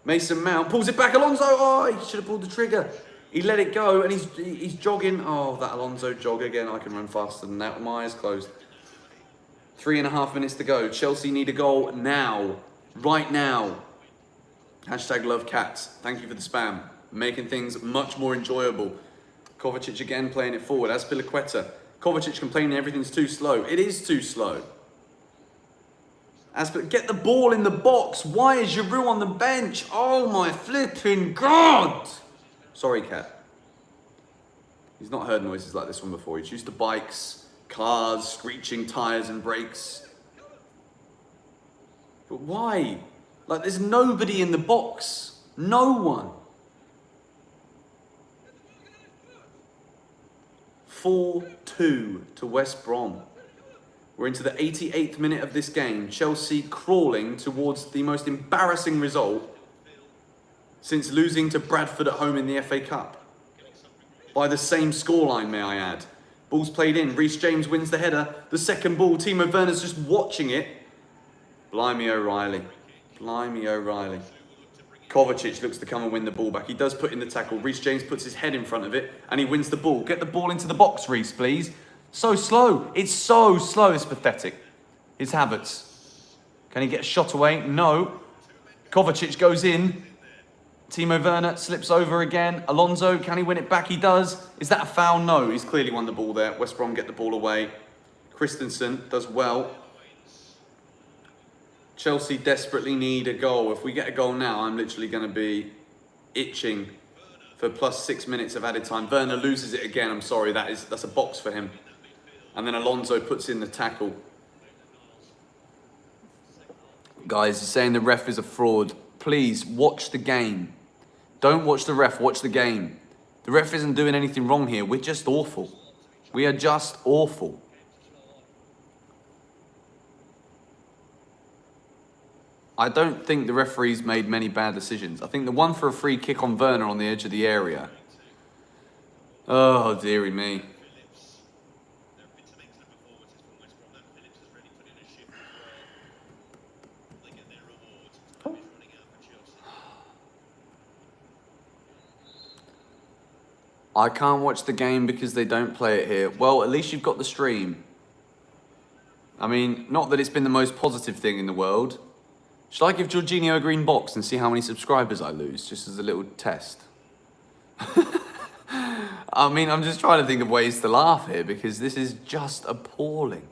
Mason Mount pulls it back. Alonso, oh, he should have pulled the trigger. He let it go and he's jogging. Oh, that Alonso jog again. I can run faster than that with my eyes closed. 3.5 minutes to go. Chelsea need a goal now. Right now. Hashtag love cats. Thank you for the spam. Making things much more enjoyable. Kovacic again playing it forward. Azpilicueta. Kovacic complaining everything's too slow. It is too slow. Get the ball in the box. Why is Giroud on the bench? Oh my flipping God. Sorry, cat. He's not heard noises like this one before. He's used to bikes, cars, screeching tyres and brakes. But why? Like, there's nobody in the box. No one. 4-2 to West Brom. We're into the 88th minute of this game. Chelsea crawling towards the most embarrassing result since losing to Bradford at home in the FA Cup. By the same scoreline, may I add. Ball's played in. Reece James wins the header. The second ball, Timo Werner's just watching it. Blimey O'Reilly. Blimey O'Reilly. Kovacic looks to come and win the ball back. He does put in the tackle. Reece James puts his head in front of it and he wins the ball. Get the ball into the box, Reece, please. So slow. It's so slow. It's pathetic. It's Havertz. Can he get a shot away? No. Kovacic goes in. Timo Werner slips over again. Alonso, can he win it back? He does. Is that a foul? No. He's clearly won the ball there. West Brom get the ball away. Christensen does well. Chelsea desperately need a goal. If we get a goal now, I'm literally going to be itching for plus 6 minutes of added time. Werner loses it again. I'm sorry. That's a box for him. And then Alonso puts in the tackle. Guys, he's saying the ref is a fraud. Please, watch the game. Don't watch the ref, watch the game. The ref isn't doing anything wrong here. We're just awful. We are just awful. I don't think the referees made many bad decisions. I think the one for a free kick on Werner on the edge of the area. Oh, dearie me. I can't watch the game because they don't play it here. Well, at least you've got the stream. I mean, not that it's been the most positive thing in the world. Should I give Jorginho a green box and see how many subscribers I lose, just as a little test? I mean, I'm just trying to think of ways to laugh here because this is just appalling.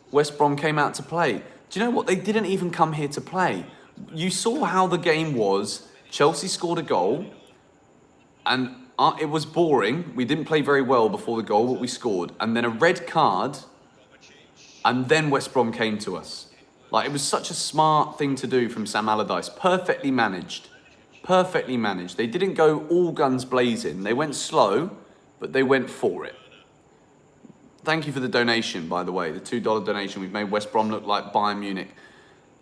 West Brom came out to play. Do you know what? They didn't even come here to play. You saw how the game was. Chelsea scored a goal. And it was boring. We didn't play very well before the goal, but we scored. And then a red card. And then West Brom came to us. Like, it was such a smart thing to do from Sam Allardyce. Perfectly managed. Perfectly managed. They didn't go all guns blazing. They went slow, but they went for it. Thank you for the donation, by the way. The $2 donation. We've made West Brom look like Bayern Munich.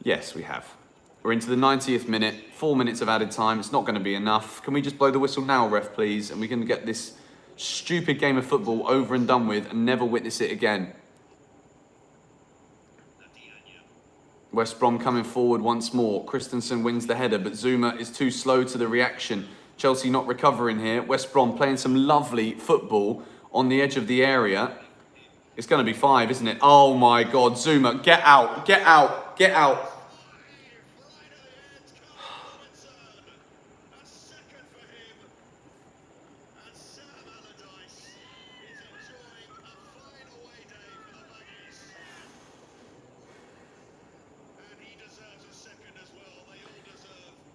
Yes, we have. We're into the 90th minute, 4 minutes of added time. It's not going to be enough. Can we just blow the whistle now, ref, please? And we can get this stupid game of football over and done with and never witness it again. West Brom coming forward once more. Christensen wins the header, but Zuma is too slow to the reaction. Chelsea not recovering here. West Brom playing some lovely football on the edge of the area. It's going to be 5, isn't it? Oh my God, Zuma, get out, get out, get out.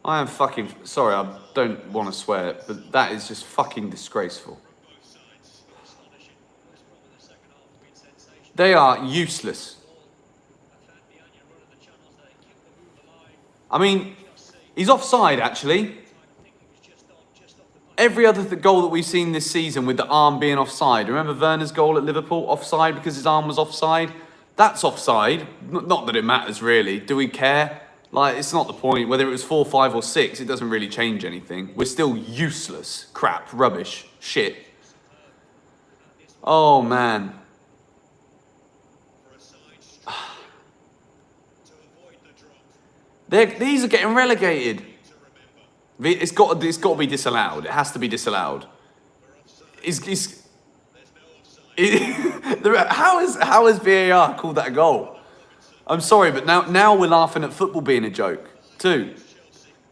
I am fucking... Sorry, I don't want to swear, but that is just fucking disgraceful. They are useless. I mean, he's offside actually. Every other goal that we've seen this season with the arm being offside. Remember Werner's goal at Liverpool? Offside because his arm was offside? That's offside. Not that it matters really. Do we care? Like, it's not the point. Whether it was 4, 5 or 6, it doesn't really change anything. We're still useless. Crap. Rubbish. Shit. Oh, man. These are getting relegated. It's got to be disallowed. It has to be disallowed. How has VAR called that a goal? I'm sorry, but now we're laughing at football being a joke too.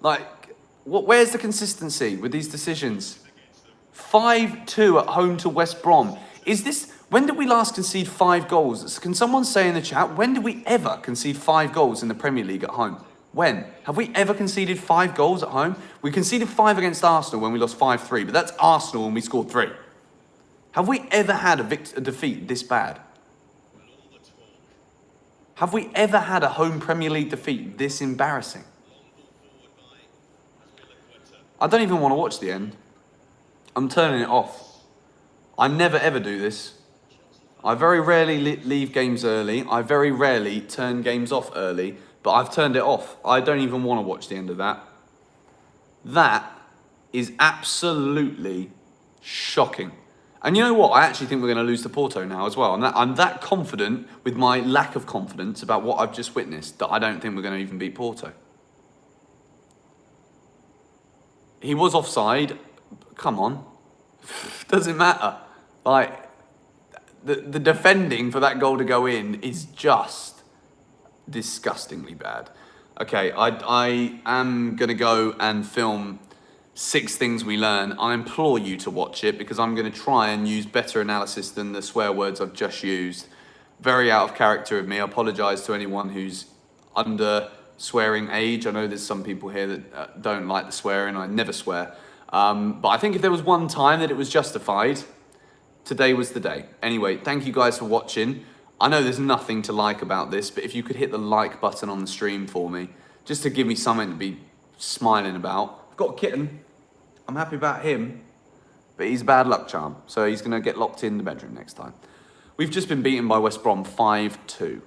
Like, where's the consistency with these decisions? 5-2 at home to West Brom. When did we last concede 5 goals? Can someone say in the chat, when did we ever concede 5 goals in the Premier League at home? When? Have we ever conceded 5 goals at home? We conceded 5 against Arsenal when we lost 5-3, but that's Arsenal and we scored 3. Have we ever had a defeat this bad? Have we ever had a home Premier League defeat this embarrassing? I don't even want to watch the end. I'm turning it off. I never ever do this. I very rarely leave games early. I very rarely turn games off early. But I've turned it off. I don't even want to watch the end of that. That is absolutely shocking. And you know what? I actually think we're going to lose to Porto now as well. I'm that confident with my lack of confidence about what I've just witnessed that I don't think we're going to even beat Porto. He was offside. Come on. Doesn't matter. Like, the defending for that goal to go in is just disgustingly bad. Okay, I am going to go and film 6 things we learn. I implore you to watch it because I'm going to try and use better analysis than the swear words I've just used. Very out of character of me. I apologise to anyone who's under swearing age. I know there's some people here that don't like the swearing. I never swear. But I think if there was one time that it was justified, today was the day. Anyway, thank you guys for watching. I know there's nothing to like about this, but if you could hit the like button on the stream for me, just to give me something to be smiling about. I've got a kitten. I'm happy about him, but he's a bad luck charm, so he's going to get locked in the bedroom next time. We've just been beaten by West Brom 5-2.